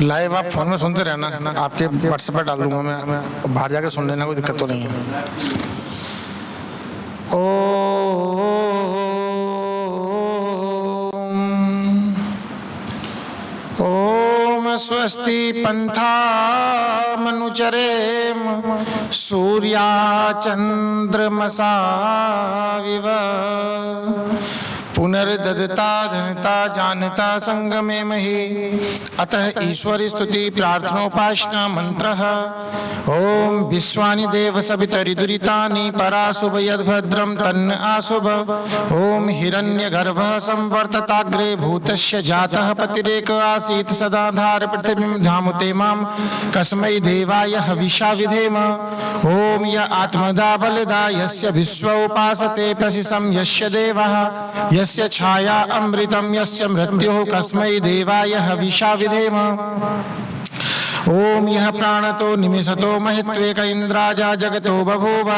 Live आप phone में सुनते रहना, आपके व्हाट्सएप पर डाल दूंगा मैं, बाहर जाकर सुन लेना, कोई दिक्कत तो नहीं है। ओम स्वस्ति पंथा मनुचरेम सूर्या चंद्रमसा विव पुनर्ददता धनता जानता संगमे मही। अतः ईश्वर स्तुति प्रार्थनोपासना मंत्रः। ओम विश्वानि देव सवितरिदुरितानि पराशुभ यद्भद्रं तन्न आशुभ। ओम हिरण्यगर्भः संवर्तताग्रे भूतस्य जातः पतिरेक आसीत् सदाधार पृथिवीं धामुते मां कस्मै देवाय हविषा विधेम। ओम य आत्मदा बलदा यस्य विश्व उपासते प्रशिसं यस्य देवः यस्य छाया अमृतं यस्य मृत्युः कस्मै देवाय हविषा विधेम। ओम यह प्राणतो निमिषतो महित्वेक इंद्राजा जगतो बभूव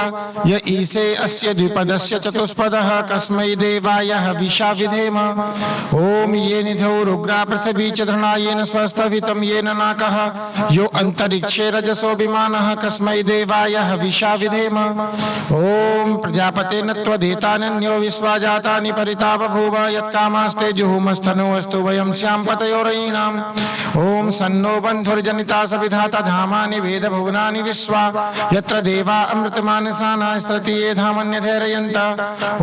य ईसे अस्य द्विपदस्य चतुष्पदः कस्मै देवाय हविषा विधेम। ओम ये निधौ रुग्रा पृथ्वी च धृणा येन स्वस्थवितं येन नाकः यो अंतरिक्षे रजसो विमानः कस्मै देवाय हविषा विधेम। ओम प्रजापतेन त्वदेतानन्यो विश्वा जातानि परिता बभूव यत्कामास्ते जुहुमस्तनो अस्तु वयं स्याम पतयोरयीणाम्। ओम सन्नो बन्धुर्जनिता सविधाता धामानि वेद भुवनानि विश्वा यत्र देवा अमृतमानसाना स्तृतीये धामन्यधैर्यन्त।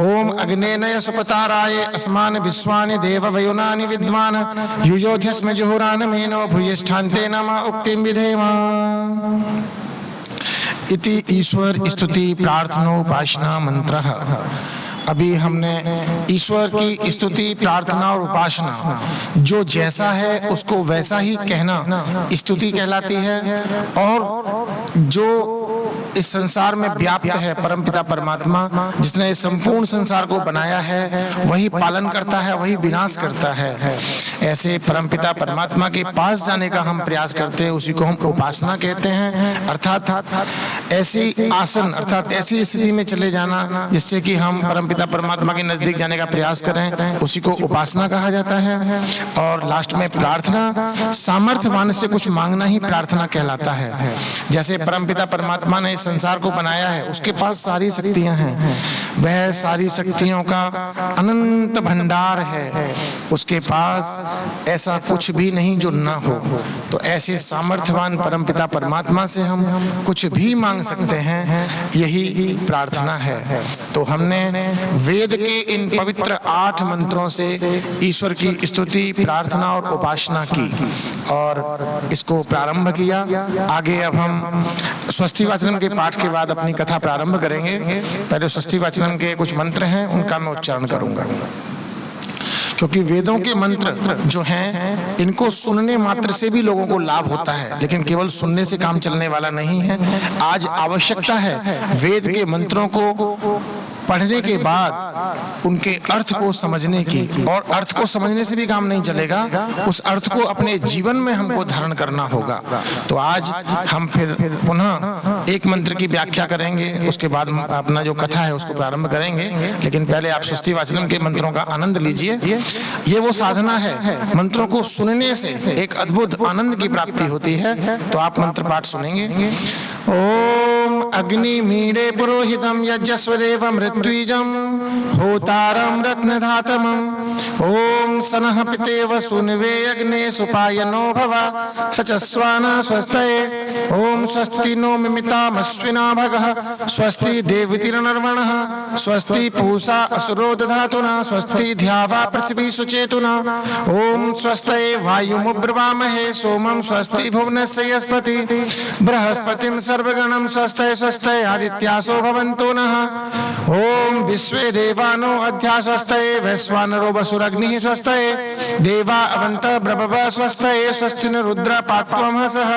ओम अग्नेनय सुपताराय अस्मान् विश्वानि देव वयुनानि विद्वान् युयोध्यस्म जुहुरान मेनो भूयिष्ठान्ते नमः उक्तिं विधेम। इति ईश्वर स्तुति प्रार्थनोपासना मंत्रः। अभी हमने ईश्वर की स्तुति प्रार्थना और उपासना, जो जैसा है उसको वैसा ही कहना स्तुति कहलाती है, और जो इस संसार में व्याप्त है परमपिता परमात्मा जिसने इस संपूर्ण संसार को बनाया है, वही पालन करता है, वही विनाश करता है। ऐसे परमपिता परमात्मा के पास जाने का हम प्रयास करते हैं, उसी को हम उपासना कहते हैं। अर्थात ऐसी आसन अर्थात ऐसी स्थिति में चले जाना जिससे कि हम परमपिता परमात्मा के नजदीक जाने का प्रयास करें, उसी को उपासना कहा जाता है। और लास्ट में प्रार्थना, सामर्थ्यवान से कुछ मांगना ही प्रार्थना कहलाता है। जैसे परमपिता परमात्मा ने संसार को बनाया है, उसके पास सारी शक्तियां हैं, वह सारी शक्तियों का अनंत भंडार है, उसके पास ऐसा कुछ भी नहीं जो ना हो। तो ऐसे सामर्थ्यवान परमपिता परमात्मा से हम कुछ भी मांग सकते हैं, यही प्रार्थना है। तो हमने वेद के इन पवित्र 8 मंत्रों से ईश्वर की स्तुति प्रार्थना और उपासना की और इसको प्रारंभ किया। आगे अब हम स्वस्ति वाचनम के पाठ के बाद अपनी कथा प्रारंभ करेंगे। पहले स्वस्ति वाचनम के कुछ मंत्र हैं, उनका मैं उच्चारण करूंगा, क्योंकि वेदों के मंत्र जो हैं इनको सुनने मात्र से भी लोगों को लाभ होता है, लेकिन केवल सुनने से काम चलने वाला नहीं है। आज आवश्यकता है वेद के मंत्रों को पढ़ने के बाद उनके अर्थ को समझने की, और अर्थ को समझने से भी काम नहीं चलेगा, उस अर्थ को अपने जीवन में हमको धारण करना होगा। तो आज हम फिर पुनः एक मंत्र की व्याख्या करेंगे, उसके बाद अपना जो कथा है उसको प्रारंभ करेंगे। लेकिन पहले आप स्वस्ति वाचनम के मंत्रों का आनंद लीजिए। ये वो साधना है, मंत्रों को सुनने से एक अद्भुत आनंद की प्राप्ति होती है। तो आप मंत्र पाठ सुनेंगे। ओम अग्नि मीरे पुरोहितम यज्ञस्वदेव मृत्युजम होतारम रत्नधातमम। ओम सनः पितेव सुनवे अग्ने सुपायनो भव सचस्वाना स्वस्तये। ओम स्वस्ति नो मिमितामश्विना भगः स्वस्ति देवतिर्नर्वणः स्वस्ति पूषा असुरो दधातुना स्वस्ति ध्यावा पृथ्वी सुचेतुना। ओम स्वस्तये वायुमुब्रवामहे सोमं स्वस्ति भुवनस्य यस्पति बृहस्पतिं सर्वगणं स्वस्तये स्वस्तये आदित्यासो भवन्तु नः। ओम विश्वे देवानो अध्या स्वस्तये वैश्वानरो वसुरग्निः स्वस्तये देवा अवन्तः ब्रभव स्वस्तये स्वस्ति न रुद्र पात्वमहसः।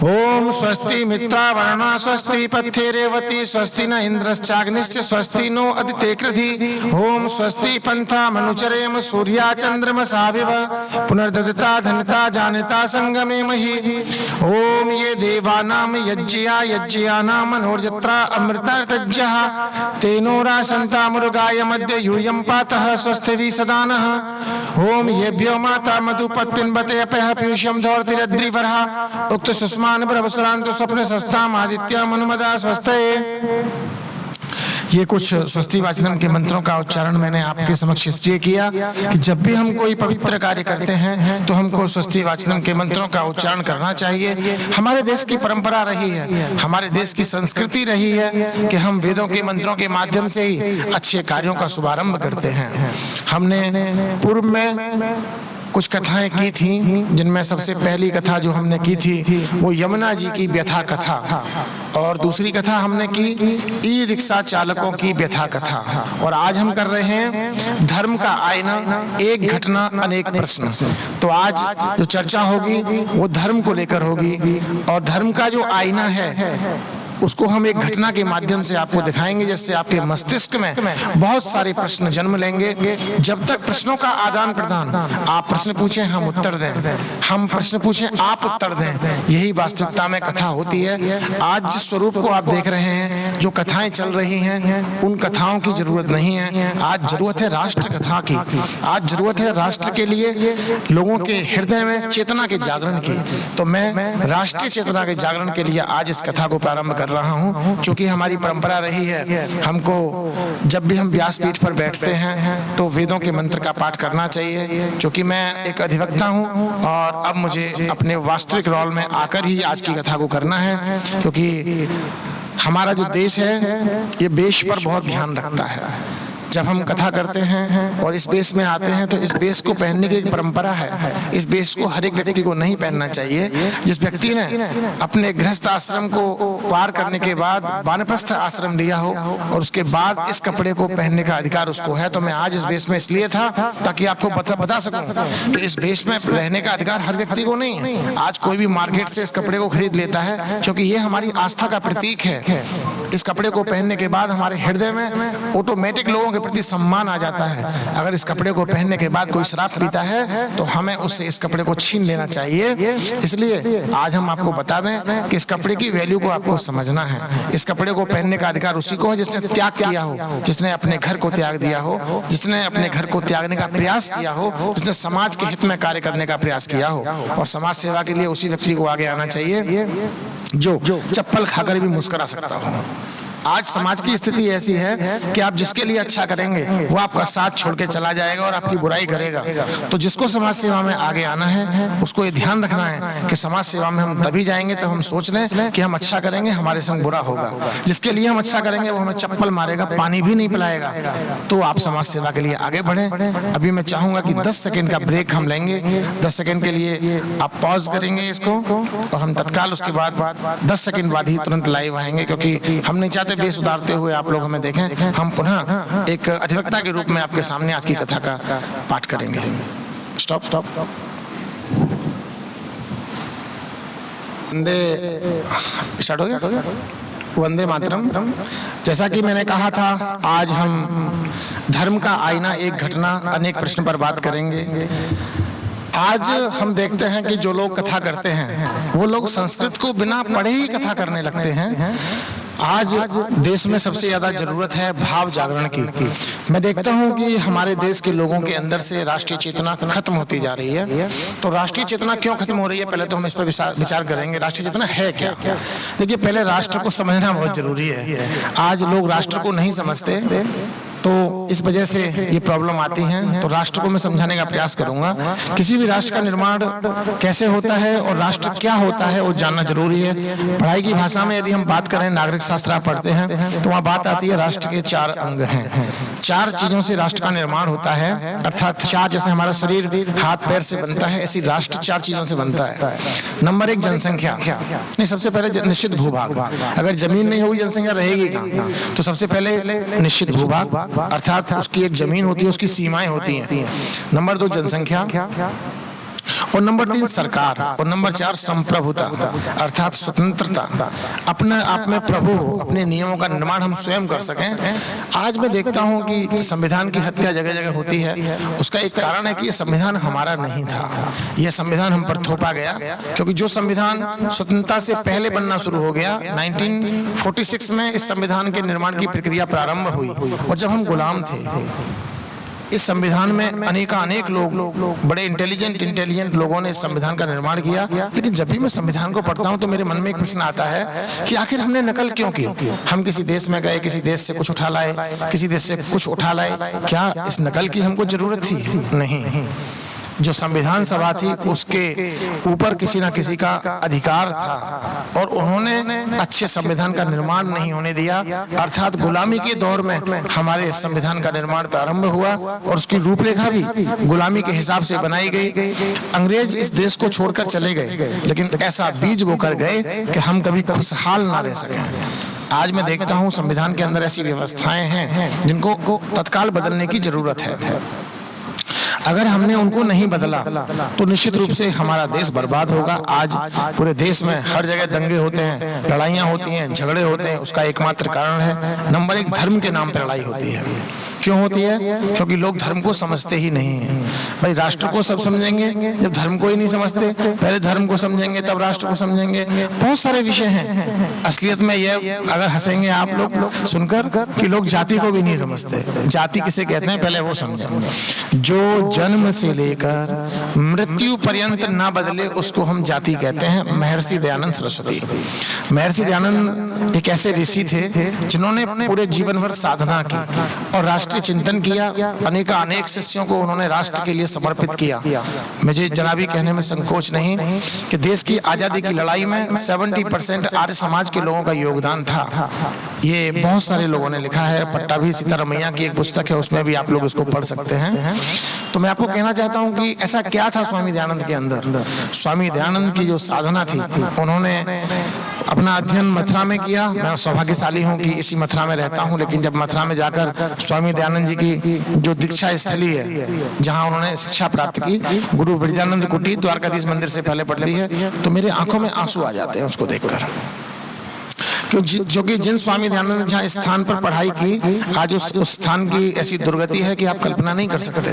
ओम स्वस्ति मित्रावरुणा स्वस्ति पथ्ये रेवती स्वस्ति न इंद्रश्चाग्निश्च स्वस्ति नो अदिते कृधि। ओम स्वस्ति पंथा मनुचरेम सूर्या चंद्रमसाविव पुनर्ददिता धनिता जानता संगमे महि। ओम ये देवानाम यज्ञियानाम मनोर्यत्रा अमृतार्तज्ञः तेनो रासन्ता मुरुगाय मध्य यूयं पातः स्वस्तिभिः सदा नः। ओम येभ्यो माता मधुपत्पिन्वते अपयः पीयूषं धौर्तिरद्रिवरः उक्त सुष्मान प्रभुसरांत स्वप्न सस्ताम आदित्य मनुमदा स्वस्ते। ये कुछ स्वस्ति वाचनम के मंत्रों का उच्चारण मैंने आपके समक्ष इसलिए किया कि जब भी हम कोई पवित्र कार्य करते हैं तो हमको स्वस्ति वाचनम के मंत्रों का उच्चारण करना चाहिए। हमारे देश की परंपरा रही है, हमारे देश की संस्कृति रही है कि हम वेदों के मंत्रों के माध्यम से ही अच्छे कार्यों का शुभारंभ करते हैं। हमने पूर्व में कुछ कथाएं की थी, जिनमें सबसे पहली कथा जो हमने की थी वो यमुना जी की व्यथा कथा, और दूसरी कथा हमने की ई रिक्शा चालकों की व्यथा कथा, और आज हम कर रहे हैं धर्म का आईना, एक घटना अनेक प्रश्न। तो आज जो चर्चा होगी वो धर्म को लेकर होगी, और धर्म का जो आईना है उसको हम एक घटना के माध्यम से आपको दिखाएंगे, जिससे आपके मस्तिष्क में बहुत सारे प्रश्न जन्म लेंगे। जब तक प्रश्नों का आदान प्रदान, आप प्रश्न पूछें हम उत्तर दें, हम प्रश्न पूछें आप उत्तर दें, यही वास्तविकता में कथा होती है। आज जिस स्वरूप को आप देख रहे हैं, जो कथाएं चल रही हैं, उन कथाओं की जरूरत नहीं है। आज जरूरत है राष्ट्र कथा की, आज जरूरत है राष्ट्र के लिए लोगों के हृदय में चेतना के जागरण की। तो मैं राष्ट्रीय चेतना के जागरण के लिए आज इस कथा को प्रारंभ कर रहा हूं, क्योंकि हमारी परंपरा रही है हमको जब भी हम व्यासपीठ पर बैठते हैं तो वेदों के मंत्र का पाठ करना चाहिए। क्योंकि मैं एक अधिवक्ता हूं और अब मुझे अपने वास्तविक रोल में आकर ही आज की कथा को करना है, क्योंकि हमारा जो देश है ये वेश पर बहुत ध्यान रखता है। जब हम कथा करते हैं और इस वेश में आते हैं तो इस वेश को पहनने की एक परंपरा है। इस वेश को हर एक व्यक्ति को नहीं पहनना चाहिए। जिस व्यक्ति ने अपने गृहस्थ आश्रम को पार करने के बाद वानप्रस्थ आश्रम लिया हो और उसके बाद इस कपड़े को पहनने का अधिकार उसको है। तो मैं आज इस वेश में इसलिए था ताकि आपको बता सकूं कि इस वेश में रहने का अधिकार हर व्यक्ति को नहीं है। आज कोई भी मार्केट से इस कपड़े को खरीद लेता है, क्योंकि ये हमारी आस्था का प्रतीक है। इस कपड़े को पहनने के बाद हमारे हृदय में ऑटोमेटिक लोगों के प्रति सम्मान आ जाता है। अगर इस कपड़े को पहनने के बाद कोई शराब पीता है तो हमें उससे इस कपड़े को छीन लेना चाहिए। इसलिए आज हम आपको बता दें कि इस कपड़े की वैल्यू को आपको समझना है। इस कपड़े को पहनने का अधिकार उसी को है जिसने त्याग किया हो, जिसने अपने घर को त्याग दिया हो, जिसने अपने घर को त्यागने का प्रयास किया हो, जिसने समाज के हित में कार्य करने का प्रयास किया हो। और समाज सेवा के लिए उसी व्यक्ति को आगे आना चाहिए जो चप्पल खाकर भी मुस्कुरा सकता हो। आज समाज की स्थिति ऐसी है कि आप जिसके लिए अच्छा करेंगे वो आपका साथ छोड़ के चला जाएगा और आपकी बुराई करेगा। तो जिसको समाज सेवा में आगे आना है उसको ये ध्यान रखना है कि समाज सेवा में हम तभी जाएंगे तो हम सोच लें कि हम अच्छा करेंगे, हमारे संग बुरा होगा। जिसके लिए हम अच्छा करेंगे वो हमें चप्पल मारेगा, पानी भी नहीं पिलाएगा। तो आप समाज सेवा के लिए आगे बढ़ें। अभी मैं चाहूंगा कि 10 सेकेंड का ब्रेक हम लेंगे। 10 सेकेंड के लिए आप पॉज करेंगे इसको और हम तत्काल उसके बाद 10 सेकेंड बाद ही तुरंत लाइव आएंगे, क्योंकि हम नहीं चाहते बेस उतारते हुए आप लोग हमें देखें। हम पुनः एक अधिवक्ता के रूप में आपके सामने आज की कथा का पाठ करेंगे। Stop stop. वंदे स्टार्ट हो गया। वंदे मातरम। जैसा कि मैंने कहा था, आज हम धर्म का आईना, एक घटना अनेक प्रश्न पर बात करेंगे। आज हम देखते हैं कि जो लोग कथा करते हैं वो लोग संस्कृत को बिना पढ़े ही कथा करने लगते हैं। आज देश में सबसे ज्यादा जरूरत है भाव जागरण की। मैं देखता हूं कि हमारे देश के लोगों के अंदर से राष्ट्रीय चेतना खत्म होती जा रही है। तो राष्ट्रीय चेतना क्यों खत्म हो रही है, पहले तो हम इस पर विचार करेंगे। राष्ट्रीय चेतना है क्या? देखिए, पहले राष्ट्र को समझना बहुत जरूरी है। आज लोग राष्ट्र को नहीं समझते, तो इस वजह से ये प्रॉब्लम आती है। तो राष्ट्र को मैं समझाने का प्रयास करूंगा। किसी भी राष्ट्र का निर्माण कैसे होता है और राष्ट्र क्या होता है वो जानना जरूरी है। पढ़ाई की भाषा में यदि हम बात करें, नागरिक शास्त्र आप पढ़ते हैं तो वहाँ बात आती है राष्ट्र के 4 अंग हैं। 4 चीजों से राष्ट्र का निर्माण होता है, अर्थात 4, जैसे हमारा शरीर हाथ पैर से बनता है, ऐसी राष्ट्र 4 चीजों से बनता है। नंबर 1 जनसंख्या। नहीं, सबसे पहले निश्चित भूभाग। अगर जमीन नहीं होगी जनसंख्या रहेगी कहाँ? तो सबसे पहले निश्चित भूभाग, अर्थात उसकी एक जमीन होती है, उसकी सीमाएं होती हैं। नंबर 2 जनसंख्या। और नंबर 3 सरकार, और नंबर 4 संप्रभुता अर्थात स्वतंत्रता, अपने आप में प्रभु हो, अपने नियमों का निर्माण हम स्वयं कर सकें। आज मैं देखता हूं कि संविधान की हत्या जगह जगह होती है। उसका एक कारण है कि यह संविधान हमारा नहीं था, यह संविधान हम पर थोपा गया। क्योंकि जो संविधान स्वतंत्रता से पहले बनना शुरू हो गया, 1946 में इस संविधान के निर्माण की प्रक्रिया प्रारंभ हुई, और जब हम गुलाम थे इस संविधान में अनेक लोग बड़े इंटेलिजेंट लोगों ने इस संविधान का निर्माण किया। लेकिन जब भी मैं संविधान को पढ़ता हूं तो मेरे मन में एक प्रश्न आता है कि आखिर हमने नकल क्यों की? हम किसी देश में गए, किसी देश से कुछ उठा लाए, किसी देश से कुछ उठा लाए, क्या इस नकल की हमको जरूरत थी? नहीं। जो संविधान सभा थी उसके ऊपर किसी ना किसी का अधिकार था, और उन्होंने अच्छे संविधान का निर्माण नहीं होने दिया। अर्थात गुलामी के दौर में हमारे संविधान का निर्माण प्रारंभ हुआ, और उसकी रूपरेखा भी गुलामी के हिसाब से बनाई गई। अंग्रेज इस देश को छोड़कर चले गए, लेकिन ऐसा बीज बोकर गए कि हम कभी खुशहाल ना रह सके। आज मैं देखता हूं संविधान के अंदर ऐसी व्यवस्थाएं हैं जिनको तत्काल बदलने की जरूरत है। अगर हमने उनको नहीं बदला तो निश्चित रूप से हमारा देश बर्बाद होगा। आज पूरे देश में हर जगह दंगे होते हैं, लड़ाइयाँ होती हैं, झगड़े होते हैं। उसका एकमात्र कारण है नंबर 1 धर्म के नाम पर लड़ाई होती है। क्यों होती है? क्योंकि लोग धर्म को समझते ही नहीं है। भाई राष्ट्र को सब समझेंगे जब धर्म को ही नहीं समझते। पहले धर्म को समझेंगे तब राष्ट्र को समझेंगे। बहुत सारे विषय हैं। असलियत में यह, अगर हंसेंगे आप लोग सुनकर, कि लोग जाति को भी नहीं समझते। जाति किसे कहते हैं पहले वो समझें। जो जन्म से लेकर मृत्यु पर्यंत ना बदले उसको हम जाति कहते हैं। महर्षि दयानंद सरस्वती। महर्षि दयानंद एक ऐसे ऋषि थे जिन्होंने पूरे जीवन भर साधना की और राष्ट्रीय चिंतन किया। अनेक शिष्यों को उन्होंने राष्ट्र के लिए समर्पित किया। मुझे जनाबी कहने में संकोच नहीं कि देश की आजादी की लड़ाई में 70% आर्य समाज के लोगों का योगदान था। ये बहुत सारे लोगों ने लिखा है। पट्टाभी सीतारमैया की एक पुस्तक है, उसमें भी आप लोग इसको पढ़ सकते हैं। तो मैं आपको कहना चाहता हूं कि ऐसा क्या था स्वामी दयानंद के अंदर। स्वामी दयानंद की जो साधना थी, उन्होंने अपना अध्ययन मथुरा में किया। मैं सौभाग्यशाली हूं कि इसी मथुरा में रहता हूं। लेकिन जब मथुरा में जाकर स्वामी दयानंद जी की जो दीक्षा स्थली है, जहां उन्होंने शिक्षा प्राप्त की, गुरु विरजानंद कुटी द्वारकाधीश मंदिर से पहले पढ़ती है, तो मेरे आंखों में आंसू आ जाते हैं उसको देखकर। क्योंकि जिन स्वामी दयानंद ने जहाँ स्थान पर पढ़ाई की, आज उस स्थान की ऐसी दुर्गति है कि आप कल्पना नहीं कर सकते।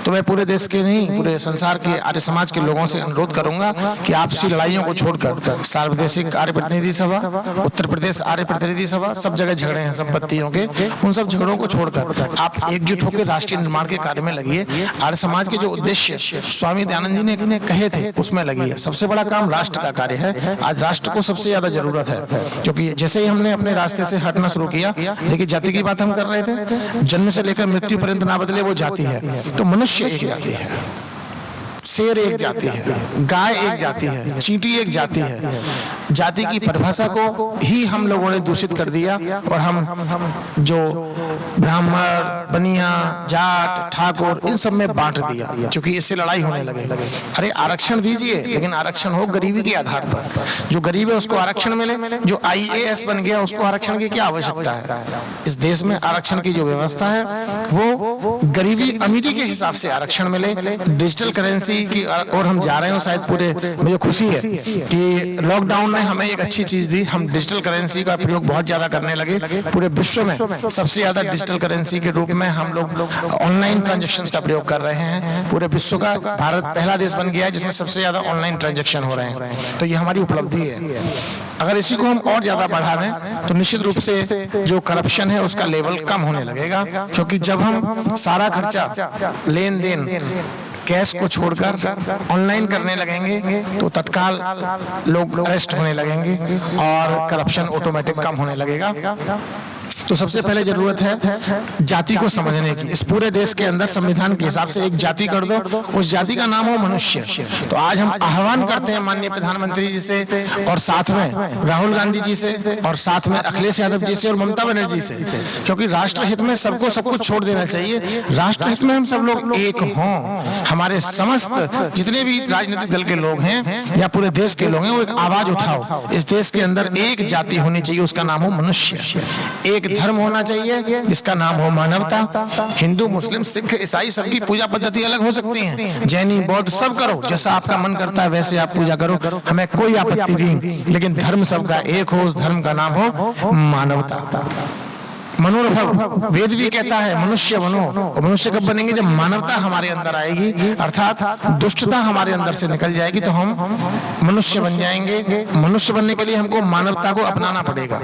तो मैं पूरे देश के नहीं, पूरे संसार के आर्य समाज के लोगों से अनुरोध करूंगा कि आपसी लड़ाइयों को छोड़कर सार्वदेशिक आर्य प्रतिनिधि सभा, उत्तर प्रदेश आर्य प्रतिनिधि सभा, सब जगह झगड़े हैं संपत्तियों के, उन सब झगड़ों को छोड़कर आप एकजुट होकर राष्ट्रीय निर्माण के कार्य में लगिए। आर्य समाज के जो उद्देश्य स्वामी दयानंद जी ने कहे थे उसमें लगिए। सबसे बड़ा काम राष्ट्र का कार्य है। आज राष्ट्र को सबसे ज्यादा जरूरत है, क्योंकि जैसे ही हमने अपने रास्ते से हटना शुरू किया, देखिए जाति की बात हम कर रहे थे, जन्म से लेकर मृत्यु पर्यंत ना बदले वो जाति है। तो मनुष्य एक जाति है, शेर एक जाति है, गाय एक जाति है, चींटी एक जाति है। जाति की परिभाषा को ही हम लोगों ने दूषित कर दिया, और हम जो ब्राह्मण, बनिया, जाट, ठाकुर, इन सब में बांट दिया, क्योंकि इससे लड़ाई होने लगे। अरे आरक्षण दीजिए, लेकिन आरक्षण हो गरीबी के आधार पर। जो गरीब है उसको आरक्षण मिले, जो IAS बन गया उसको आरक्षण की क्या आवश्यकता है। इस देश में आरक्षण की जो व्यवस्था है वो गरीबी अमीरी के हिसाब से आरक्षण मिले। डिजिटल करेंसी की और हम जा रहे हो, शायद पूरे, मुझे खुशी है कि लॉकडाउन ने हमें एक अच्छी चीज दी। हम डिजिटल करेंसी का प्रयोग बहुत ज्यादा करने लगे। पूरे विश्व में सबसे ज्यादा डिजिटल करेंसी के रूप में हम लोग ऑनलाइन ट्रांजैक्शंस का प्रयोग कर रहे हैं। पूरे विश्व का भारत पहला देश बन गया है जिसमें सबसे ज्यादा ऑनलाइन ट्रांजैक्शन हो रहे हैं। तो ये हमारी उपलब्धि है। अगर इसी को हम और ज्यादा बढ़ा दें तो निश्चित रूप से जो करप्शन है उसका लेवल कम होने लगेगा, क्योंकि जब हम सारा खर्चा, लेन देन कैश को छोड़कर ऑनलाइन करने लगेंगे तो तत्काल लोग अरेस्ट होने लगेंगे और करप्शन ऑटोमेटिक कम होने लगेगा। तो सबसे पहले जरूरत है जाति को समझने की। इस पूरे देश के अंदर संविधान के हिसाब से एक जाति कर दो, उस जाति का नाम हो मनुष्य। तो आज हम आह्वान करते हैं माननीय प्रधानमंत्री जी से, और साथ में राहुल गांधी जी से, और साथ में अखिलेश यादव जी से और ममता बनर्जी से, क्योंकि राष्ट्र हित में सबको सब कुछ छोड़ देना चाहिए। राष्ट्र हित में हम सब लोग एक हों। हमारे समस्त जितने भी राजनीतिक दल के लोग हैं या पूरे देश के लोग हैं, वो एक आवाज उठाओ। इस देश के अंदर एक जाति होनी चाहिए, उसका नाम हो मनुष्य। एक धर्म होना चाहिए जिसका नाम हो मानवता। हिंदू, मुस्लिम, सिख, ईसाई सबकी पूजा पद्धति अलग हो सकती है, जैनी, बौद्ध, सब करो, जैसा आपका मन करता है वैसे आप पूजा करो, हमें कोई आपत्ति नहीं, लेकिन धर्म सबका एक हो, उस धर्म का नाम हो मानवता। मनोरभव, वेद भी कहता है मनुष्य बनो, और मनुष्य कब बनेंगे? जब मानवता हमारे अंदर आएगी, अर्थात दुष्टता हमारे अंदर से निकल जाएगी, तो हम मनुष्य बन जाएंगे। मनुष्य बनने के लिए हमको मानवता को अपनाना पड़ेगा।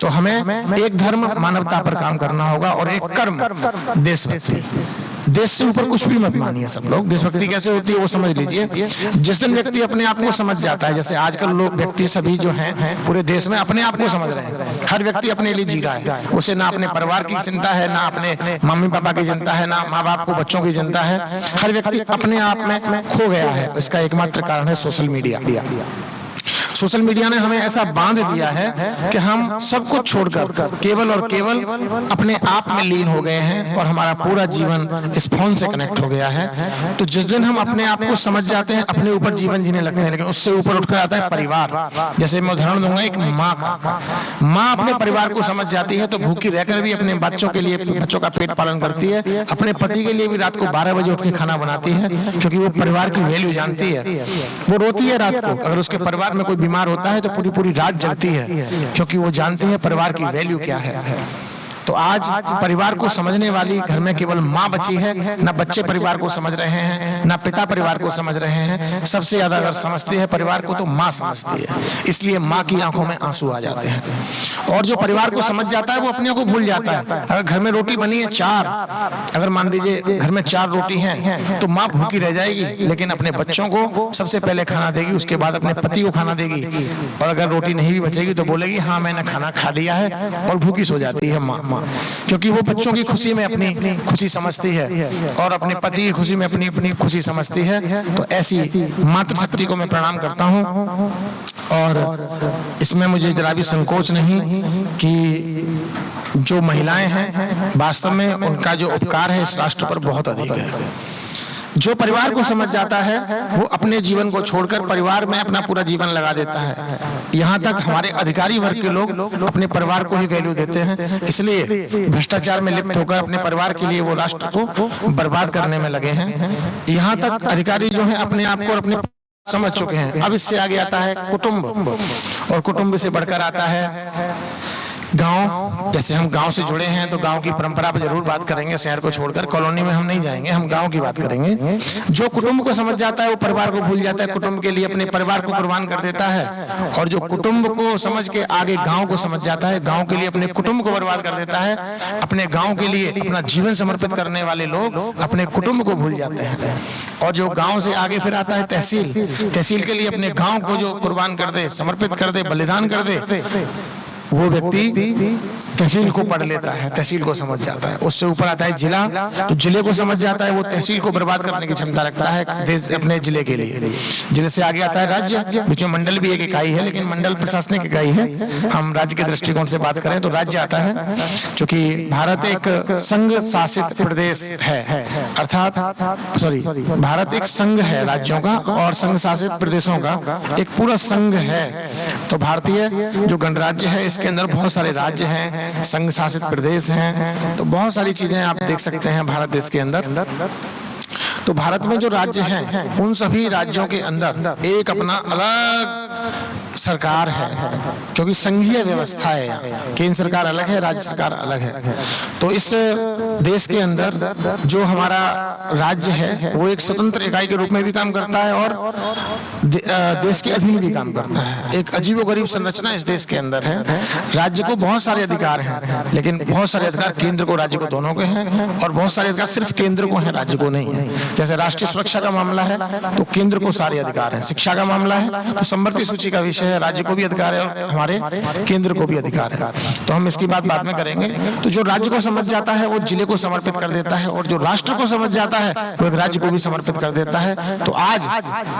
तो हमें एक धर्म मानवता पर काम करना होगा और एक कर्म देशभक्ति। देश से ऊपर कुछ भी मत मानिए सब लोग। देशभक्ति कैसे होती है वो समझ लीजिए। जिस दिन व्यक्ति अपने आप को समझ जाता है, जैसे आजकल लोग व्यक्ति सभी जो हैं पूरे देश में अपने आप को समझ रहे हैं, हर व्यक्ति अपने लिए जी रहा है, उसे ना अपने परिवार की चिंता है, ना अपने मम्मी पापा की चिंता है, ना माँ बाप को बच्चों की चिंता है, हर व्यक्ति अपने आप में खो गया है। इसका एकमात्र कारण है सोशल मीडिया। सोशल मीडिया ने हमें ऐसा बांध दिया है कि हम सब कुछ छोड़कर केवल और केवल अपने आप में लीन हो गए हैं और हमारा पूरा जीवन इस फोन से कनेक्ट हो गया है। तो जिस दिन हम अपने आप को समझ जाते हैं, अपने ऊपर जीवन जीने लगते हैं, लेकिन उससे ऊपर उठकर आता है परिवार। जैसे मैं उदाहरण दूंगा एक माँ का। माँ अपने परिवार को समझ जाती है तो भूखी रहकर भी अपने बच्चों के लिए, बच्चों का पेट पालन करती है, अपने पति के लिए भी रात को 12 बजे उठ के खाना बनाती है, क्योंकि वो परिवार की वैल्यू जानती है। वो रोती है रात को, अगर उसके परिवार में कोई बीमार होता है तो पूरी पूरी रात जगती है, क्योंकि वो जानती है परिवार की वैल्यू क्या है। तो आज परिवार को समझने वाली घर में केवल माँ बची है, ना बच्चे परिवार को समझ रहे हैं, ना पिता परिवार को समझ रहे हैं। सबसे ज्यादा अगर समझती है परिवार को तो माँ समझती है, इसलिए माँ की आंखों में आंसू आ जाते हैं। और जो परिवार को समझ जाता है वो अपने को भूल जाता है। अगर घर में रोटी बनी है 4, अगर मान लीजिए घर में 4 रोटी हैं तो माँ भूखी रह जाएगी, लेकिन अपने बच्चों को सबसे पहले खाना देगी, उसके बाद अपने पति को खाना देगी। और अगर रोटी नहीं भी बचेगी तो बोलेगी हाँ मैंने खाना खा लिया है, और भूखी सो जाती है माँ, क्योंकि वो बच्चों की खुशी में अपनी खुशी समझती है और अपने पति की खुशी में अपनी अपनी खुशी समझती है। तो ऐसी मातृशक्ति को मैं प्रणाम करता हूँ, और इसमें मुझे जरा भी संकोच नहीं कि जो महिलाएं हैं वास्तव में उनका जो उपकार है इस राष्ट्र पर बहुत अधिक है। जो परिवार को समझ जाता है वो अपने जीवन को छोड़कर परिवार में अपना पूरा जीवन लगा देता है। यहाँ तक हमारे अधिकारी वर्ग के लोग अपने परिवार को ही वैल्यू देते हैं, इसलिए भ्रष्टाचार में लिप्त होकर अपने परिवार के लिए वो राष्ट्र को बर्बाद करने में लगे हैं। यहाँ तक अधिकारी जो हैं अपने आप को और अपने समझ चुके हैं। अब इससे आगे आता है कुटुंब, और कुटुंब से बढ़कर आता है गांव। जैसे हम गांव से जुड़े हैं तो गांव की परंपरा पर जरूर बात करेंगे, शहर को छोड़कर कॉलोनी में हम नहीं जाएंगे, हम गांव की बात करेंगे। जो कुटुंब को समझ जाता है वो परिवार को भूल जाता है, कुटुंब के लिए अपने परिवार को कुर्बान कर देता है। और जो कुटुंब को समझ के आगे गांव को समझ जाता है, गांव के लिए अपने कुटुंब को बर्बाद कर देता है। अपने गांव के लिए अपना जीवन समर्पित करने वाले लोग अपने कुटुंब को भूल जाते हैं। और जो गांव से आगे फिर आता है तहसील, तहसील के लिए अपने गांव को जो कुर्बान कर दे, समर्पित कर दे, बलिदान कर दे, वो व्यक्ति तहसील को पढ़ लेता है, तहसील को समझ जाता है। उससे ऊपर आता है जिला, तो जिले को समझ जाता है, वो तहसील को बर्बाद करने की क्षमता रखता है देश अपने जिले के लिए। जिले से आगे आता है राज्य, बीच में मंडल भी एक इकाई है, लेकिन मंडल प्रशासनिक इकाई है। हम राज्य के दृष्टिकोण से बात करें तो राज्य आता है, क्योंकि भारत एक संघ शासित प्रदेश है, अर्थात भारत एक संघ है राज्यों का और संघ शासित प्रदेशों का एक पूरा संघ है। तो भारतीय जो गणराज्य है इसके अंदर बहुत सारे राज्य हैं, संघ शासित प्रदेश हैं, तो बहुत सारी चीजें आप देख सकते हैं भारत देश के अंदर। तो भारत में जो राज्य हैं उन सभी राज्यों के अंदर एक अपना अलग सरकार है, क्योंकि संघीय व्यवस्था है यहाँ। केंद्र सरकार अलग है, राज्य सरकार अलग है। तो इस देश के अंदर जो हमारा राज्य है वो एक स्वतंत्र इकाई के रूप में भी काम करता है और देश के अधीन भी काम करता है। एक अजीबोगरीब संरचना इस देश के अंदर है। राज्य को बहुत सारे अधिकार हैं, लेकिन बहुत सारे अधिकार केंद्र को, राज्य को, दोनों के हैं, और बहुत सारे अधिकार सिर्फ केंद्र को हैं, राज्य को नहीं है। जैसे राष्ट्रीय सुरक्षा का मामला है तो केंद्र को सारे अधिकार हैं, शिक्षा का मामला है तो संवृत्ति सूची का विषय है, राज्य को भी अधिकार है और हमारे केंद्र को भी अधिकार है। तो हम इसकी बात बाद में करेंगे। तो जो राज्य को समझ जाता है वो जिले को समर्पित कर देता है, और जो राष्ट्र को समझ जाता है वो एक राज्य को भी समर्पित कर देता है। तो आज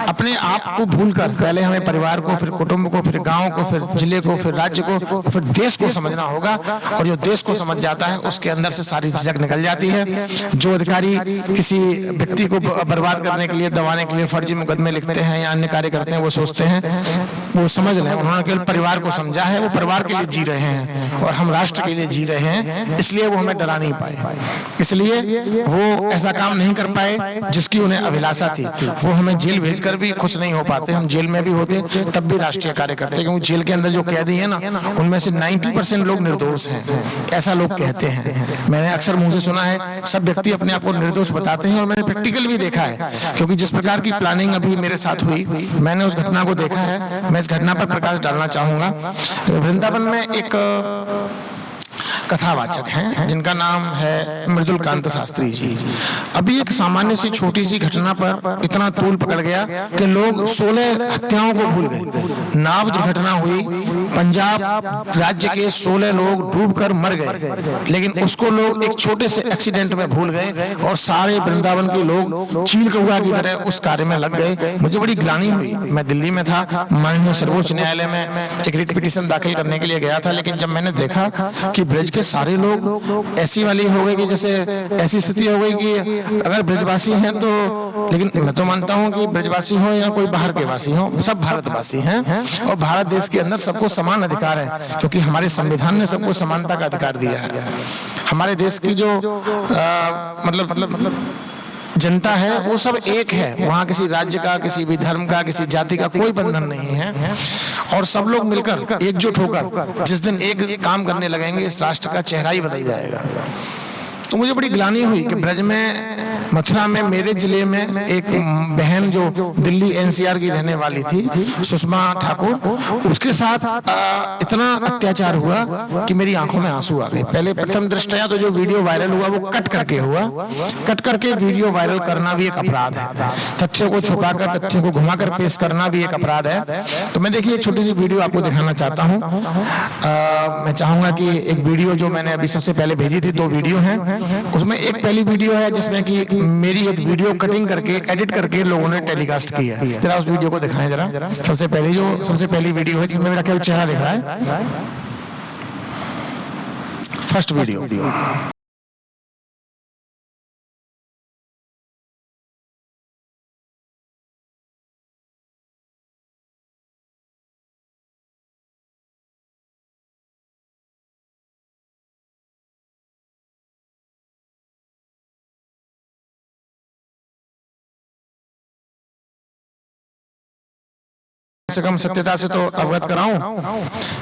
अपने आप को भूलकर पहले हमें परिवार को, फिर कुटुंब को, फिर गांव को, फिर जिले को, फिर राज्य को, फिर देश को समझना होगा। और जो देश को समझ जाता है उसके अंदर से सारी झिझक निकल जाती है। जो अधिकारी किसी व्यक्ति को बर्बाद करने के लिए, दबाने के लिए फर्जी मुकदमे लिखते हैं या अन्य कार्य करते हैं, वो सोचते हैं, वो समझ लें उन्होंने केवल परिवार को समझा है, वो परिवार के लिए जी रहे हैं और हम राष्ट्र के लिए जी रहे हैं, इसलिए वो हमें डरा नहीं पाए, इसलिए वो ऐसा काम नहीं कर पाए जिसकी उन्हें अभिलाषा थी। वो हमें जेल भेजकर भी खुश नहीं हो पाते, हम जेल में भी होते तब भी राष्ट्रीय कार्य करते, क्योंकि जेल के अंदर जो कैदी है ना, उनमें से 90% लोग निर्दोष हैं, ऐसा लोग कहते हैं। मैंने अक्सर मुंह से सुना है, सब व्यक्ति अपने आप को निर्दोष बताते हैं, और मैंने प्रैक्टिकल भी देखा है, क्योंकि जिस प्रकार की प्लानिंग अभी मेरे साथ हुई, मैंने उस घटना को देखा है। मैं इस घटना पर प्रकाश डालना चाहूंगा। वृंदावन में एक कथावाचक हैं जिनका नाम है मृदुलकांत शास्त्री जी। अभी एक सामान्य सी छोटी सी घटना पर इतना तूल पकड़ गया कि लोग 16 हत्याओं को भूल गए। नाव दुर्घटना हुई, पंजाब राज्य के 16 लोग डूबकर मर गए, लेकिन उसको लोग एक छोटे से एक्सीडेंट में भूल गए और सारे वृंदावन के लोग चील कौवा की तरह उस कार्य में लग गए। मुझे बड़ी ग्लानि हुई। मैं दिल्ली में था, माननीय सर्वोच्च न्यायालय में एक रिट पिटीशन दाखिल करने के लिए गया था, लेकिन जब मैंने देखा कि ब्रज के सारे लोग ऐसी वाली हो गए कि जैसे ऐसी स्थिति हो गई कि अगर ब्रजवासी हैं तो, लेकिन मैं तो मानता हूं कि ब्रजवासी हो या कोई बाहर के वासी हो, सब भारतवासी हैं और भारत देश के अंदर सबको समान अधिकार है, क्योंकि हमारे संविधान ने सबको समानता का अधिकार दिया है। हमारे देश की जो मतलब जनता है वो सब एक है, वहाँ किसी राज्य का, किसी भी धर्म का, किसी जाति का कोई बंधन नहीं है, और सब लोग मिलकर एकजुट होकर जिस दिन एक काम करने लगेंगे, इस राष्ट्र का चेहरा ही बदल जाएगा। तो मुझे बड़ी ग्लानि हुई कि ब्रज में, मथुरा में, मेरे जिले में एक बहन जो दिल्ली एनसीआर की रहने वाली थी, सुषमा ठाकुर, उसके साथ इतना अत्याचार हुआ कि मेरी आंखों में आंसू आ गए। पहले प्रथम दृष्टया तो जो वीडियो वायरल हुआ वो कट करके हुआ, कट करके वीडियो वायरल करना भी एक अपराध है, तथ्यों को छुपाकर, तथ्यों को घुमाकर पेश करना भी एक अपराध है। तो मैं देखिए एक छोटी सी वीडियो आपको दिखाना चाहता हूँ। मैं चाहूंगा कि एक वीडियो जो मैंने अभी सबसे पहले भेजी थी, 2 वीडियो हैं, उसमें एक पहली वीडियो है जिसमें कि मेरी एक वीडियो कटिंग करके, एडिट करके लोगों ने टेलीकास्ट की है। जरा उस वीडियो को दिखाएं जरा। सबसे पहली वीडियो है जिसमें मेरा केवल चेहरा दिख रहा है, फर्स्ट वीडियो। से कम सत्यता से तो अवगत कराऊं,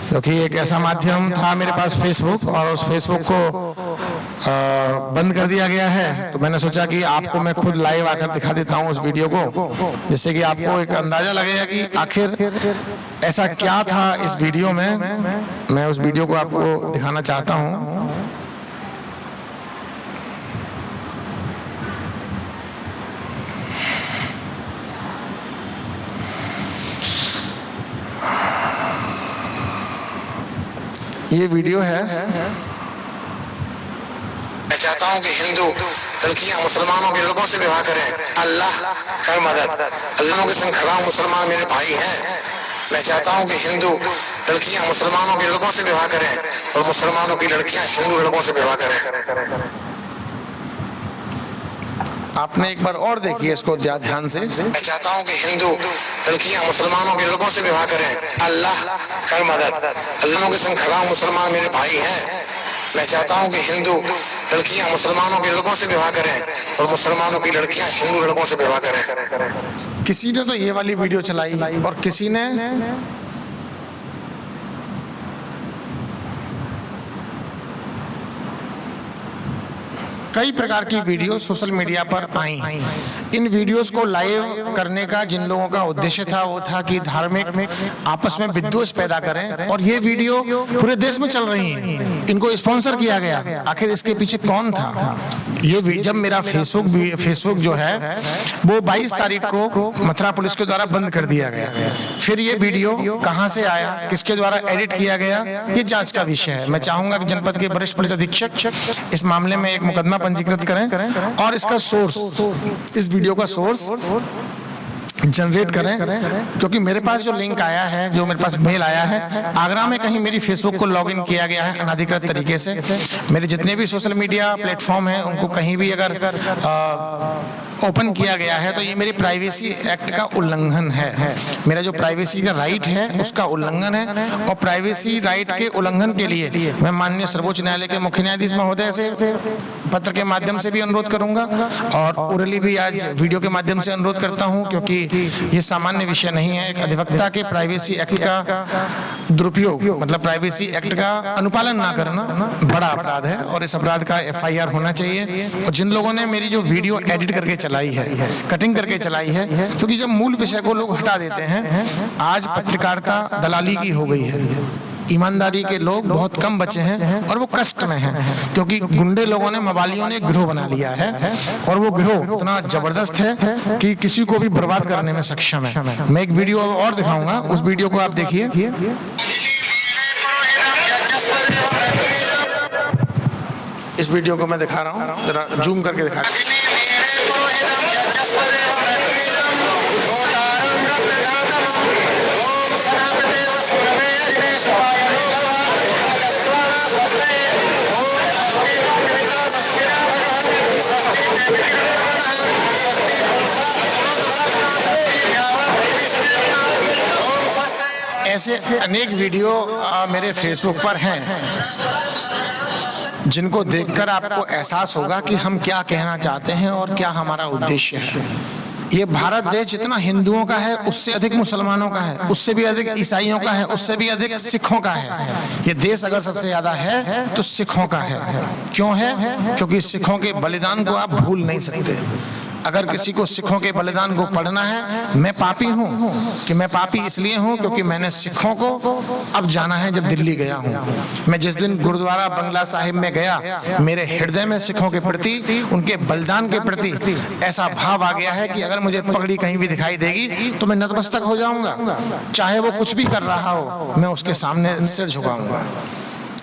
क्योंकि एक ऐसा माध्यम था मेरे पास फेसबुक, और उस फेसबुक को बंद कर दिया गया है। तो मैंने सोचा कि आपको मैं खुद लाइव आकर दिखा देता हूं उस वीडियो को, जिससे कि आपको एक अंदाजा लगेगा कि आखिर ऐसा क्या था इस वीडियो में। मैं उस वीडियो को आपको दिखाना चाहता हूं। ये वीडियो है। मैं चाहता हूँ कि हिंदू लड़कियां मुसलमानों के लोगों से विवाह करें। अल्लाह कर मदद, अल्लाह के संग खड़ा, मुसलमान मेरे भाई हैं। मैं चाहता हूँ कि हिंदू लड़कियां मुसलमानों के लोगों से विवाह करें और मुसलमानों की लड़कियां हिंदू लड़कों से विवाह करें। आपने एक बार और देखिए इसको ध्यान से। मैं चाहता हूँ कि हिंदू लड़कियां मुसलमानों के लोगों से विवाह करें। अल्लाह कर मदद, अल्लाह के संग खड़ा, मुसलमान मेरे भाई हैं। मैं चाहता हूँ कि हिंदू लड़कियां मुसलमानों के लोगों से विवाह करें और मुसलमानों की लड़कियां हिंदू लड़कों से विवाह करें। किसी ने तो ये वाली वीडियो चलाई और किसी ने कई प्रकार की वीडियो सोशल मीडिया पर आई। इन वीडियोस को लाइव करने का जिन लोगों का उद्देश्य था वो था कि धार्मिक आपस में विद्वेष पैदा करें, और ये वीडियो पूरे देश में चल रही हैं। इनको स्पॉन्सर किया गया। आखिर इसके पीछे कौन था? ये जब मेरा फेसबुक जो है वो 22 तारीख को मथुरा पुलिस के द्वारा बंद कर दिया गया। फिर ये वीडियो कहां से आया, किसके द्वारा एडिट किया गया, ये जांच का विषय है। मैं चाहूंगा कि जनपद के वरिष्ठ पुलिस अधीक्षक इस मामले में एक मुकदमा पंजीकृत करें और इसका सोर्स, इस वीडियो का सोर्स जनरेट करें, क्योंकि मेरे पास जो लिंक आया है, जो मेरे पास मेल आया है, आगरा में कहीं मेरी फेसबुक को लॉगिन किया गया है अनाधिकृत तरीके से। मेरे जितने भी सोशल मीडिया प्लेटफॉर्म हैं उनको कहीं भी अगर ओपन किया गया है तो ये मेरी प्राइवेसी एक्ट का उल्लंघन है। मेरा जो प्राइवेसी का राइट है उसका उल्लंघन है, और प्राइवेसी राइट के उल्लंघन के लिए मैं माननीय सर्वोच्च न्यायालय के मुख्य न्यायाधीश महोदय से पत्र के माध्यम से भी अनुरोध करूंगा और ओरली भी आज वीडियो के माध्यम से अनुरोध करता हूं, क्योंकि ये सामान्य विषय नहीं है। एक अधिवक्ता के प्राइवेसी एक्ट का दुरुपयोग, मतलब प्राइवेसी एक्ट का अनुपालन ना करना बड़ा अपराध है, और इस अपराध का FIR होना चाहिए। और जिन लोगों ने मेरी जो वीडियो एडिट करके चलाई है, कटिंग करके चलाई है, क्योंकि जब मूल विषय को लोग हटा देते हैं, आज पत्रकारिता दलाली की हो गई है। ईमानदारी के लोग बहुत कम बचे हैं और वो कष्ट में हैं, क्योंकि गुंडे लोगों ने, मवालियों ने गिरोह बना लिया है, और वो गिरोह इतना जबरदस्त है कि किसी को भी बर्बाद करने में सक्षम है। मैं एक वीडियो और दिखाऊंगा, उस वीडियो को आप देखिए। इस वीडियो को मैं दिखा रहा हूँ, जरा जूम करके दिखा रहा हूँ। ऐसे अनेक वीडियो मेरे फेसबुक पर हैं जिनको देखकर आपको एहसास होगा कि हम क्या कहना चाहते हैं और क्या हमारा उद्देश्य है। ये भारत देश जितना हिंदुओं का है उससे अधिक मुसलमानों का है, उससे भी अधिक ईसाइयों का है, उससे भी अधिक सिखों का है। ये देश अगर सबसे ज्यादा है तो सिखों का है। क्यों है? क्योंकि सिखों के बलिदान को आप भूल नहीं सकते। अगर किसी को सिखों के बलिदान को पढ़ना है, मैं पापी हूँ कि मैं पापी इसलिए हूँ क्योंकि मैंने सिखों को अब जाना है। जब दिल्ली गया हूँ मैं, जिस दिन गुरुद्वारा बंगला साहिब में गया, मेरे हृदय में सिखों के प्रति, उनके बलिदान के प्रति ऐसा भाव आ गया है कि अगर मुझे पगड़ी कहीं भी दिखाई देगी तो मैं नतमस्तक हो जाऊंगा। चाहे वो कुछ भी कर रहा हो, मैं उसके सामने सिर झुकाऊंगा,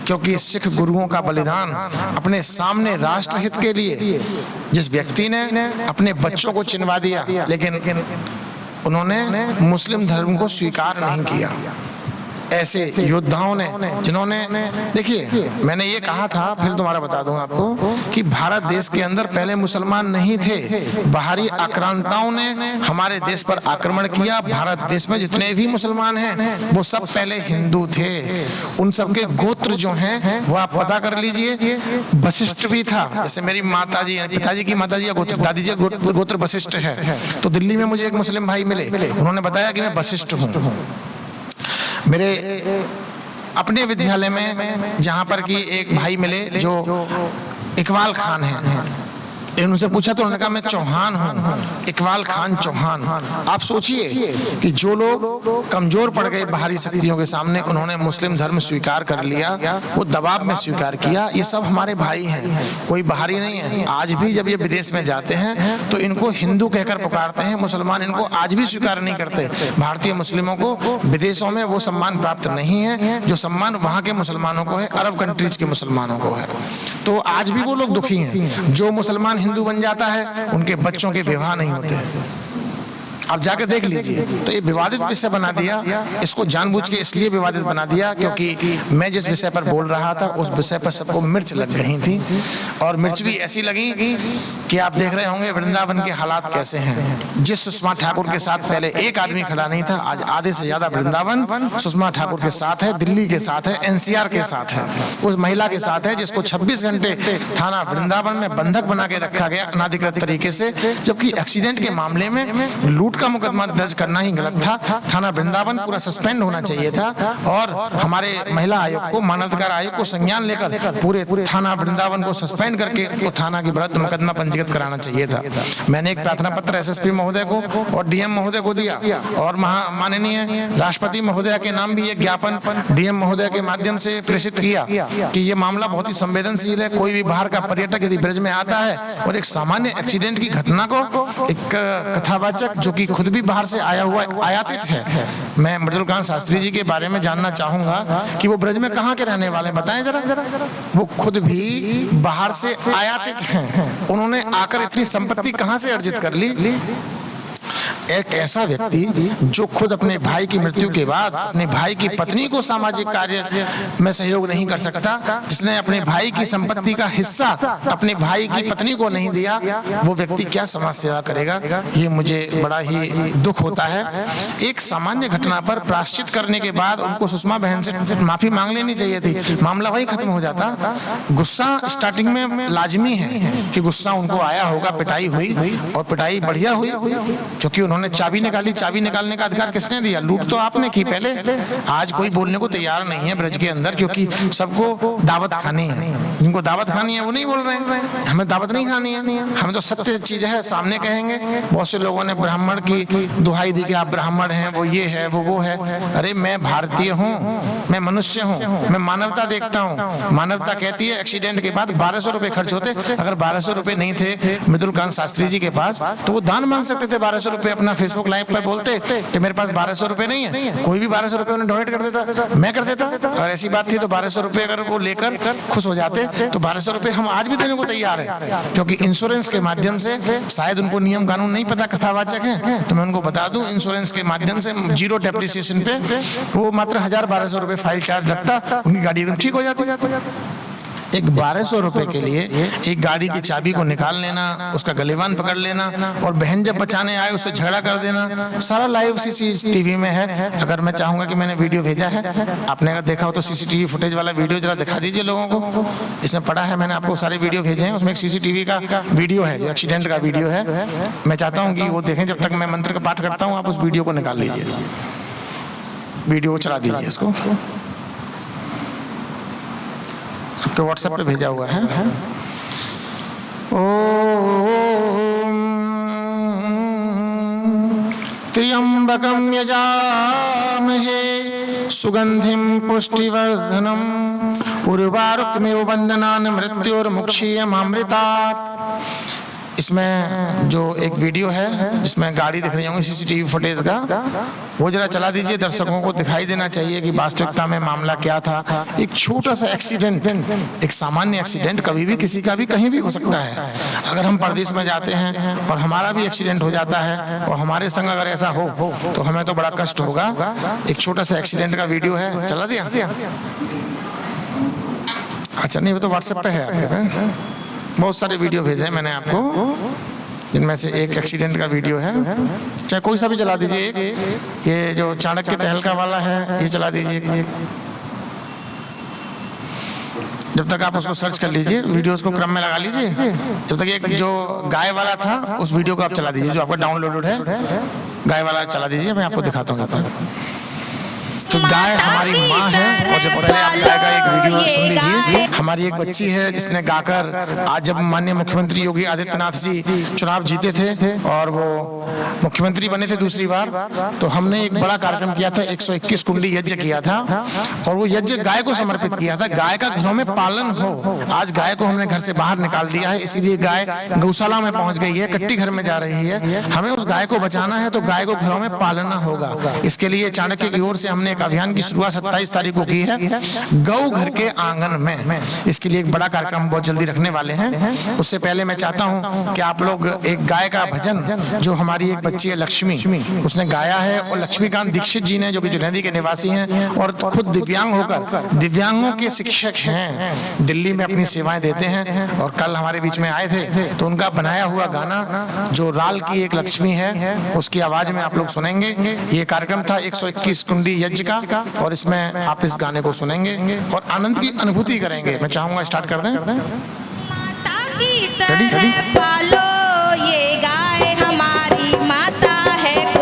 क्योंकि सिख गुरुओं का बलिदान अपने सामने राष्ट्र हित के लिए, जिस व्यक्ति ने अपने बच्चों को चिनवा दिया लेकिन उन्होंने मुस्लिम धर्म को स्वीकार नहीं किया, ऐसे योद्धाओं ने, जिन्होंने, देखिए मैंने ये कहा था, फिर दोबारा बता दूं आपको कि भारत देश के अंदर पहले मुसलमान नहीं थे। बाहरी आक्रांताओं ने हमारे देश पर आक्रमण किया। भारत देश में जितने भी मुसलमान हैं वो सब पहले हिंदू थे। उन सबके गोत्र जो हैं वो आप पता कर लीजिए। वशिष्ठ भी था, जैसे मेरी माता जी, पिताजी की माता जी या दादी जी गोत्र वशिष्ठ है। तो दिल्ली में मुझे एक मुस्लिम भाई मिले, उन्होंने बताया कि मैं वशिष्ठ हूँ। मेरे अपने विद्यालय में जहां पर कि एक भाई मिले जो इकबाल खान है, उनसे पूछा तो उन्होंने कहा मैं चौहान हूँ, इकबाल खान चौहान। आप सोचिए कि जो लोग कमजोर पड़ गए बाहरी शक्तियों के सामने, उन्होंने मुस्लिम धर्म स्वीकार कर लिया, वो दबाव में स्वीकार किया। ये सब हमारे भाई हैं, कोई बाहरी नहीं है। आज भी जब ये विदेश में जाते हैं तो इनको हिंदू कहकर पुकारते हैं, मुसलमान इनको आज भी स्वीकार नहीं करते। भारतीय मुस्लिमों को विदेशों में वो सम्मान प्राप्त नहीं है जो सम्मान वहाँ के मुसलमानों को है, अरब कंट्रीज के मुसलमानों को है। तो आज भी वो लोग दुखी हैं। जो मुसलमान हिंदू बन जाता है उनके बच्चों के विवाह नहीं होते। आप जाकर देख लीजिए। तो ये विवादित विषय बना दिया, इसको जानबूझ के इसलिए विवादित बना दिया क्योंकि मैं जिस विषय पर बोल रहा था उस विषय पर सबको मिर्च लग गई थी, और मिर्च भी ऐसी लगी कि आप देख रहे होंगे वृंदावन के हालात कैसे हैं। जिस सुषमा ठाकुर के साथ पहले एक आदमी खड़ा नहीं था, आज आधे से ज्यादा वृंदावन सुषमा ठाकुर के साथ है, दिल्ली के साथ है, NCR के साथ है, उस महिला के साथ है जिसको 26 घंटे थाना वृंदावन में बंधक बना के रखा गया अनाधिकृत तरीके से, जबकि एक्सीडेंट के मामले में, लूट लूट का मुकदमा दर्ज करना ही गलत था। थाना वृंदावन पूरा सस्पेंड होना चाहिए था और हमारे महिला आयोग को, मानवाधिकार आयोग को संज्ञान लेकर पूरे थाना वृंदावन को सस्पेंड करके वो थाना के विरुद्ध मुकदमा पंजीकृत कराना चाहिए था। मैंने एक प्रार्थना पत्र एसएसपी महोदय को और डीएम महोदय को दिया और माननीय राष्ट्रपति महोदय के नाम भी एक ज्ञापन डीएम महोदय के माध्यम से प्रेषित किया कि ये मामला बहुत ही संवेदनशील है। कोई भी बाहर का पर्यटक यदि ब्रज में आता है और एक सामान्य एक्सीडेंट की घटना को एक कथावाचक जो कि खुद भी बाहर से आया हुआ आयातित है, मैं मृदुलकांत शास्त्री जी के बारे में जानना चाहूंगा कि वो ब्रज में कहाँ के रहने वाले हैं, बताएं जरा। वो खुद भी बाहर से आयातित हैं, उन्होंने आकर इतनी संपत्ति कहाँ से अर्जित कर ली। एक ऐसा व्यक्ति जो खुद अपने भाई की मृत्यु के बाद अपने भाई की पत्नी को सामाजिक कार्य में सहयोग नहीं कर सकता, जिसने अपने भाई की संपत्ति का हिस्सा अपने भाई की पत्नी को नहीं दिया, वो व्यक्ति क्या समाज सेवा करेगा। ये मुझे बड़ा ही दुख होता है। एक सामान्य घटना पर प्रायश्चित करने के बाद उनको सुषमा बहन से माफी मांग लेनी चाहिए थी, मामला वही खत्म हो जाता। गुस्सा स्टार्टिंग में लाजमी है कि गुस्सा उनको आया होगा, पिटाई हुई और पिटाई बढ़िया हुई क्योंकि उन्होंने चाबी निकाली। चाबी निकालने का अधिकार किसने दिया? लूट तो आपने की पहले। आज कोई बोलने को तैयार नहीं है ब्रज के अंदर, क्योंकि सबको दावत खानी है। जिनको दावत खानी है वो नहीं बोल रहे हैं, हमें दावत नहीं खानी है, हमें तो सत्य चीज है सामने कहेंगे। बहुत से लोगों ने ब्राह्मण की दुहाई दी कि आप ब्राह्मण हैं, वो ये है वो है। अरे मैं भारतीय हूँ, मैं मनुष्य हूँ, मैं मानवता देखता हूँ। मानवता कहती है एक्सीडेंट के बाद 1200 रुपए खर्च होते। अगर 1200 रुपए नहीं थे मृदुलकांत शास्त्री जी के पास तो वो दान मांग सकते थे 1200 रुपए। अपना फेसबुक लाइव पर बोलते कि मेरे पास 1200 रुपए नहीं है, कोई भी 1200 रुपए उन्हें डोनेट कर देता, मैं कर देता। और ऐसी बात थी तो 1200 रुपए अगर वो लेकर खुश हो जाते तो 1200 रुपए हम आज भी देने को तैयार है, क्योंकि इंश्योरेंस के माध्यम से, शायद उनको नियम कानून नहीं पता, कथावाचक है तो मैं उनको बता दूं, इंश्योरेंस के माध्यम से 0 डेप्रिसिएशन पे वो मात्र 1000-1200 रुपए फाइल चार्ज लगता, उनकी गाड़ी एकदम ठीक हो जाती। एक 1200 रुपए के लिए एक गाड़ी की चाबी को निकाल लेना, उसका गलेवान पकड़ लेना और बहन जब बचाने आए उससे झगड़ा कर देना, सारा लाइव सीसीटीवी में है। अगर मैं चाहूंगा कि मैंने वीडियो भेजा है, आपने अगर देखा हो तो सीसीटीवी फुटेज वाला वीडियो जरा दिखा दीजिए लोगों को। इसमें पड़ा है, मैंने आपको सारे वीडियो भेजे हैं, उसमें एक सीसीटीवी का वीडियो है जो एक्सीडेंट का वीडियो है। मैं चाहता हूँ कि वो देखें। जब तक मैं मंत्र का पाठ करता हूँ आप उस वीडियो को निकाल लीजिए, वीडियो को चला दीजिए। इसको आपके व्हाट्सएप पे भेजा हुआ है। ओम त्र्यंबकं यजामहे सुगंधिं पुष्टिवर्धनम् उर्वारुकमिव बन्धनान् मृत्योर्मुक्षीयमामृतात्। इसमें जो एक वीडियो है जिसमें गाड़ी दिख रही होंगी सीसीटीवी फुटेज का, वो जरा चला दीजिए। दर्शकों को दिखाई देना चाहिए कि वास्तविकता में मामला क्या था। एक छोटा सा एक्सीडेंट, एक सामान्य एक्सीडेंट कभी भी किसी का भी कहीं भी हो सकता है। अगर हम परदेश में जाते हैं और हमारा भी एक्सीडेंट हो जाता है और हमारे संग अगर ऐसा हो तो हमें तो बड़ा कष्ट होगा। एक छोटा सा एक्सीडेंट का वीडियो है, चला दिया? अच्छा नहीं, वो तो व्हाट्सएप पे है आपके पे। बहुत सारे वीडियो भेजे हैं मैंने आपको, जिनमें से एक एक्सीडेंट का वीडियो है। चाहे कोई सा भी चला दीजिए। एक ये जो चाणक्य तहलका वाला है ये चला दीजिए। जब तक आप उसको सर्च कर लीजिए, वीडियोस को क्रम में लगा लीजिए। जब तक एक जो गाय वाला था उस वीडियो को आप चला दीजिए, जो आपका डाउनलोडेड है, गाय वाला चला दीजिए। मैं आपको दिखाता हूँ। तो गाय हमारी माँ है। और जब पहले आप गाय का एक वीडियो सुन लीजिए। हमारी एक बच्ची है जिसने गाकर, आज जब माननीय मुख्यमंत्री योगी आदित्यनाथ जी चुनाव जीते थे और वो मुख्यमंत्री बने थे दूसरी बार, तो हमने एक बड़ा कार्यक्रम किया था, 121 कुंडी यज्ञ किया था और वो यज्ञ गाय को समर्पित किया था। गाय का घरों में पालन हो। आज गाय को हमने घर से बाहर निकाल दिया है, इसीलिए गाय गौशाला में पहुंच गई है, कट्टी घर में जा रही है। हमें उस गाय को बचाना है तो गाय को घरों में पालना होगा। इसके लिए चाणक्य की ओर से हमने एक अभियान की शुरुआत 27 तारीख को की है, गौ घर के आंगन में। इसके लिए एक बड़ा कार्यक्रम बहुत जल्दी रखने वाले हैं। उससे पहले मैं चाहता हूं कि आप लोग एक गाय का भजन, जो हमारी एक बच्ची है लक्ष्मी, उसने गाया है, और लक्ष्मीकांत दीक्षित जी ने, जो कि जुनैदी के निवासी हैं और खुद दिव्यांग होकर दिव्यांगों के शिक्षक हैं, दिल्ली में अपनी सेवाएं देते हैं और कल हमारे बीच में आए थे। तो उनका बनाया हुआ गाना जो राल की एक लक्ष्मी है, उसकी आवाज में आप लोग सुनेंगे। ये कार्यक्रम था 121 कुंडी यज्ञ का और इसमें आप इस गाने को सुनेंगे और आनंद की अनुभूति करेंगे। मैं चाहूंगा स्टार्ट कर दें। माता की तरह पालो, ये गाय हमारी माता है।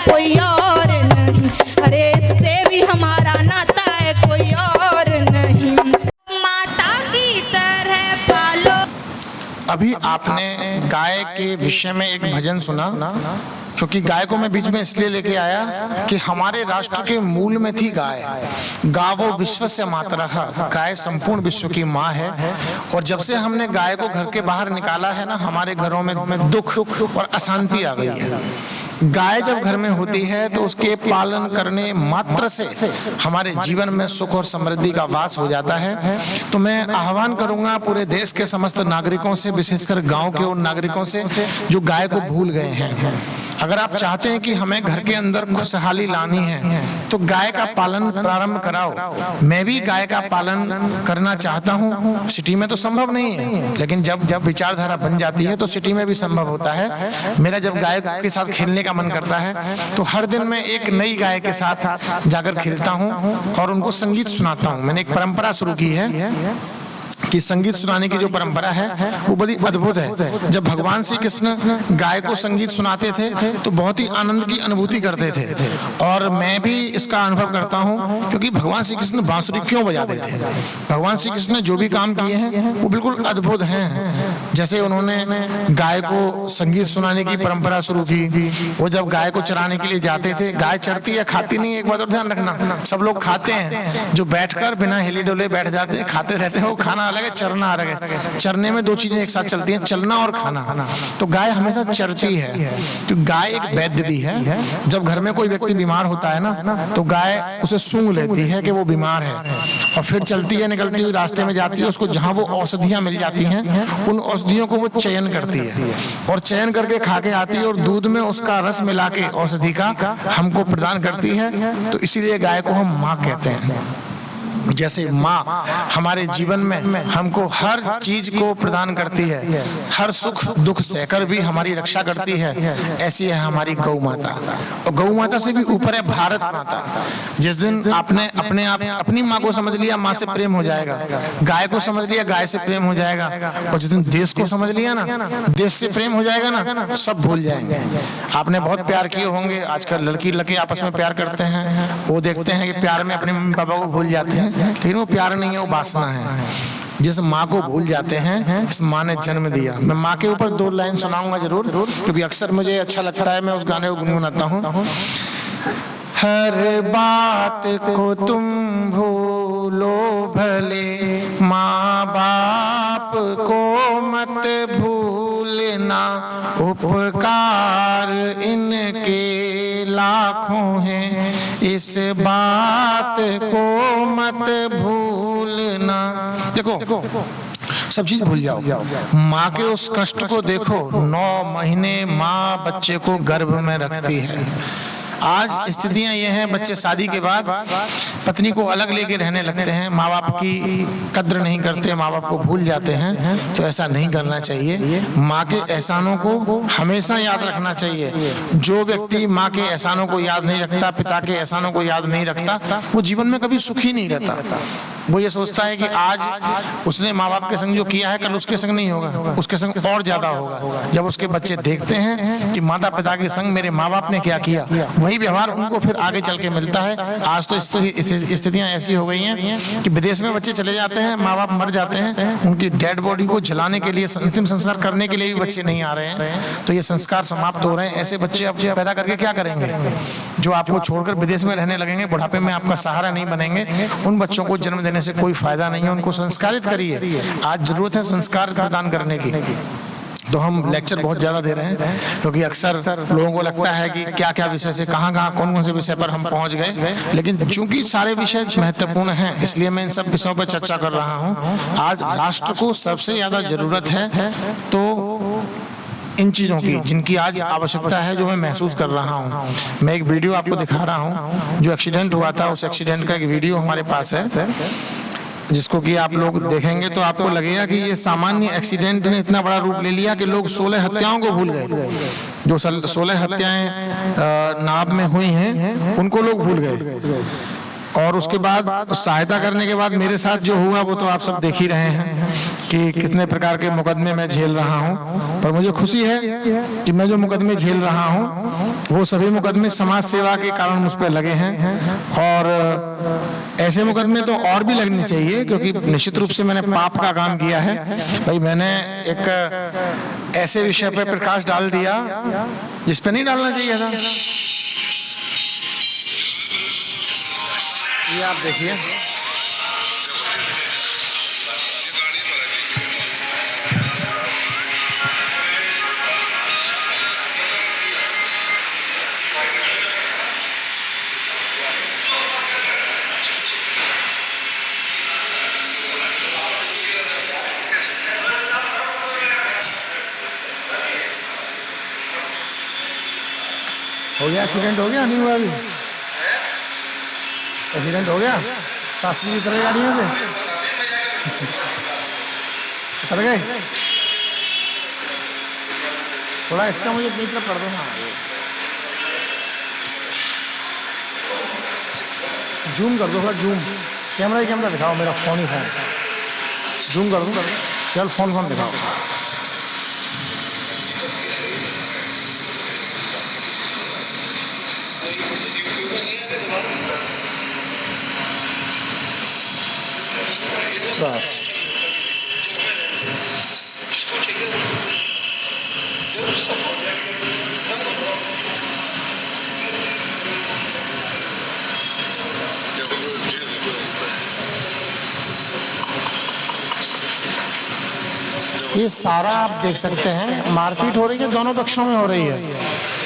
कोई और नहीं, अरे इससे भी हमारा नाता है कोई और नहीं। माता की तरह पालो। अभी आपने गाय के विषय में एक भजन सुना, क्योंकि गाय को मैं बीच में इसलिए लेके आया कि हमारे राष्ट्र के मूल में थी गाय। गावो विश्वस्य मातरः, गाय संपूर्ण विश्व की माँ है। और जब से हमने गाय को घर के बाहर निकाला है ना, हमारे घरों में दुख और अशांति आ गई है। गाय जब घर में होती है तो उसके पालन करने मात्र से हमारे जीवन में सुख और समृद्धि का वास हो जाता है। तो मैं आह्वान करूंगा पूरे देश के समस्त नागरिकों से, विशेषकर गांव के उन नागरिकों से जो गाय को भूल गए हैं, अगर आप चाहते हैं कि हमें घर के अंदर खुशहाली लानी है तो गाय का पालन प्रारंभ कराओ। मैं भी गाय का पालन करना चाहता हूँ। सिटी में तो संभव नहीं है, लेकिन जब विचारधारा बन जाती है तो सिटी में भी संभव होता है। मेरा जब गाय के साथ खेलने का मन करता है तो हर दिन मैं एक नई गाय के साथ जाकर खेलता हूँ और उनको संगीत सुनाता हूँ। मैंने एक परंपरा शुरू की है कि संगीत सुनाने की जो परंपरा है वो बड़ी अद्भुत है। जब भगवान श्री कृष्ण गाय को संगीत सुनाते थे तो बहुत ही आनंद की अनुभूति करते थे, और मैं भी इसका अनुभव करता हूँ। क्योंकि भगवान श्री कृष्ण बांसुरी क्यों बजाते थे? भगवान श्री कृष्ण जो भी काम किए हैं वो बिल्कुल अद्भुत हैं। जैसे उन्होंने गाय को संगीत सुनाने की परंपरा शुरू की। वो जब गाय को चराने के लिए जाते थे, गाय चरती है, खाती नहीं। एक बात और ध्यान रखना, सब लोग खाते हैं, जो बैठकर बिना हिले डोले बैठ जाते हैं, खाते रहते हैं, वो खाना अलग है, चरना अलग है। चरने में दो चीजें एक साथ चलती हैं, चलना और खाना। तो गाय हमेशा चरती है, तो गाय एक वैद्य भी है। जब घर में कोई व्यक्ति बीमार होता है ना, तो गाय उसे सूंघ लेती है कि वो बीमार है, और फिर चलती है, निकलती हुई रास्ते में जाती है। उसको जहां वो औषधियां मिल जाती हैं, उन औषधियों को वो चयन करती है, और चयन करके खा के आती है, और दूध में उसका रस मिला के औषधि का हमको प्रदान करती है। तो इसीलिए गाय को हम माँ कहते हैं। जैसे माँ हमारे जीवन में हमको हर चीज को प्रदान करती है, हर सुख दुख सहकर भी हमारी रक्षा करती है, ऐसी है हमारी गौ माता। और गौ माता से भी ऊपर है भारत माता। जिस दिन आपने अपने आप अपनी माँ को समझ लिया, माँ से प्रेम हो जाएगा। गाय को समझ लिया, गाय से प्रेम हो जाएगा। और जिस दिन देश को समझ लिया ना, देश से प्रेम हो जाएगा ना, सब भूल जाएंगे। आपने बहुत प्यार किए होंगे। आजकल लड़की लड़के आपस में प्यार करते हैं, वो देखते हैं कि प्यार में अपने मम्मी पापा को भूल जाते हैं, लेकिन वो प्यार नहीं है, वो वासना है। जिस माँ को भूल जाते हैं, इस माँ ने जन्म दिया। मैं माँ के ऊपर 2 लाइन सुनाऊंगा जरूर, क्योंकि अक्सर मुझे अच्छा लगता है, मैं उस गाने को गुनगुनाता हूँ। हर बात को तुम भूलो भले, माँ बाप को मत भूलना, उपकार इनके लाखों हैं, इस बात को मत भूलना। देखो, सब चीज भूल जाओ, माँ के उस कष्ट को देखो। 9 महीने माँ बच्चे को गर्भ में रखती है। आज स्थितियां ये हैं, बच्चे शादी के बाद पत्नी को अलग लेके रहने लगते हैं, माँ बाप की कद्र नहीं करते, माँ बाप को भूल जाते हैं। तो ऐसा नहीं करना चाहिए। माँ के एहसानों को हमेशा याद रखना चाहिए। जो व्यक्ति माँ के एहसानों को याद नहीं रखता, पिता के एहसानों को याद नहीं रखता, वो जीवन में कभी सुखी नहीं रहता। वो ये सोचता है कि आज उसने माँ बाप के संग जो किया है, कल उसके संग नहीं होगा, उसके संग और ज्यादा होगा। जब उसके बच्चे देखते हैं कि माता पिता के संग मेरे माँ बाप ने क्या किया, वही व्यवहार उनको फिर आगे चल के मिलता है। आज तो स्थितियां ऐसी हो गई हैं कि विदेश में बच्चे चले जाते हैं, माँ बाप मर जाते हैं, उनकी डेड बॉडी को जलाने के लिए, अंतिम संस्कार करने के लिए भी बच्चे नहीं आ रहे हैं। तो ये संस्कार समाप्त हो रहे हैं। ऐसे बच्चे आप पैदा करके क्या करेंगे, जो आपको छोड़कर विदेश में रहने लगेंगे, बुढ़ापे में आपका सहारा नहीं बनेंगे। उन बच्चों को जन्म देने से कोई फायदा नहीं है। उनको संस्कारित करिए। आज जरूरत है संस्कार प्रदान करने की। तो हम लेक्चर बहुत ज्यादा दे रहे हैं, क्योंकि अक्सर लोगों को लगता है कि क्या क्या विषय से कहाँ कौन कौन से विषय पर हम पहुंच गए, लेकिन चूंकि सारे विषय महत्वपूर्ण हैं, इसलिए मैं इन सब विषयों पर चर्चा कर रहा हूं। आज राष्ट्र को सबसे ज्यादा जरूरत है तो इन चीजों की, जिनकी आज आवश्यकता है, जो मैं महसूस कर रहा हूँ। मैं एक वीडियो आपको दिखा रहा हूँ, जो एक्सीडेंट हुआ था, उस एक्सीडेंट का एक वीडियो हमारे पास है, जिसको कि आप लोग देखेंगे तो आपको लगेगा कि ये सामान्य एक्सीडेंट ने इतना बड़ा रूप ले लिया कि लोग 16 हत्याओं को भूल गए। जो 16 हत्याएं नाब में हुई हैं, उनको लोग भूल गए। और उसके बाद सहायता करने के बाद मेरे साथ जो हुआ वो तो आप सब देख ही रहे हैं कि कितने प्रकार के मुकदमे मैं झेल रहा हूं। पर मुझे खुशी है कि मैं जो मुकदमे झेल रहा हूं वो सभी मुकदमे समाज सेवा के कारण मुझ पर लगे हैं, और ऐसे मुकदमे तो और भी लगने चाहिए, क्योंकि निश्चित रूप से मैंने पाप का काम किया है। भाई मैंने एक ऐसे विषय पर प्रकाश डाल दिया जिस पे नहीं डालना चाहिए था। ये आप देखिए, हो गया एक्सीडेंट, हो गया नहीं हुआ अभी? एक्सीडेंट हो गया शास्त्री जी उतर गाड़ियों से, उतर गए। थोड़ा इसका मुझे अपनी तरफ कर दो ना, जूम कर दो थोड़ा, जूम कैमरा ही कैमरा दिखाओ, मेरा फोन ही फोन जूम कर दो, चल फोन दिखाओ। बस ये सारा आप देख सकते हैं, मारपीट हो रही है, दोनों पक्षों में हो रही है।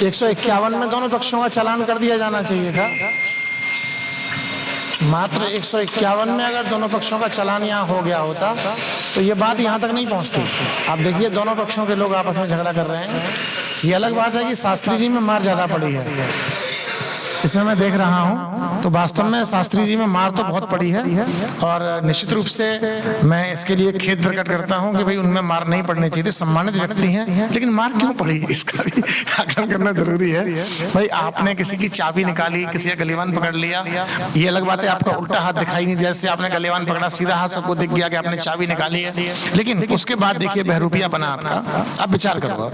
151 में दोनों पक्षों का चालान कर दिया जाना चाहिए था। मात्र 151 में अगर दोनों पक्षों का चालान यहाँ हो गया होता तो ये बात यहाँ तक नहीं पहुँचती। आप देखिए दोनों पक्षों के लोग आपस में झगड़ा कर रहे हैं। ये अलग बात है कि शास्त्री जी में मार ज़्यादा पड़ी है, इसमें मैं देख रहा हूं, तो वास्तव में शास्त्री जी में मार तो बहुत पड़ी है, और निश्चित रूप से मैं इसके लिए खेद प्रकट करता हूं कि भाई उनमें मार नहीं पड़नी चाहिए थी। सम्मानित व्यक्ति हैं, लेकिन मार क्यों पड़ी इसका भी आकलन करना जरूरी है। भाई आपने किसी की चाबी निकाली, किसी का गलेवान पकड़ लिया, ये अलग बात है, आपका उल्टा हाथ दिखाई नहीं दिया, जैसे आपने गलेवान पकड़ा सीधा हाथ सबको दिख गया कि आपने चाबी निकाली है। लेकिन उसके बाद देखिए बहरूपिया बना आपका, आप विचार करो,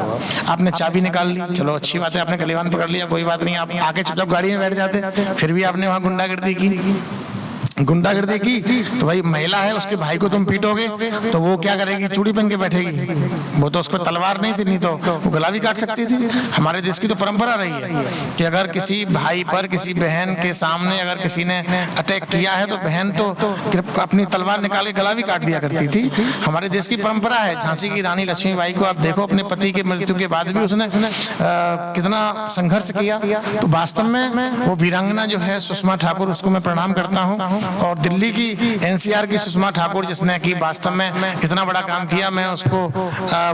आपने चाबी निकाल ली, चलो अच्छी बात है, आपने गलेवान पकड़ लिया, कोई बात नहीं, आप आगे चुपचाप गाड़ी बैठ जाते, फिर भी आपने वहां गुंडागर्दी की तो भाई महिला है, उसके भाई को तुम पीटोगे तो वो क्या करेगी? चूड़ी पहन के बैठेगी। वो तो उसको तलवार नहीं थी, नहीं तो वो गला भी काट सकती थी। हमारे देश की तो परंपरा रही है कि अगर किसी भाई पर, किसी बहन के सामने अगर किसी ने अटैक किया है तो बहन तो अपनी तलवार निकाल के गला भी काट दिया करती थी। हमारे देश की परंपरा है। झांसी की रानी लक्ष्मीबाई को आप देखो, अपने पति के मृत्यु के बाद भी उसने कितना संघर्ष किया। तो वास्तव में वो वीरांगना जो है सुषमा ठाकुर, उसको मैं प्रणाम करता हूँ। और दिल्ली की एनसीआर की सुषमा ठाकुर, जिसने कि वास्तव में कितना बड़ा काम किया, मैं उसको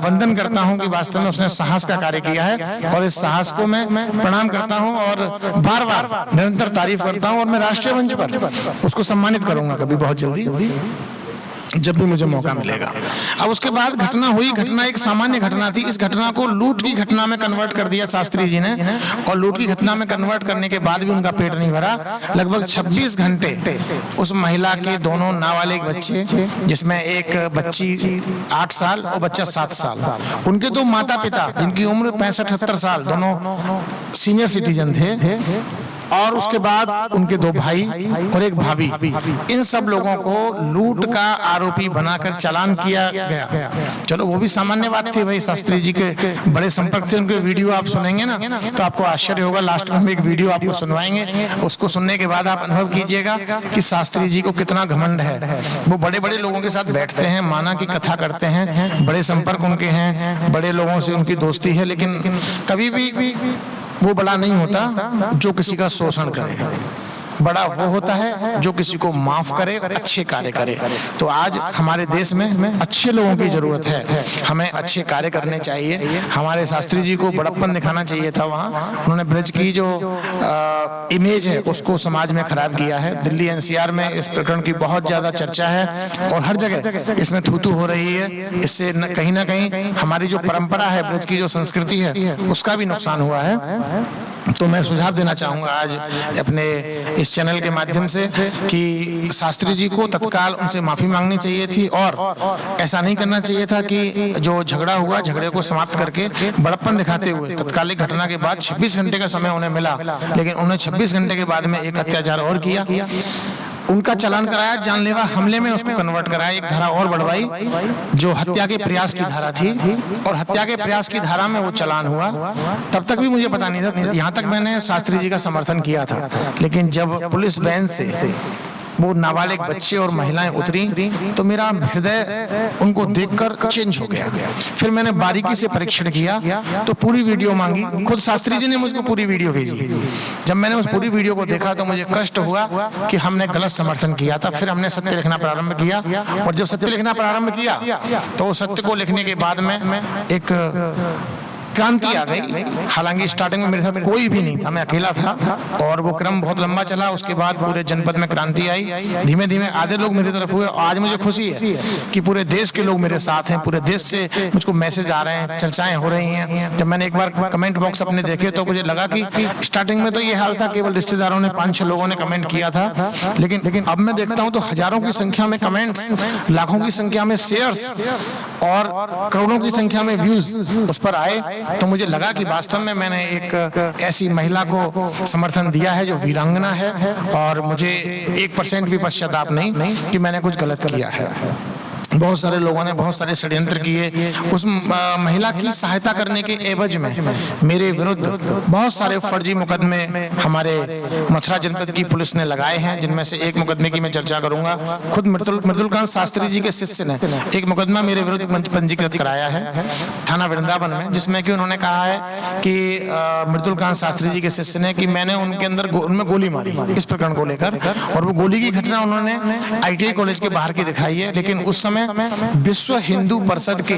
वंदन करता हूं कि वास्तव में उसने साहस का कार्य किया है, और इस साहस को मैं प्रणाम करता हूं और बार बार निरंतर तारीफ करता हूं। और मैं राष्ट्रीय मंच पर उसको सम्मानित करूंगा कभी बहुत जल्दी, जब भी मुझे मौका मिलेगा। अब उसके बाद घटना हुई, घटना एक सामान्य घटना थी। इस घटना को लूट की घटना में कन्वर्ट कर दिया शास्त्री जी ने, और लूट की घटना में कन्वर्ट करने के बाद भी उनका पेट नहीं भरा। लगभग 26 घंटे उस महिला के दोनों नाबालिग बच्चे, जिसमें एक बच्ची 8 साल और बच्चा 7 साल, उनके दो माता पिता जिनकी उम्र 65-70 साल, दोनों सीनियर सिटीजन थे, और उसके बाद उनके 2 भाई और एक भाभी, इन सब लोगों को लूट का आरोपी बनाकर चालान किया गया। चलो वो भी सामान्य बात थी, भाई शास्त्री जी के बड़े संपर्क थे, उनके वीडियो आप सुनेंगे ना तो आपको आश्चर्य होगा। लास्ट में हम एक वीडियो आपको सुनवाएंगे, उसको सुनने के बाद आप अनुभव कीजिएगा कि शास्त्री जी को कितना घमंड है। वो बड़े बड़े लोगों के साथ बैठते हैं, माना की कथा करते हैं, बड़े संपर्क उनके हैं, बड़े लोगों से उनकी दोस्ती है, लेकिन कभी भी वो बड़ा नहीं होता जो किसी का शोषण करे। बड़ा वो होता है जो किसी को माफ करे और अच्छे कार्य करे। तो आज हमारे देश में अच्छे लोगों की जरूरत है, हमें अच्छे कार्य करने चाहिए। हमारे शास्त्री जी को बड़प्पन दिखाना चाहिए था वहाँ, उन्होंने ब्रज की जो इमेज है उसको समाज में खराब किया है। दिल्ली एनसीआर में इस प्रकरण की बहुत ज्यादा चर्चा है और हर जगह इसमें थू-थू हो रही है। इससे कहीं ना कहीं हमारी जो परंपरा है, ब्रज की जो संस्कृति है, उसका भी नुकसान हुआ है। तो मैं सुझाव देना चाहूँगा आज अपने इस चैनल के माध्यम से कि शास्त्री जी को तत्काल उनसे माफ़ी मांगनी चाहिए थी और ऐसा नहीं करना चाहिए था कि जो झगड़ा हुआ झगड़े को समाप्त करके बड़प्पन दिखाते हुए तत्कालिक घटना के बाद 26 घंटे का समय उन्हें मिला, लेकिन उन्हें 26 घंटे के बाद में एक अत्याचार और किया, उनका चालान कराया, जानलेवा हमले में उसको कन्वर्ट कराया, एक धारा और बढ़वाई जो हत्या के प्रयास की धारा थी, और हत्या के प्रयास की धारा में वो चालान हुआ। तब तक भी मुझे पता नहीं था, यहाँ तक मैंने शास्त्री जी का समर्थन किया था, लेकिन जब पुलिस वैन से वो नाबालिग बच्चे और महिलाएं उतरी तो मेरा हृदय उनको देखकर चेंज हो गया। फिर मैंने बारीकी से परीक्षण किया तो पूरी वीडियो मांगी, खुद शास्त्री जी ने मुझको पूरी वीडियो भेजी। जब मैंने उस पूरी वीडियो को देखा तो मुझे कष्ट हुआ कि हमने गलत समर्थन किया था। फिर हमने सत्य लिखना प्रारंभ किया, और जब सत्य लिखना प्रारंभ किया तो उस सत्य को लिखने के बाद में एक क्रांति आ गई। हालांकि स्टार्टिंग में मेरे साथ कोई भी नहीं था, मैं अकेला था, और वो क्रम बहुत लंबा चला। उसके बाद पूरे जनपद में क्रांति आई, धीमे धीमे आधे लोग मेरी तरफ हुए। आज मुझे खुशी है कि पूरे देश के लोग मेरे साथ हैं, पूरे देश से मुझको मैसेज आ रहे हैं, चर्चाएं हो रही हैं। जब मैंने एक बार कमेंट बॉक्स अपने देखे तो मुझे लगा कि स्टार्टिंग में तो ये हाल था, केवल रिश्तेदारों ने 5-6 लोगों ने कमेंट किया था, लेकिन अब मैं देखता हूं तो हजारों की संख्या में कमेंट्स, लाखों की संख्या में शेयर्स और करोड़ों की संख्या में व्यूज उस पर आए। तो मुझे लगा कि वास्तव में मैंने एक ऐसी महिला को समर्थन दिया है जो वीरांगना है, और मुझे 1% भी पश्चाताप नहीं कि मैंने कुछ गलत किया है। बहुत सारे लोगों ने बहुत सारे षड्यंत्र किए, उस महिला की सहायता करने के एवज में मेरे विरुद्ध बहुत सारे फर्जी मुकदमे हमारे मथुरा जनपद की पुलिस ने लगाए हैं, जिनमें से एक मुकदमे की मैं चर्चा करूंगा। खुद मृदुलकांत शास्त्री जी के शिष्य ने एक मुकदमा मेरे विरुद्ध पंजीकृत कराया है थाना वृंदावन में, जिसमें कि उन्होंने कहा है कि मृदुलकांत शास्त्री जी के शिष्य ने कि मैंने उनके अंदर उनमें गोली मारी, इस प्रकरण को लेकर। और वो गोली की घटना उन्होंने ITI कॉलेज के बाहर की दिखाई है, लेकिन उस समय विश्व हिंदू परिषद के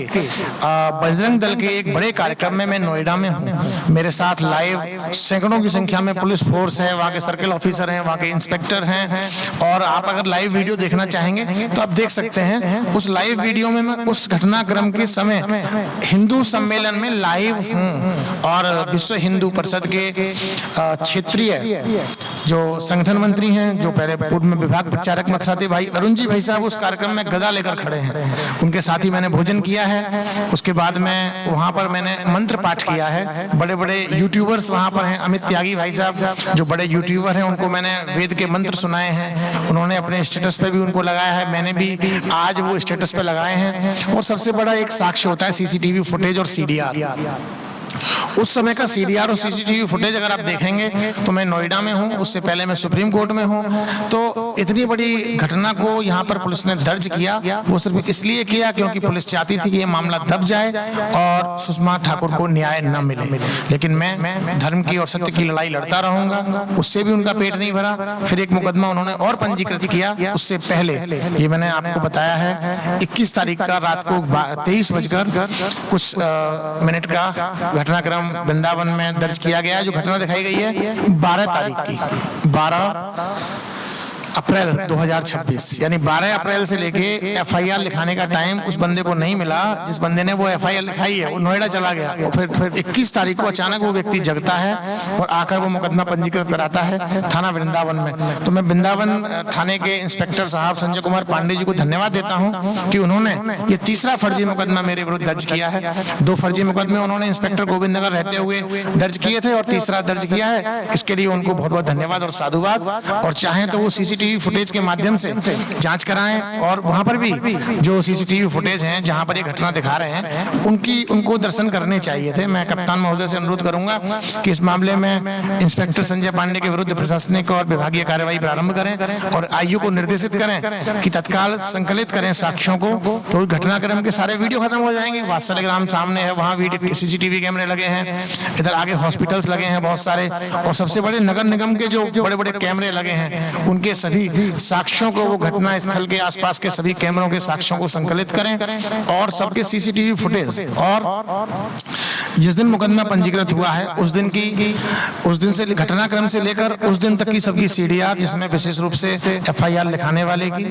बजरंग दल के एक बड़े कार्यक्रम में मैं नोएडा में हूँ। मेरे साथ लाइव सैकड़ों की संख्या में पुलिस फोर्स है, वहाँ के सर्किल ऑफिसर हैं, वहाँ के इंस्पेक्टर हैं, और आप अगर लाइव वीडियो देखना चाहेंगे तो आप देख सकते हैं। उस लाइव वीडियो में मैं उस घटनाक्रम के समय हिंदू सम्मेलन में लाइव हूँ, और विश्व हिंदू परिषद के क्षेत्रीय जो संगठन मंत्री हैं, जो पहले पूर्व में विभाग प्रचारक मथुरा थे, भाई अरुण जी भाई साहब उस कार्यक्रम में गदा लेकर खड़े हैं। उनके साथ ही मैंने भोजन किया है। उसके बाद में वहां पर मैंने मंत्र पाठ किया है। बड़े बड़े यूट्यूबर्स वहां पर हैं, अमित त्यागी भाई साहब जो बड़े यूट्यूबर हैं, उनको मैंने वेद के मंत्र सुनाए हैं। उन्होंने अपने स्टेटस पे भी उनको लगाया है, मैंने भी आज वो स्टेटस पे लगाए हैं। और सबसे बड़ा एक साक्ष्य होता है CCTV फुटेज और CDR। उस समय का CDR और CCTV फुटेज अगर आप देखेंगे तो मैं नोएडा में हूं, उससे पहले मैं सुप्रीम कोर्ट में हूं। तो इतनी बड़ी घटना को यहां पर पुलिस ने दर्ज किया, वो सिर्फ इसलिए किया क्योंकि पुलिस चाहती थी कि ये मामला दब जाए और सुषमा ठाकुर को न्याय न मिले। लेकिन मैं धर्म की और सत्य की लड़ाई लड़ता रहूंगा, उससे भी उनका पेट नहीं भरा। फिर एक मुकदमा उन्होंने और पंजीकृत किया। उससे पहले ये मैंने आपको बताया है 21 तारीख का रात को 23 बजकर कुछ मिनट का घटनाक्रम वृंदावन में दर्ज किया गया है। जो घटना दिखाई गई है 12 तारीख की, 12 अप्रैल 2026, यानी 12 अप्रैल से लेके FIR लिखाने का टाइम उस बंदे को नहीं मिला। जिस बंदे ने वो FIR लिखाई है वो नोएडा चला गया, और फिर 21 तारीख को अचानक वो व्यक्ति जगता है और आकर वो मुकदमा पंजीकृत कराता है थाना वृंदावन में। तो मैं वृंदावन थाने के इंस्पेक्टर साहब संजय कुमार पांडे जी को धन्यवाद देता हूँ कि उन्होंने ये तीसरा फर्जी मुकदमा मेरे विरुद्ध दर्ज किया है। 2 फर्जी मुकदमे उन्होंने इंस्पेक्टर गोविंद नगर रहते हुए दर्ज किए थे, और तीसरा दर्ज किया है। इसके लिए उनको बहुत बहुत धन्यवाद और साधुवाद। और चाहें तो वो CCTV फुटेज के माध्यम से जांच कराएं, और वहां पर भी जो CCTV फुटेज हैं जहां पर ये घटना दिखा रहे हैं उनको दर्शन करने चाहिए थे। मैं कप्तान महोदय से अनुरोध करूंगा कि इस मामले में इंस्पेक्टर संजय पांडे के विरुद्ध प्रशासनिक और विभागीय कार्रवाई प्रारंभ करें, और IU को निर्देशित करें कि तत्काल संकलित करें साक्ष्यों को। तो घटनाक्रम के सारे वीडियो खत्म हो जाएंगे। वात्सल्यग्राम सामने है, वहां CCTV कैमरे लगे हैं, इधर आगे हॉस्पिटल्स लगे हैं बहुत सारे, और सबसे बड़े नगर निगम के जो बड़े बड़े कैमरे लगे हैं उनके सभी सभी साक्ष्यों को, वो घटना स्थल के आसपास के सभी कैमरों के साक्ष्यों को संकलित करें और सबके सीसीटीवी फुटेज, और जिस दिन मुकदमा पंजीकृत हुआ है उस दिन से घटनाक्रम से लेकर उस दिन तक की सबकी सीडीआर, जिसमें विशेष रूप से एफआईआर लिखाने वाले की,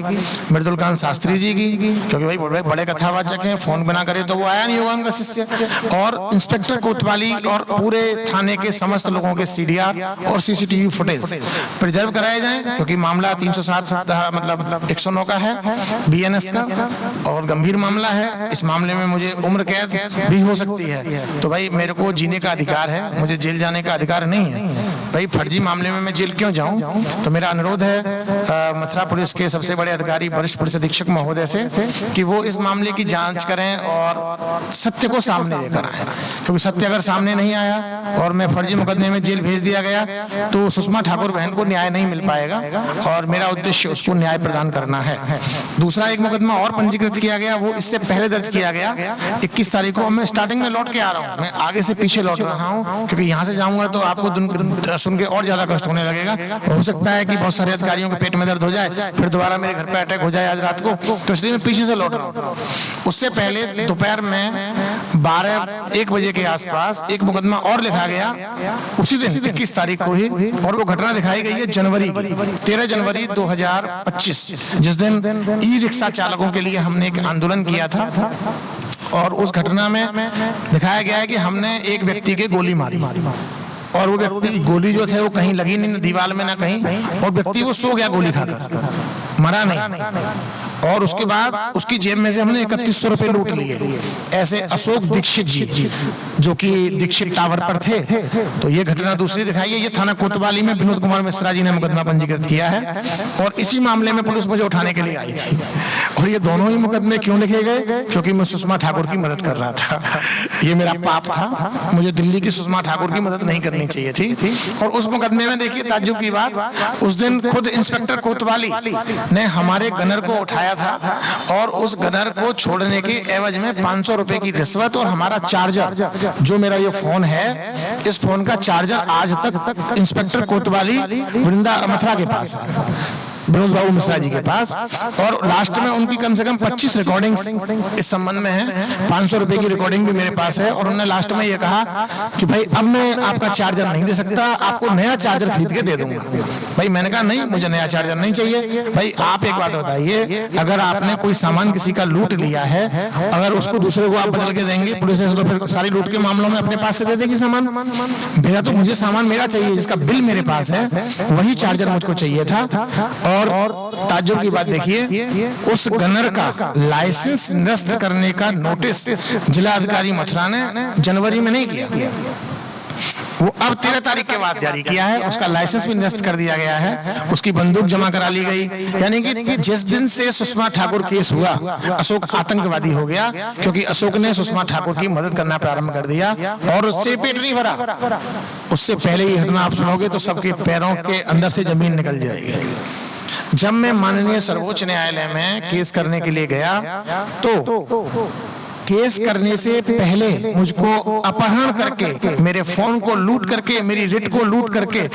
मृदुलकांत शास्त्री जी की, क्योंकि भाई बड़े कथावाचक हैं, फोन बना करे तो वो आया नहीं होगा उनका शिष्य, और इंस्पेक्टर कोतवाली और पूरे थाने के समस्त लोगों के सीडीआर और सीसीटीवी फुटेज प्रिजर्व कराए जाएं, क्योंकि मामला 307 मतलब 109 का है बीएनएस का, और गंभीर मामला है। इस मामले में मुझे उम्र कैद भी हो सकती है, तो भाई मेरे को जीने का अधिकार है, मुझे जेल जाने का अधिकार नहीं है। भाई फर्जी मामले में मैं जेल क्यों जाऊं? तो मेरा अनुरोध है मथुरा पुलिस के सबसे बड़े अधिकारी वरिष्ठ पुलिस अधीक्षक महोदय से कि वो इस मामले की जांच करें और सत्य को सामने लेकर आए, क्योंकि सत्य अगर सामने नहीं आया और मैं फर्जी मुकदमे में जेल भेज दिया गया तो सुषमा ठाकुर बहन को न्याय नहीं मिल पाएगा, और मेरा उद्देश्य उसको न्याय प्रदान करना है। दूसरा एक मुकदमा और पंजीकृत किया गया, वो इससे पहले दर्ज किया गया 21 तारीख को। मैं स्टार्टिंग में लौट के आ रहा हूँ, मैं आगे से पीछे लौट रहा हूँ, क्योंकि यहाँ से जाऊंगा तो आपको सुन के और ज्यादा कष्ट होने लगेगा। हो सकता है कि बहुत सारे अधिकारियों के पेट में दर्द हो जाए, फिर दोबारा मेरे घर पे अटैक हो जाए आज रात को, तो इसलिए मैं पीछे से लौट रहा हूँ। उससे पहले दोपहर में 12-1 बजे के आसपास एक मुकदमा और लिखा गया उसी दिन 21 तारीख को ही, और वो घटना दिखाई गई है जनवरी की 13 जनवरी 2025, जिस दिन ई रिक्शा चालकों के लिए हमने एक आंदोलन किया था, और उस घटना में दिखाया गया है कि हमने एक व्यक्ति के गोली मारी, और वो व्यक्ति गोली जो थे वो कहीं लगी नहीं, दीवार में ना कहीं, और व्यक्ति वो सो गया गोली खाकर, मरा नहीं। और उसके बाद उसकी जेब में से हमने 3100 रुपए लूट लिए। ऐसे अशोक दीक्षित जी, जो कि दीक्षित टावर पर थे। तो ये घटना दूसरी दिखाई है, ये थाना कोतवाली में विनोद कुमार मिश्रा जी ने मुकदमा पंजीकृत किया है, और इसी मामले में पुलिस मुझे उठाने के लिए आई थी। और ये दोनों ही मुकदमे क्यों लिखे गए? क्योंकि मैं सुषमा ठाकुर की मदद कर रहा था, ये मेरा पाप था, मुझे दिल्ली की सुषमा ठाकुर की मदद नहीं करनी चाहिए थी। और उस मुकदमे में देखिए ताज्जुब की बात, उस दिन खुद इंस्पेक्टर कोतवाली ने हमारे गनर को उठाया था, और उस गनर को छोड़ने के एवज में 500 रुपए की रिश्वत, और हमारा चार्जर, जो मेरा ये फोन है, इस फोन का चार्जर आज तक इंस्पेक्टर कोतवाली वृंदा मथुरा के पास है, विनोद बाबू मिश्रा जी के पास। और लास्ट में उनकी कम से कम 25 रिकॉर्डिंग्स इस संबंध में है, 500 रुपए की रिकॉर्डिंग भी मेरे पास है। और उन्होंने लास्ट में ये कहा कि भाई अब मैं आपका चार्जर नहीं दे सकता, आपको नया चार्जर खरीद के दे दूंगा। भाई मैंने कहा नहीं, मुझे नया चार्जर नहीं चाहिए। भाई आप एक बात बताइए, अगर आपने कोई सामान किसी का लूट लिया है, अगर उसको दूसरे को आप बदल के देंगे पुलिस से, तो फिर सारी लूट के मामलों में अपने पास से दे देगी सामान। मेरा तो मुझे सामान मेरा चाहिए, जिसका बिल मेरे पास है, वही चार्जर मुझको चाहिए था। और ताज्जुब की बात देखिए, उस गनर का लाइसेंस निरस्त करने का नोटिस जिला अधिकारी मथुरा ने जनवरी में नहीं किया, वो अब 13 तारीख के बाद जारी किया है। उसका लाइसेंस भी निरस्त कर दिया गया है, उसकी बंदूक जमा करा ली गई। यानी कि जिस दिन से सुषमा ठाकुर केस हुआ, अशोक आतंकवादी हो गया, क्योंकि अशोक ने सुषमा ठाकुर की मदद करना प्रारंभ कर दिया, और उससे पेट नहीं भरा। उससे पहले ये घटना आप सुनोगे तो सबके पैरों के अंदर से जमीन निकल जाएगी। जब मैं माननीय सर्वोच्च न्यायालय में केस करने के लिए गया, तो केस करने से पहले मुझको अपहरण करके, मेरे फोन को लूट करके, मेरी रिट को लूट करके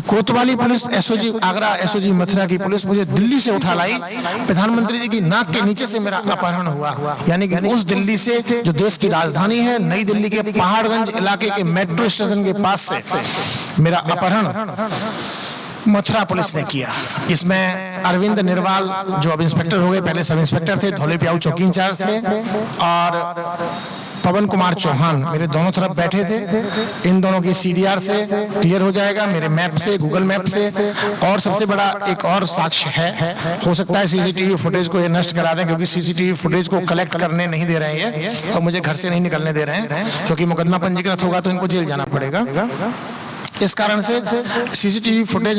कोतवाली police, SOG Agra, SOG Mathura की पुलिस मुझे दिल्ली से उठा लाई। प्रधानमंत्री जी की नाक के नीचे से मेरा अपहरण हुआ। यानी कि उस दिल्ली से, जो देश की राजधानी है, नई दिल्ली के पहाड़गंज इलाके के मेट्रो स्टेशन के पास से मेरा अपहरण मथुरा पुलिस ने किया। इसमें अरविंद निर्वाल, जो अब इंस्पेक्टर हो गए, पहले सब इंस्पेक्टर थे, धोले प्याऊ चौकी इंचार्ज थे, और पवन कुमार चौहान मेरे दोनों तरफ बैठे थे। इन दोनों की सीडीआर से क्लियर हो जाएगा, मेरे मैप से, गूगल मैप से। और सबसे बड़ा एक और साक्ष्य है, हो सकता है सीसीटीवी फुटेज को ये नष्ट करा दें, क्योंकि सीसीटीवी फुटेज को कलेक्ट करने नहीं दे रहे हैं और मुझे घर से नहीं निकलने दे रहे हैं, क्योंकि मुकदमा पंजीकृत होगा तो इनको जेल जाना पड़ेगा। इस कारण से सीसीटीवी फुटेज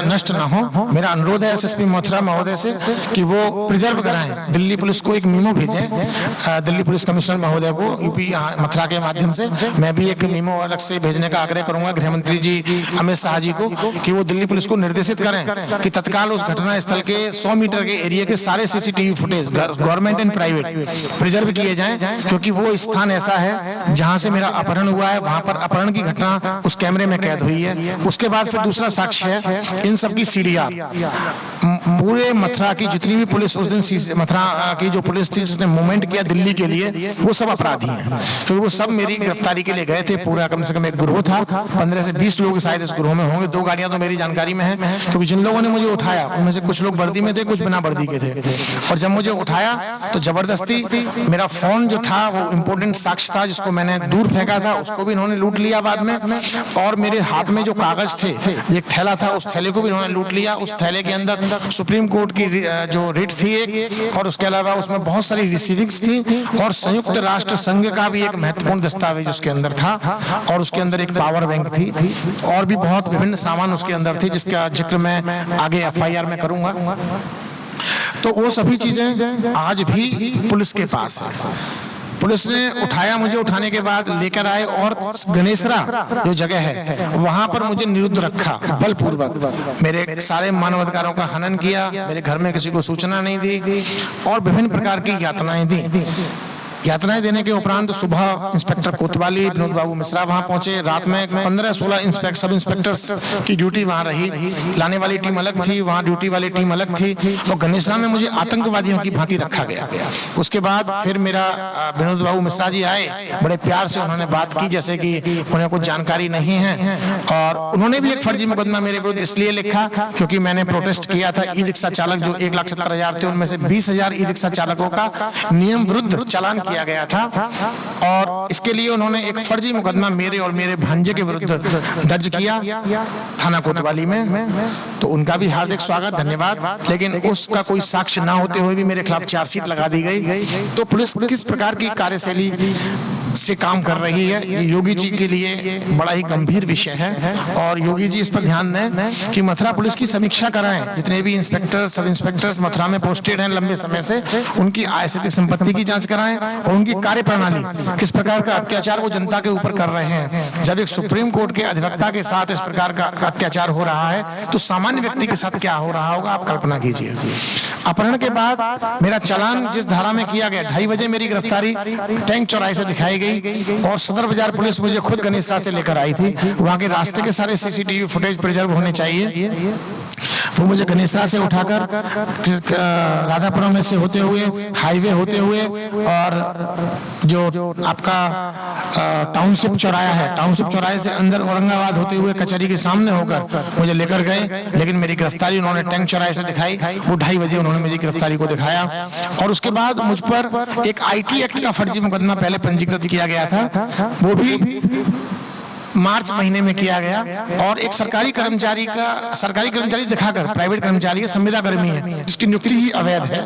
नष्ट ना हो। मेरा अनुरोध है एसएसपी मथुरा महोदय से कि वो प्रिजर्व कराएं, दिल्ली पुलिस को एक मीमो भेजें, दिल्ली पुलिस कमिश्नर महोदय को, यूपी मथुरा के माध्यम से। मैं भी एक मीमो अलग से भेजने का आग्रह करूंगा गृह मंत्री जी अमित शाह जी को, कि वो दिल्ली पुलिस को निर्देशित करें कि तत्काल उस घटना स्थल के 100 मीटर के एरिया के सारे CCTV footage, government and private, preserve किए जाएं, क्योंकि वो स्थान ऐसा है जहां से मेरा अपहरण हुआ है, वहां पर अपहरण की घटना उस कैमरे में कैद हुई है। उसके बाद फिर दूसरा साक्ष्य है इन सब की CDR। पूरे मथुरा की जितनी भी पुलिस उस दिन मथुरा की जो पुलिस थी जिसने मूवमेंट किया दिल्ली के लिए, वो सब अपराधी हैं, क्योंकि वो सब मेरी गिरफ्तारी के लिए गए थे। पूरा कम से कम एक गिरोह था, 15 से 20 लोग शायद इस गिरोह में होंगे। 2 गाड़ियां तो मेरी जानकारी में है, क्योंकि जिन लोगों ने मुझे उठाया उनमें से कुछ लोग वर्दी में थे, कुछ बिना वर्दी के थे। और जब मुझे उठाया तो जबरदस्ती मेरा फोन जो था, वो इंपॉर्टेंट साक्ष्य था जिसको मैंने दूर फेंका था, उसको भी इन्होंने लूट लिया बाद में। और मेरे हाथ में जो कागज थे, एक थैला था, उस थैले को भी इन्होंने लूट लिया। उस थैले के अंदर सुप्रीम कोर्ट की जो रिट थी एक, और उसके अलावा उसमें बहुत सारी रिसीविंग्स थी, और संयुक्त राष्ट्र संघ का भी एक महत्वपूर्ण दस्तावेज उसके अंदर था, और उसके अंदर एक पावर बैंक थी, और भी बहुत विभिन्न सामान उसके अंदर थे, जिसका जिक्र मैं आगे FIR में करूंगा। तो वो सभी चीजें आज भी पुलिस के पास है। पुलिस ने उठाया, मुझे उठाने के बाद लेकर आए, और गणेशरा जो जगह है वहां पर मुझे निरुद्ध रखा बलपूर्वक। मेरे सारे मानवाधिकारों का हनन किया, मेरे घर में किसी को सूचना नहीं दी, और विभिन्न प्रकार की यातनाएं दी। यातनाएं देने के उपरांत सुबह इंस्पेक्टर कोतवाली, विनोद बाबू मिश्रा वहां पहुंचे। रात में 15-16 सब इंस्पेक्टर्स की ड्यूटी वहां रही। लाने वाली टीम अलग थी, वहां ड्यूटी वाली टीम अलग थी, और गणेशरा में मुझे आतंकवादियों की भांति रखा गया। उसके बाद फिर मेरा विनोद बाबू मिश्रा जी आए, बड़े प्यार से उन्होंने बात की जैसे कि उन्हें कुछ जानकारी नहीं है, और उन्होंने भी एक फर्जी मुकदमा मेरे विरुद्ध इसलिए लिखा क्योंकि मैंने प्रोटेस्ट किया था। ई रिक्शा चालक जो 1,70,000 थे, उनमें से 20,000 ई रिक्शा चालकों का नियम विरुद्ध चालान किया गया था, और इसके लिए उन्होंने एक फर्जी मुकदमा मेरे और मेरे भांजे के विरुद्ध दर्ज किया थाना कोतवाली में। तो उनका भी हार्दिक स्वागत, धन्यवाद। लेकिन उसका कोई साक्ष्य ना होते हुए भी मेरे खिलाफ चार्जशीट लगा दी गई। तो पुलिस किस प्रकार की कार्यशैली से काम कर रही है, ये योगी जी के लिए बड़ा ही गंभीर विषय है, और योगी जी इस पर ध्यान दें कि मथुरा पुलिस की समीक्षा कराएं। जितने भी इंस्पेक्टर, सब इंस्पेक्टर्स मथुरा में पोस्टेड हैं लंबे समय से, उनकी आय से संपत्ति की जांच कराएं, और उनकी कार्यप्रणाली, किस प्रकार का अत्याचार वो जनता के ऊपर कर रहे हैं। जब एक सुप्रीम कोर्ट के अधिवक्ता के साथ इस प्रकार का अत्याचार हो रहा है, तो सामान्य व्यक्ति के साथ क्या हो रहा होगा, आप कल्पना कीजिए। अपहरण के बाद मेरा चालान जिस धारा में किया गया, 2:30 बजे मेरी गिरफ्तारी टैंक चौराहे से दिखाई गई, और सदर बाजार पुलिस मुझे खुद गणेशरा से लेकर आई थी। वहां के रास्ते के सारे CCTV फुटेज प्रिजर्व होने चाहिए। वो मुझे गणेशरा से उठाकर राधापुरम में से होते हुए, हाईवे होते हुए, और जो आपका टाउनशिप चौराहा है, टाउनशिप चौराहे से अंदर औरंगाबाद होते हुए कचहरी के सामने होकर मुझे लेकर गए। लेकिन मेरी गिरफ्तारी उन्होंने टैंक चौराहे से दिखाई। वो 2:30 बजे उन्होंने मेरी गिरफ्तारी को दिखाया, और उसके बाद मुझ पर एक IT एक्ट का फर्जी मुकदमा पहले पंजीकृत किया गया था, वो भी मार्च महीने में किया गया। और एक सरकारी कर्मचारी दिखाकर, प्राइवेट कर्मचारी है, संविदा कर्मी है, जिसकी नियुक्ति ही अवैध है,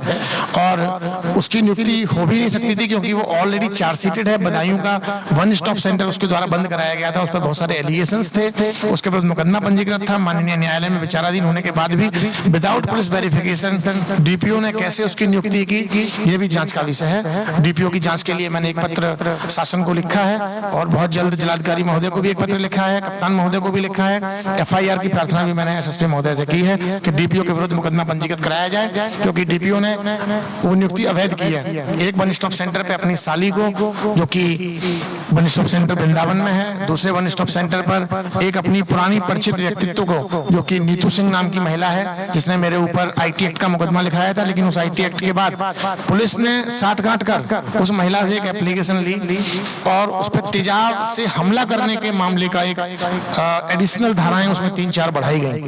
और उसकी नियुक्ति हो भी नहीं सकती थी क्योंकि वो ऑलरेडी चार्जशीटेड है। बदायूं का 1 स्टॉप सेंटर उसके द्वारा बंद कराया गया था, उस पर बहुत सारे एलिगेशंस थे, उसके पास मुकदमा पंजीकृत था। माननीय न्यायालय में विचाराधीन होने के बाद भी विदाउट पुलिस वेरिफिकेशन DPO ने कैसे उसकी नियुक्ति की, ये भी जांच का विषय है। DPO की जांच के लिए मैंने एक पत्र शासन को लिखा है, और बहुत जल्द जिलाधिकारी महोदय को भी पत्र लिखा है, कप्तान महोदय को भी लिखा है। FIR की प्रार्थना भी मैंने SSP महोदय से की है कि DPO के विरुद्ध मुकदमा पंजीकृत कराया जाए, क्योंकि DPO ने वो नियुक्ति अवैध की है। एक 1 स्टॉप सेंटर पे अपनी साली को, जो कि 1 स्टॉप सेंटर वृंदावन में है, दूसरे 1 स्टॉप सेंटर पर एक अपनी पुरानी परिचित व्यक्तित्व को, जो कि नीतू सिंह नाम की महिला है, जिसने मेरे ऊपर IT एक्ट का मुकदमा लिखाया था। लेकिन उस IT एक्ट के बाद पुलिस ने साठ गांठ कर उस महिला से एक एप्लीकेशन ली, और उस पर तेजाब से हमला करने के मामले का एक एडिशनल धाराएं उसमें 3-4 बढ़ाई गई,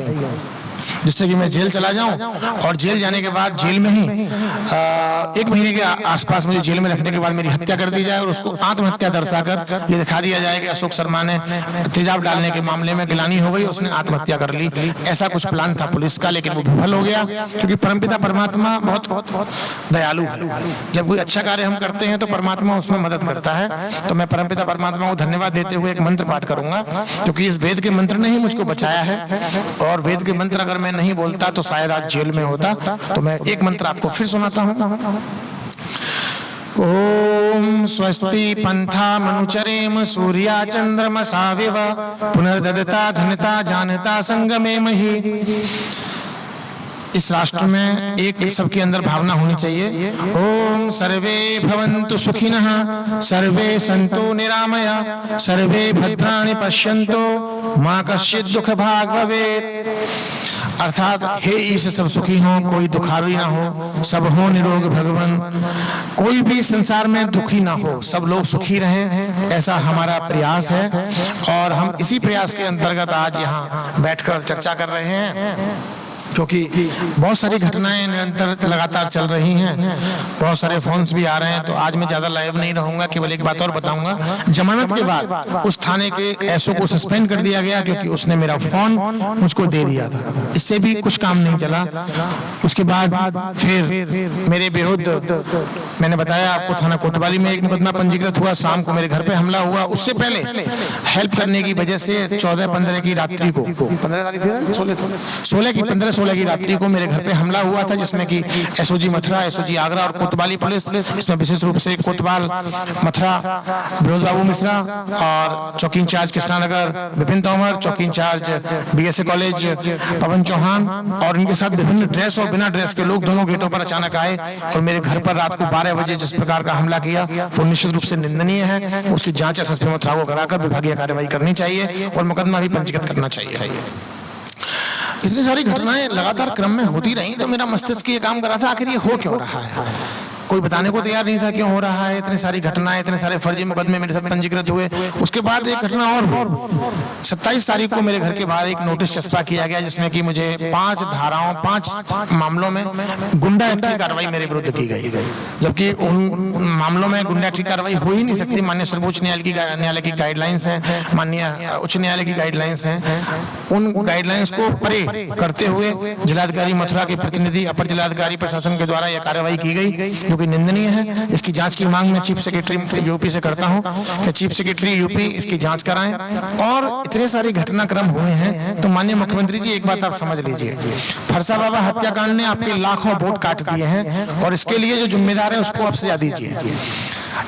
जिससे कि मैं जेल चला जाऊं, और जेल जाने के बाद जेल में ही 1 महीने के आसपास मुझे जेल में रखने के बाद मेरी हत्या कर दी जाए, और उसको आत्महत्या दर्शाकर ये दिखा दिया जाए कि अशोक शर्मा ने तेजाब डालने के मामले में गिलानी हो गई, उसने आत्महत्या कर ली। ऐसा कुछ प्लान था पुलिस का, लेकिन वो विफल हो गया, क्योंकि परमपिता परमात्मा बहुत दयालु है। जब कोई अच्छा कार्य हम करते हैं तो परमात्मा उसमें मदद करता है। तो मैं परमपिता परमात्मा को धन्यवाद देते हुए एक मंत्र पाठ करूंगा, क्योंकि इस वेद के मंत्र ने ही मुझको बचाया है, और वेद के मंत्र अगर मैं नहीं बोलता तो शायद आज जेल में होता। तो मैं एक मंत्र आपको फिर सुनाता हूं। ओम स्वस्ति पंथा मनुचरेम सूर्या चंद्रमसाविव पुनर्ददता धनता जानता संगमे मही। इस राष्ट्र में एक सबके अंदर भावना होनी चाहिए। ओम सर्वे भवन्तु सुखिनः, सर्वे सन्तु निरामया, सर्वे भद्राणि पश्यन्तु माँ कश्चित दुख भाग भवेत्। अर्थात हे ईश सब सुखी हों, कोई दुखारी ना हो, सब हो निरोग भगवान, कोई भी संसार में दुखी ना हो, सब लोग सुखी रहें, ऐसा हमारा प्रयास है। और हम इसी प्रयास के अंतर्गत आज यहाँ बैठकर चर्चा कर रहे हैं, क्योंकि बहुत सारी घटनाएं निरंतर लगातार चल रही हैं, बहुत सारे फोन्स भी आ रहे हैं। तो आज मैं ज्यादा लाइव नहीं रहूंगा, केवल एक बात और बताऊंगा। जमानत के बाद उस थाने के एसओ को सस्पेंड कर दिया गया, क्योंकि उसने मेरा फोन मुझको दे दिया था। इससे भी कुछ काम नहीं चला। उसके बाद फिर मेरे विरुद्ध, मैंने बताया आपको, थाना कोतवाली में एक मुकदमा पंजीकृत हुआ, शाम को मेरे घर पे हमला हुआ। उससे पहले हेल्प करने की वजह से 14-15 की रात्रि को, 16 की रात्रि को मेरे घर पे हमला हुआ था, जिसमें कि एसओजी मथुरा, एसओजी आगरा और कोतवाली पुलिस, इसमें विशेष रूप से कोतवाल मथुरा विनोद बाबू मिश्रा और चौकी इंचार्ज कृष्णानगर विपिन तोमर, चौकी इंचार्ज बीएसए कॉलेज पवन चौहान और इनके साथ विभिन्न ड्रेस और बिना ड्रेस के लोग दोनों गेटों पर अचानक आए और मेरे घर पर रात को 12 बजे जिस प्रकार का हमला किया वो निश्चित रूप से निंदनीय है। उसकी जांच एसएसपी मथुरा को कराकर विभागीय कार्रवाई करनी चाहिए और मुकदमा भी पंजीकृत करना चाहिए। इतनी सारी घटनाएं लगातार क्रम में होती रही, तो मेरा मस्तिष्क ये काम कर रहा था, आखिर ये हो क्यों रहा है। कोई बताने को तैयार नहीं था क्यों हो रहा है। इतनी सारी घटनाएं, इतने सारे फर्जी मुकदमे मेरे साथ पंजीकृत हुए। उसके बाद एक घटना और 27 तारीख को मेरे घर के बाहर एक नोटिस चस्पा किया गया, जिसमें कि मुझे 5 धाराओं 5 मामलों में गुंडा एक्ट की कार्रवाई मेरे विरुद्ध की गई, जबकि उन मामलों में गुंडा एक्ट की कार्रवाई हो ही नहीं सकती। माननीय सर्वोच्च न्यायालय की गाइडलाइंस है, माननीय उच्च न्यायालय की गाइडलाइंस है। उन गाइडलाइंस को परे करते हुए जिलाधिकारी मथुरा के प्रतिनिधि अपर जिलाधिकारी प्रशासन के द्वारा यह कार्रवाई की गई, जो कि निंदनीय है। इसकी जांच की मांग मैं चीफ सेक्रेटरी यूपी से करता हूं कि चीफ सेक्रेटरी यूपी इसकी जांच कराएं। और इतने सारे घटनाक्रम हुए हैं, तो माननीय मुख्यमंत्री जी एक बात आप समझ लीजिए, फरसा बाबा हत्याकांड ने आपके लाखों वोट काट दिए हैं और इसके लिए जो जिम्मेदार है उसको आप सजा दीजिए।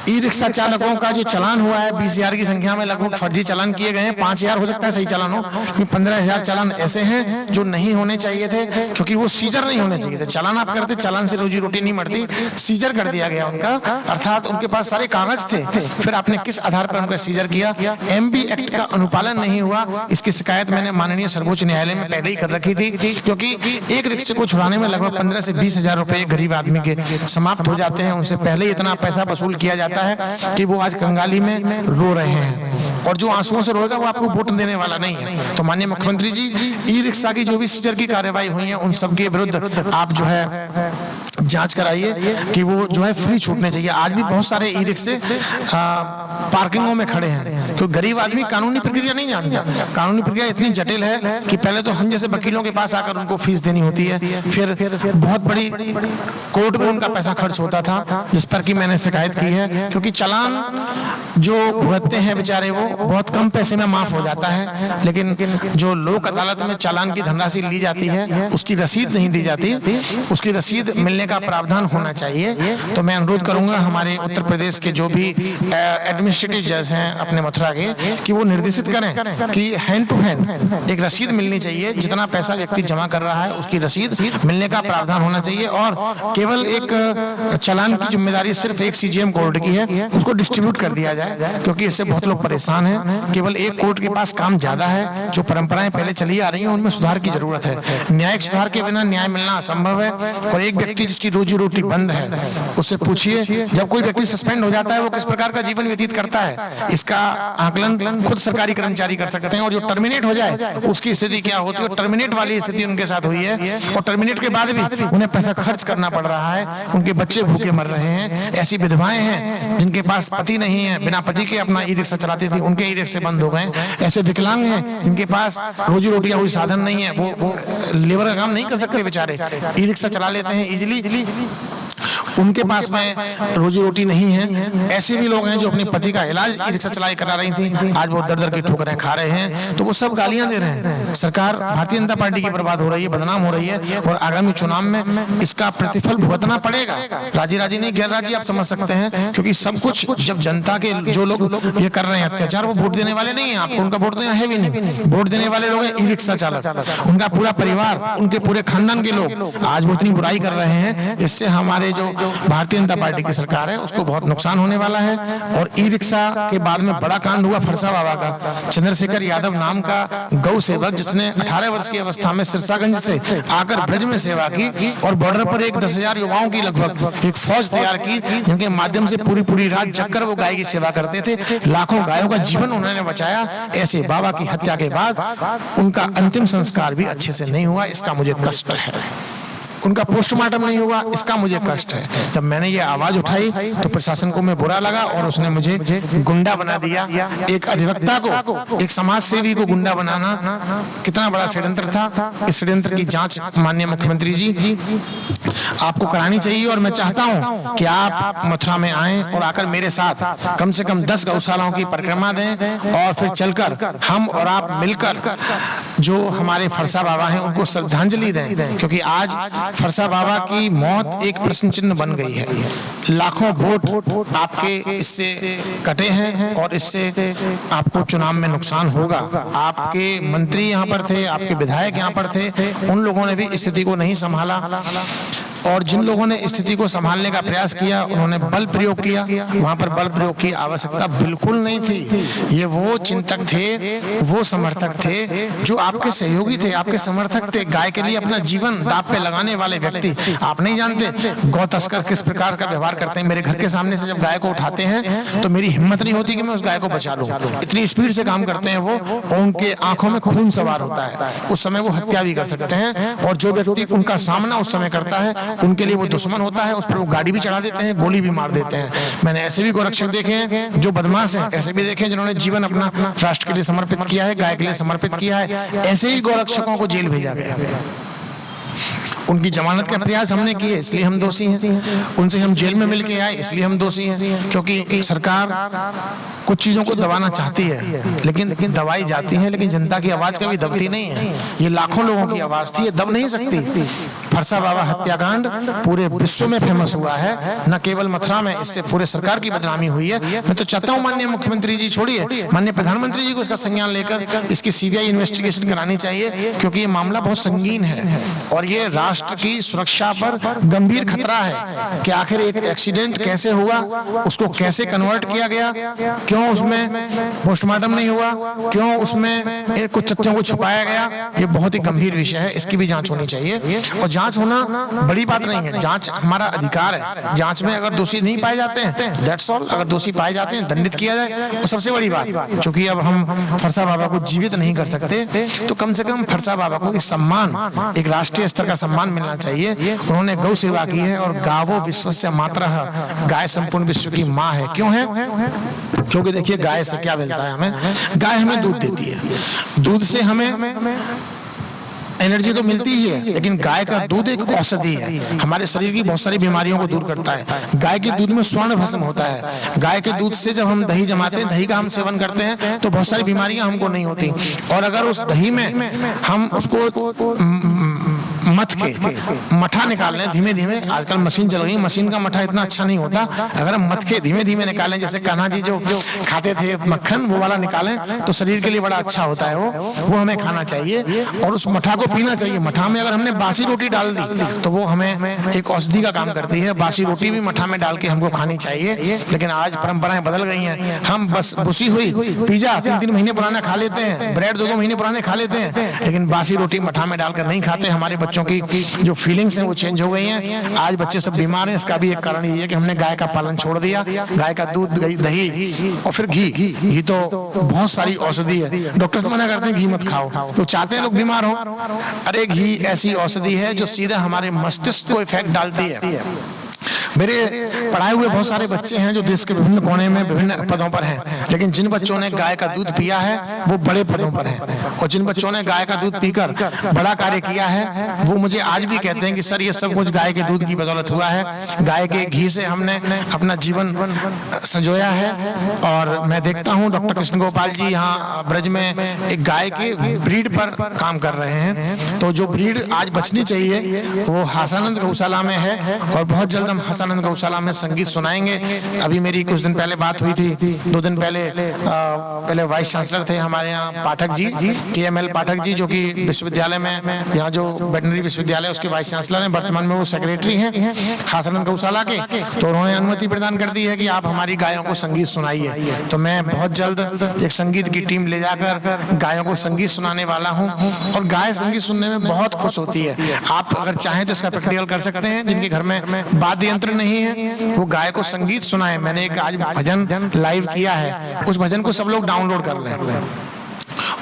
ई रिक्शा चालकों का जो चालान हुआ है 20,000 की संख्या में लगभग फर्जी चालान किए गए हैं। 5,000 हो सकता है सही चालान हो, 15,000 चालान ऐसे हैं जो नहीं होने चाहिए थे, क्योंकि वो सीजर नहीं होने चाहिए थे। चालान आप करते, चालान से रोजी रोटी नहीं मरती, सीजर कर दिया गया उनका, अर्थात उनके पास सारे कागज थे। फिर आपने किस आधार पर उनका सीजर किया? एमबी एक्ट का अनुपालन नहीं हुआ। इसकी शिकायत मैंने माननीय सर्वोच्च न्यायालय में पहले ही कर रखी थी, क्योंकि एक रिक्शे को छुड़ाने में लगभग 15 से 20,000 रुपए गरीब आदमी के समाप्त हो जाते हैं। उनसे पहले ही इतना पैसा वसूल किया जाता है कि वो आज कंगाली में रो रहे हैं, और जो आंसुओं से रोएगा वो आपको वोट देने वाला नहीं है। तो माननीय मुख्यमंत्री जी, ई रिक्शा की जो भी सीजर की कार्रवाई हुई है उन सब के विरुद्ध आप जो है जांच कराइए कि वो जो है फ्री छूटने चाहिए। आज भी बहुत सारे ई रिक्शे पार्किंगों में खड़े हैं, क्योंकि गरीब आदमी कानूनी प्रक्रिया नहीं जानता। कानूनी प्रक्रिया इतनी जटिल है कि पहले तो हम जैसे वकीलों के पास आकर उनको फीस देनी होती है, फिर बहुत बड़ी कोर्ट में उनका पैसा खर्च होता था, जिस पर कि मैंने शिकायत की है। क्योंकि चालान जो भुगतते हैं बेचारे वो बहुत कम पैसे में माफ हो जाता है, लेकिन जो लोक अदालत में चालान की धनराशि ली जाती है उसकी रसीद नहीं दी जाती। उसकी रसीद मिलने का प्रावधान होना चाहिए। तो मैं अनुरोध करूंगा हमारे उत्तर प्रदेश के जो भी एडमिनिस्ट्रेटिव जज हैं अपने मथुरा के, कि वो निर्देशित करें कि हैंड टू हैंड एक रसीद मिलनी चाहिए। जितना पैसा व्यक्ति जमा कर रहा है उसकी रसीद मिलने का प्रावधान होना चाहिए, और केवल एक चालान की जिम्मेदारी सिर्फ एक सीजीएम कोर्ट की है, उसको डिस्ट्रीब्यूट कर दिया जाए, क्योंकि इससे बहुत लोग परेशान हैं। केवल एक कोर्ट के पास काम ज्यादा है। जो परंपराएं पहले चली आ रही हैं उनमें सुधार की जरूरत है। न्यायिक सुधार के बिना न्याय मिलना असंभव है। और एक व्यक्ति जिसकी रोजी रोटी बंद है उससे पूछिए, जब कोई व्यक्ति सस्पेंड हो जाता है वो किस प्रकार का जीवन व्यतीत करता है, इसका आकलन खुद सरकारी कर्मचारी कर सकते हैं। और जो टर्मिनेट हो जाए उसकी स्थिति क्या होती है, और टर्मिनेट वाली स्थिति उनके साथ हुई है, और टर्मिनेट के बाद भी उन्हें पैसा खर्च करना पड़ रहा है, उनके बच्चे भूखे मर रहे हैं। ऐसी विधवाएं हैं जिनके पास पति नहीं है, बिना पति के अपना ई रिक्शा चलाती थी, उनके ई रिक्शे बंद हो गए। ऐसे विकलांग हैं जिनके पास रोजी रोटी का कोई साधन नहीं है, वो लेबर का काम नहीं कर सकते बेचारे, ई रिक्शा चला लेते हैं इजीली, उनके पास में रोजी रोटी नहीं है। ऐसे भी लोग हैं जो अपने पति का इलाज ई रिक्शा चलाई करा रही थी, आज वो दर की ठोकरें खा रहे हैं। तो वो सब गालियां दे रहे हैं। सरकार भारतीय जनता पार्टी की बर्बाद हो रही है, बदनाम हो रही है, और आगामी चुनाव में इसका प्रतिफल भुगतना पड़ेगा। राजी राजी नहीं, गैर राजी आप समझ सकते हैं, क्योंकि सब कुछ जब जनता के जो लोग ये कर रहे हैं अत्याचार, वो वोट देने वाले नहीं है आपको, उनका वोट है भी नहीं। वोट देने वाले लोग हैं ई रिक्शा चालक, उनका पूरा परिवार, उनके पूरे खानदान के लोग। आज वो इतनी बुराई कर रहे हैं, इससे हमारे जो भारतीय जनता पार्टी की सरकार है उसको बहुत नुकसान होने वाला है। और ई रिक्शा के बाद में बड़ा कांड हुआ फरसा बाबा का। चंद्रशेखर यादव नाम का गौ सेवक जिसने 18 वर्ष की अवस्था में सिरसागंज से आकर ब्रज में सेवा की और बॉर्डर पर एक 10,000 युवाओं की लगभग एक फौज तैयार की, जिनके माध्यम से पूरी रात जगकर वो गाय की सेवा करते थे। लाखों गायों का जीवन उन्होंने बचाया। ऐसे बाबा की हत्या के बाद उनका अंतिम संस्कार भी अच्छे से नहीं हुआ, इसका मुझे कष्ट है। उनका पोस्टमार्टम नहीं हुआ, इसका मुझे कष्ट है। जब मैंने ये आवाज उठाई तो प्रशासन को मैं बुरा लगा और उसने मुझे गुंडा बना दिया। एक अधिवक्ता को, एक समाज सेवी को गुंडा बनाना कितना बड़ा षड्यंत्र था। इस षड्यंत्र की जांच माननीय मुख्यमंत्री जी आपको करानी चाहिए। और मैं चाहता हूं कि आप मथुरा में आएं और आकर मेरे साथ कम से कम 10 गौशालाओं की परिक्रमा दें और फिर चलकर हम और आप मिलकर जो हमारे फरसा बाबा हैं उनको श्रद्धांजलि दें, क्योंकि आज फरसा बाबा की मौत एक प्रश्न चिन्ह बन गई है। लाखों वोट आपके इससे कटे हैं और इससे आपको चुनाव में नुकसान होगा। आपके मंत्री यहाँ पर थे, आपके विधायक यहाँ पर थे, उन लोगों ने भी स्थिति को नहीं संभाला और जिन लोगों ने स्थिति को संभालने का प्रयास किया उन्होंने बल प्रयोग किया। वहां पर बल प्रयोग की आवश्यकता बिल्कुल नहीं थी। ये वो चिंतक थे, वो समर्थक थे जो आपके सहयोगी थे, आपके समर्थक थे, गाय के लिए अपना जीवन दांव पे लगाने वाले व्यक्ति। आप नहीं जानते गौ तस्कर किस प्रकार का व्यवहार करते हैं। मेरे घर के सामने से जब गाय को उठाते हैं तो मेरी हिम्मत नहीं होती कि मैं उस गाय को बचा लूं। इतनी स्पीड से काम करते हैं वो, और उनके आंखों में खून सवार होता है। उस समय वो हत्या भी कर सकते हैं और जो व्यक्ति उनका सामना उस समय करता है उनके लिए वो दुश्मन होता है। उस पर वो गाड़ी भी चढ़ा देते हैं, गोली भी मार देते हैं। मैंने ऐसे भी गोरक्षक देखे हैं जो बदमाश हैं, ऐसे भी देखे हैं जिन्होंने जीवन अपना राष्ट्र के लिए समर्पित किया है, गाय के लिए समर्पित किया है। ऐसे ही गोरक्षकों को जेल भेजा गया। उनकी जमानत का प्रयास हमने किए इसलिए हम दोषी हैं, उनसे हम जेल में मिलके आए इसलिए हम दोषी हैं। क्योंकि सरकार कुछ चीजों को दबाना चाहती है लेकिन दबाई जाती है, लेकिन जनता की आवाज कभी दबती नहीं है। ये लाखों लोगों की आवाज थी, ये दब नहीं सकती। फरसा बाबा हत्याकांड पूरे विश्व में फेमस हुआ है, न केवल मथुरा में, इससे पूरे सरकार की बदनामी हुई है। मैं तो चाहता हूँ माननीय मुख्यमंत्री जी छोड़िए, माननीय प्रधानमंत्री जी को इसका संज्ञान लेकर इसकी सीबीआई इन्वेस्टिगेशन करानी चाहिए, क्योंकि ये मामला बहुत संगीन है और ये राष्ट्र की सुरक्षा पर गंभीर खतरा है कि आखिर एक एक्सीडेंट कैसे हुआ, उसको कैसे कन्वर्ट किया गया, क्यों उसमें पोस्टमार्टम नहीं हुआ, क्यों उसमें कुछ तथ्यों को छुपाया गया। ये बहुत ही गंभीर विषय है, इसकी भी जांच होनी चाहिए। और जांच होना बड़ी बात नहीं है, जांच हमारा अधिकार है। जांच में अगर दोषी नहीं पाए जाते हैं दैट्स ऑल, अगर दोषी पाए जाते हैं दंडित किया जाए तो सबसे बड़ी बात। क्योंकि अब हम फरसा बाबा को जीवित नहीं कर सकते तो कम से कम फरसा बाबा को एक सम्मान, एक राष्ट्रीय स्तर का सम्मान मिलना चाहिए। उन्होंने गौ सेवा की है और गावो विश्वस्य मातरः, गाय संपूर्ण विश्व की माँ है। क्यों है? क्योंकि देखिए गाय से क्या मिलता है हमें, गाय हमें दूध देती है, दूध से हमें एनर्जी तो मिलती ही है, लेकिन गाय का दूध एक औषधि है, हमारे शरीर की बहुत सारी बीमारियों को दूर करता है। गाय के दूध में स्वर्ण भस्म होता है। गाय के दूध से जब हम दही जमाते हैं, दही का हम सेवन करते हैं तो बहुत सारी बीमारियां हमको नहीं होती। और अगर उस दही में हम उसको मथ के मठा निकाल लें धीमे धीमे, आजकल मशीन चल रही है, मशीन का मठा इतना अच्छा नहीं होता, अगर हम मथ के धीमे धीमे निकालें, जैसे कान्हा जी जो खाते थे मक्खन वो वाला निकालें तो शरीर के लिए बड़ा अच्छा होता है। वो हमें खाना चाहिए और उस मठा को पीना चाहिए। मठा में अगर हमने बासी रोटी डाल दी तो वो हमें एक औषधि का काम करती है। बासी रोटी भी मठा में डाल के हमको खानी चाहिए, लेकिन आज परंपराएं बदल गई हैं। हम बस बुसी हुई पिज्जा 3-3 महीने पुराना खा लेते हैं, ब्रेड 2-2 महीने पुराने खा लेते हैं, लेकिन बासी रोटी मठा में डालकर नहीं खाते। हमारे बच्चों की जो फीलिंग्स हैं वो चेंज हो गई हैं। आज बच्चे सब बीमार हैं, इसका भी एक कारण ये है कि हमने गाय का पालन छोड़ दिया। गाय का दूध, दही और फिर घी तो बहुत सारी औषधि है। डॉक्टर मना करते हैं घी मत खाओ, तो चाहते हैं लोग बीमार हो। अरे घी ऐसी औषधि है जो सीधा हमारे मस्तिष्क को इफेक्ट डालती है। मेरे पढ़ाए हुए बहुत सारे बच्चे हैं जो देश के विभिन्न कोने में विभिन्न पदों पर हैं, लेकिन जिन बच्चों ने गाय का दूध पिया है वो बड़े पदों पर हैं, और जिन बच्चों ने गाय का दूध पीकर बड़ा कार्य किया है वो मुझे आज भी कहते हैं कि सर ये सब कुछ गाय के दूध की बदौलत हुआ है, गाय के घी से हमने अपना जीवन संजोया है। और मैं देखता हूँ डॉक्टर कृष्ण गोपाल जी यहाँ ब्रज में एक गाय के ब्रीड पर काम कर रहे हैं, तो जो ब्रीड आज बचनी चाहिए वो हासानंद गौशाला में है और बहुत जल्द जल्द हम हसनंद गौशाला में संगीत सुनाएंगे। अभी मेरी कुछ दिन पहले बात हुई थी, 2 दिन पहले वाइस चांसलर थे हमारे यहाँ पाठक जी, KML पाठक जी, जो कि विश्वविद्यालय में, यहाँ जो वेटनरी विश्वविद्यालय उसके वाइस चांसलर हैं, वर्तमान में वो सेक्रेटरी हैं हसनंद गौशाला के। तो उन्होंने अनुमति प्रदान कर दी है कि आप हमारी गायों को संगीत सुनाइए। तो मैं बहुत जल्द एक संगीत की टीम ले जाकर गायों को संगीत सुनाने वाला हूँ। और गाय संगीत सुनने में बहुत खुश होती है। आप अगर चाहें तो इसका प्रैक्टिकल कर सकते हैं। जिनके घर में वाद्य यंत्र नहीं है वो गाय को संगीत सुनाए। मैंने एक आज भजन लाइव किया है, उस भजन को सब लोग डाउनलोड कर लें,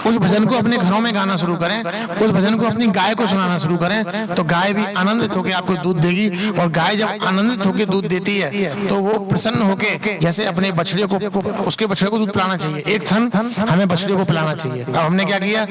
उस भजन को अपने घरों में गाना शुरू करें, उस भजन को अपनी गाय को सुनाना शुरू करें, तो गाय भी आनंदित होकर आपको दूध देगी। और गाय जब आनंदित होकर दूध देती है तो वो प्रसन्न होकर, जैसे अपने बछड़े को, उसके बछड़े को दूध पिलाना चाहिए, एक थन हमें बछड़े को पिलाना चाहिए। अब हमने क्या किया,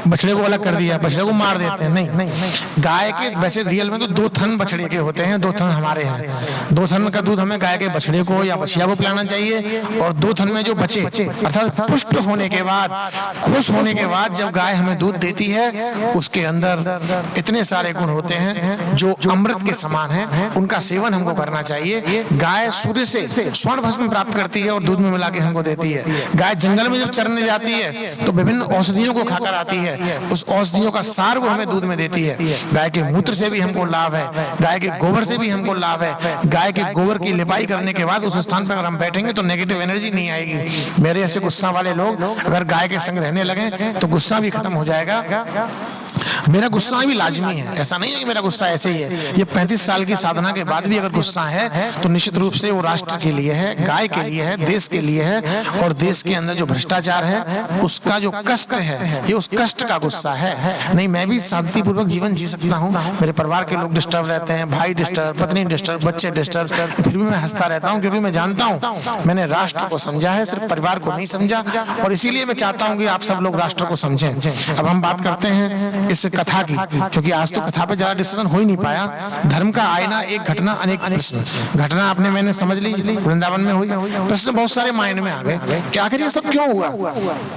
बछड़े को अलग कर दिया, बछड़े को मार देते हैं। नहीं, गाय के वैसे रियल में तो 2 थन बछड़े के होते हैं, 2 थन हमारे हैं। 2 थन का दूध हमें गाय के बछड़े को या बछिया को पिलाना चाहिए। और 2 थन में जो बचे, अर्थात पुष्ट होने के बाद, खुश होने के बाद जब गाय हमें दूध देती है, उसके अंदर इतने सारे गुण होते हैं जो अमृत के समान हैं। उनका सेवन हमको करना चाहिए। गाय सूर्य से स्वर्ण भस्म प्राप्त करती है और दूध में मिला के हमको देती है। गाय जंगल में जब चरने जाती है तो विभिन्न औषधियों को खाकर आती है, उस औषधियों का सार वो हमें दूध में देती है। गाय के मूत्र से भी हमको लाभ है, गाय के गोबर से भी हमको लाभ है। गाय के गोबर की लिपाई करने के बाद उस स्थान पर अगर हम बैठेंगे तो नेगेटिव एनर्जी नहीं आएगी। मेरे ऐसे गुस्सा वाले लोग अगर गाय के संग रहने लगे तो गुस्सा भी खत्म हो जाएगा। मेरा गुस्सा भी लाजमी है, ऐसा नहीं है कि मेरा गुस्सा ऐसे ही है। ये 35 साल की साधना के बाद भी अगर गुस्सा है तो निश्चित रूप से वो राष्ट्र के लिए है, गाय के लिए है, देश के लिए है। और देश के अंदर जो भ्रष्टाचार है उसका जो कष्ट है, ये उस कष्ट का गुस्सा है। नहीं, मैं भी शांतिपूर्वक जीवन जी सकता हूँ। मेरे परिवार के लोग डिस्टर्ब रहते हैं, भाई डिस्टर्ब, पत्नी डिस्टर्ब, बच्चे डिस्टर्ब, फिर भी मैं हंसता रहता हूँ, क्योंकि मैं जानता हूँ मैंने राष्ट्र को समझा है, सिर्फ परिवार को नहीं समझा। और इसीलिए मैं चाहता हूँ कि आप सब लोग राष्ट्र को समझें। अब हम बात करते हैं इस कथा की, क्योंकि आज तो कथा पे ज्यादा डिस्कशन हो ही नहीं पाया। धर्म का आईना, एक घटना अनेक प्रश्न। घटना आपने मैंने समझ ली, वृंदावन में हुई, प्रश्न बहुत सारे मायने में आ गए कि आखिर ये सब क्यों हुआ।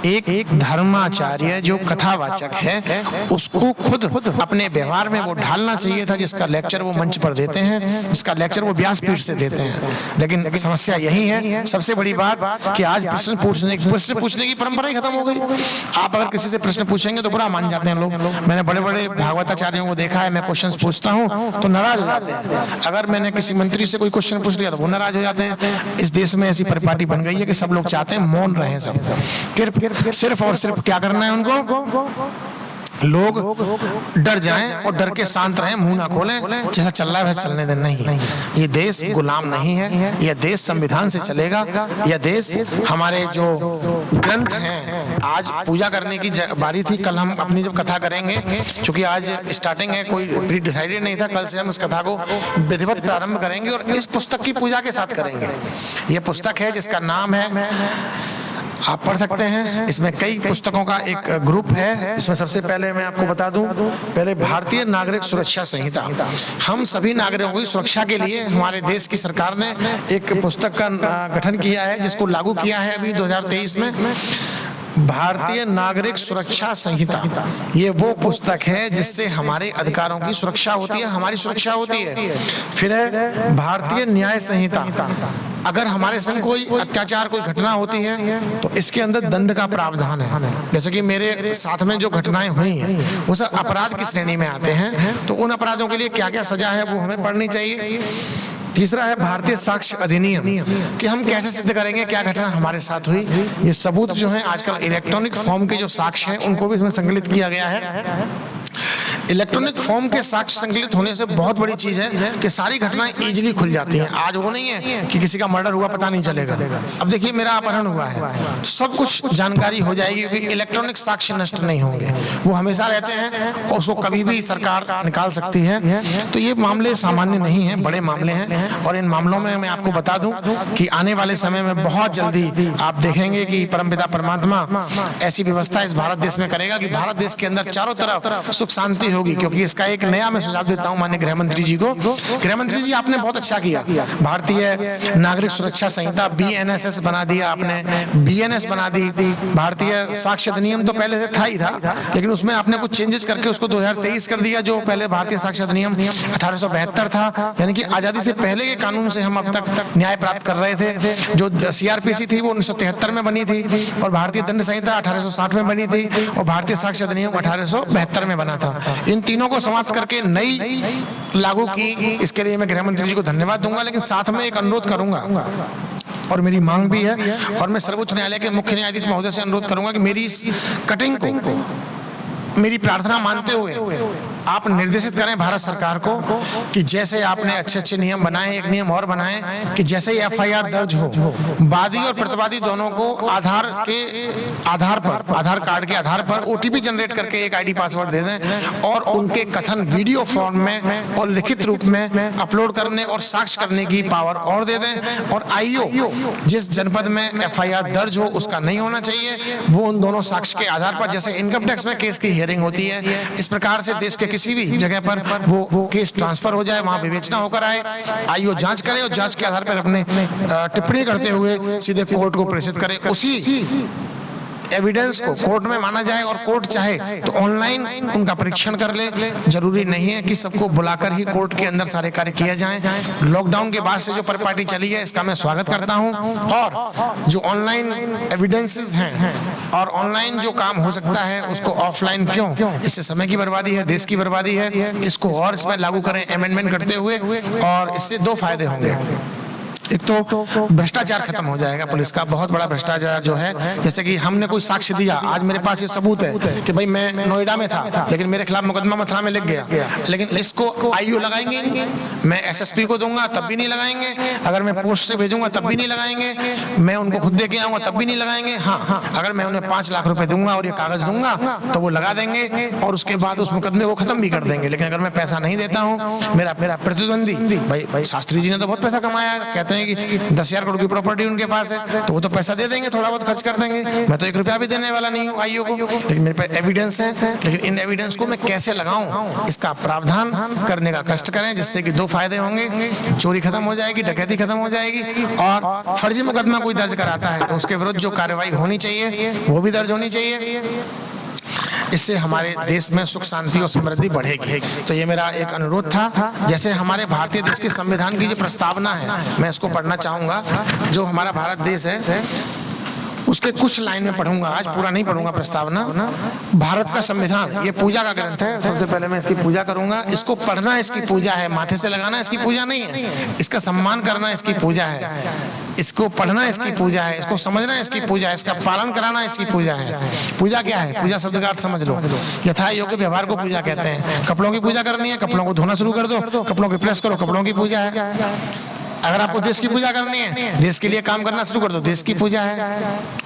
एक धर्माचार्य जो कथावाचक है उसको खुद अपने व्यवहार में वो ढालना चाहिए था, जिसका लेक्चर वो मंच पर देते हैं, जिसका लेक्चर वो व्यासपीठ से देते हैं। लेकिन समस्या यही है, सबसे बड़ी बात कि आज प्रश्न पूछने की परंपरा ही खत्म हो गई। आप अगर किसी से प्रश्न पूछेंगे तो बुरा मान जाते हैं लोग। मैंने बड़े बड़े भागवताचार्यों को देखा है, मैं क्वेश्चंस पूछता हूँ तो नाराज हो जाते हैं। अगर मैंने किसी मंत्री से कोई क्वेश्चन पूछ लिया तो वो नाराज हो जाते हैं। इस देश में ऐसी परिपाटी बन गई है कि सब लोग चाहते हैं मौन रहे, सब सिर्फ और सिर्फ क्या करना है उनको, लोग डर जाएं और डर के शांत रहें, मुंह ना खोलें, जैसा चल रहा है चलने दें। नहीं, ये देश गुलाम नहीं है, यह देश संविधान से चलेगा। यह देश हमारे जो ग्रंथ हैं, आज पूजा करने की बारी थी, कल हम अपनी जब कथा करेंगे, क्योंकि आज स्टार्टिंग है, कोई प्री डिसाइडेड नहीं था, कल से हम इस कथा को विधिवत प्रारंभ करेंगे और इस पुस्तक की पूजा के साथ करेंगे। यह पुस्तक है जिसका नाम है, आप पढ़ सकते हैं, इसमें कई पुस्तकों का एक ग्रुप है। इसमें सबसे पहले मैं आपको बता दूं, पहले भारतीय नागरिक सुरक्षा संहिता। हम सभी नागरिकों की सुरक्षा के लिए हमारे देश की सरकार ने एक पुस्तक का गठन किया है, जिसको लागू किया है अभी 2023 में। भारतीय नागरिक सुरक्षा संहिता, ये वो पुस्तक है जिससे हमारे अधिकारों की सुरक्षा होती है, हमारी सुरक्षा होती है। फिर है भारतीय न्याय संहिता, अगर हमारे संग कोई अत्याचार, कोई घटना होती है तो इसके अंदर दंड का प्रावधान है। जैसे कि मेरे साथ में जो घटनाएं हुई हैं वो सब अपराध की श्रेणी में आते हैं, तो उन अपराधों के लिए क्या क्या सजा है वो हमें पढ़नी चाहिए। तीसरा है भारतीय साक्ष्य अधिनियम, कि हम कैसे सिद्ध करेंगे क्या घटना हमारे साथ हुई। ये सबूत जो है आजकल इलेक्ट्रॉनिक फॉर्म के जो साक्ष्य हैं उनको भी इसमें संकलित किया गया है। इलेक्ट्रॉनिक फॉर्म के साक्ष्य संकलित होने से बहुत बड़ी चीज है कि सारी घटनाएं इजीली खुल जाती हैं। आज वो नहीं है कि किसी का मर्डर हुआ पता नहीं चलेगा। अब देखिए मेरा अपहरण हुआ है तो सब कुछ जानकारी हो जाएगी, क्योंकि इलेक्ट्रॉनिक साक्ष्य नष्ट नहीं होंगे, वो हमेशा रहते हैं और उसको कभी भी सरकार निकाल सकती है। तो ये मामले सामान्य नहीं है, बड़े मामले हैं। और इन मामलों में मैं आपको बता दूं कि आने वाले समय में बहुत जल्दी आप देखेंगे कि परमपिता परमात्मा ऐसी व्यवस्था इस भारत देश में करेगा कि भारत देश के अंदर चारों तरफ सुख शांति होगी, होगी, क्योंकि इसका एक नया मैं सुझाव देता हूं माननीय गृह मंत्री जी को। गृह मंत्री जी, आपने बहुत अच्छा किया, भारतीय नागरिक सुरक्षा संहिता BNSS बना दिया आपने, BNS बना दी। भारतीय साक्ष्य अधिनियम तो पहले से था ही था, लेकिन उसमें आपने कुछ चेंजेस करके उसको 2023 कर दिया। जो पहले भारतीय साक्ष्य अधिनियम 1872 था, यानी कि आजादी से पहले के कानून से हम अब तक न्याय प्राप्त कर रहे थे। जो CRPC थी वो 1973 में बनी थी, और भारतीय दंड संहिता 1860 में बनी थी, और भारतीय साक्ष्य अधिनियम 1872 में बना था। इन तीनों को समाप्त करके नई लागू की, इसके लिए मैं गृह मंत्री जी को धन्यवाद दूंगा। लेकिन साथ में एक अनुरोध करूंगा, और मेरी मांग भी है, और मैं सर्वोच्च न्यायालय के मुख्य न्यायाधीश महोदय से अनुरोध करूंगा कि मेरी इस कटिंग को, मेरी प्रार्थना मानते हुए आप निर्देशित करें भारत सरकार को कि जैसे आपने अच्छे अच्छे नियम बनाए, एक नियम और बनाए कि जैसे ही FIR दर्ज हो, वादी और प्रतिवादी दोनों को आधार कार्ड के आधार पर OTP जनरेट करके एक ID पासवर्ड दे दें, और उनके कथन वीडियो फॉर्म में और लिखित रूप में अपलोड करने और साक्ष्य करने की पावर और दे दें। और IO जिस जनपद में FIR दर्ज हो उसका नहीं होना चाहिए, वो उन दोनों साक्ष्य के आधार पर, जैसे इनकम टैक्स में केस की हियरिंग होती है, इस प्रकार से देश के किसी भी जगह पर वो केस ट्रांसफर हो जाए, वहां विवेचना होकर आए, IO जांच करे, और जांच के आधार पर अपने टिप्पणी करते हुए सीधे कोर्ट को प्रेषित करे। उसी एविडेंस को कोर्ट में माना जाए, और कोर्ट चाहे तो ऑनलाइन उनका परीक्षण कर ले। जरूरी नहीं है कि सबको बुलाकर ही कोर्ट के अंदर सारे कार्य किए जाएं। लॉकडाउन के बाद से जो परिपाटी चली है, इसका मैं स्वागत करता हूं, और जो ऑनलाइन एविडेंसेस हैं और ऑनलाइन जो काम हो सकता है उसको ऑफलाइन क्यों, इससे समय की बर्बादी है, देश की बर्बादी है। इसको और इसमें लागू करें अमेंडमेंट करते हुए, और इससे दो फायदे होंगे। एक तो भ्रष्टाचार खत्म हो जाएगा, पुलिस का बहुत बड़ा भ्रष्टाचार जो है, जैसे कि हमने कोई साक्ष्य दिया, आज मेरे पास ये सबूत है कि भाई मैं नोएडा में था, लेकिन मेरे खिलाफ मुकदमा मथुरा में लिख गया, लेकिन इसको IO लगाएंगे नहीं, मैं SSP को दूंगा तब भी नहीं लगाएंगे, अगर मैं पोस्ट से भेजूंगा तब भी नहीं लगाएंगे, मैं उनको खुद दे के आऊंगा तब भी नहीं लगाएंगे। हाँ, अगर मैं उन्हें 5 लाख रुपए दूंगा और ये कागज दूंगा तो वो लगा देंगे, और उसके बाद उस मुकदमे को खत्म भी कर देंगे। लेकिन अगर मैं पैसा नहीं देता हूँ, मेरा प्रतिद्वंदी, भाई शास्त्री जी ने तो बहुत पैसा कमाया, कहते हैं कि 10,000 करोड़ की प्रॉपर्टी उनके पास है, तो वो तो पैसा दे देंगे, थोड़ा बहुत खर्च कर देंगे। मैं तो 1 रुपया भी देने वाला नहीं हूँ IO को, लेकिन मेरे पास एविडेंस है। लेकिन इन एविडेंस को मैं कैसे लगाऊं, इसका प्रावधान करने का कष्ट करें, जिससे कि 2 फायदे होंगे। चोरी खत्म हो जाएगी, डकैती खत्म हो जाएगी, और फर्जी मुकदमा कोई दर्ज कराता है तो उसके विरुद्ध जो कार्रवाई होनी चाहिए वो भी दर्ज होनी चाहिए। इससे हमारे देश में सुख शांति और समृद्धि बढ़ेगी। तो ये मेरा एक अनुरोध था। जैसे हमारे भारतीय देश के संविधान की जो प्रस्तावना है, मैं इसको पढ़ना चाहूंगा। जो हमारा भारत देश है उसके कुछ लाइन में पढ़ूंगा, आज पूरा नहीं पढ़ूंगा प्रस्तावना। भारत का संविधान ये पूजा का ग्रंथ है, सबसे पहले मैं इसकी पूजा करूंगा। इसको पढ़ना इसकी पूजा है, माथे से लगाना इसकी पूजा नहीं है, इसका सम्मान करना इसकी पूजा है, इसको पढ़ना इसकी पूजा है, इसको समझना इसकी पूजा है, इसका पालन कराना इसकी पूजा है। पूजा क्या है? पूजा शब्द का अर्थ समझ लो, यथा योग्य व्यवहार को पूजा कहते हैं। कपड़ों की पूजा करनी है, कपड़ों को धोना शुरू कर दो, कपड़ों की प्रेस करो, कपड़ों की पूजा है। अगर आपको देश की पूजा करनी है, देश के लिए काम करना शुरू कर दो, देश की पूजा है।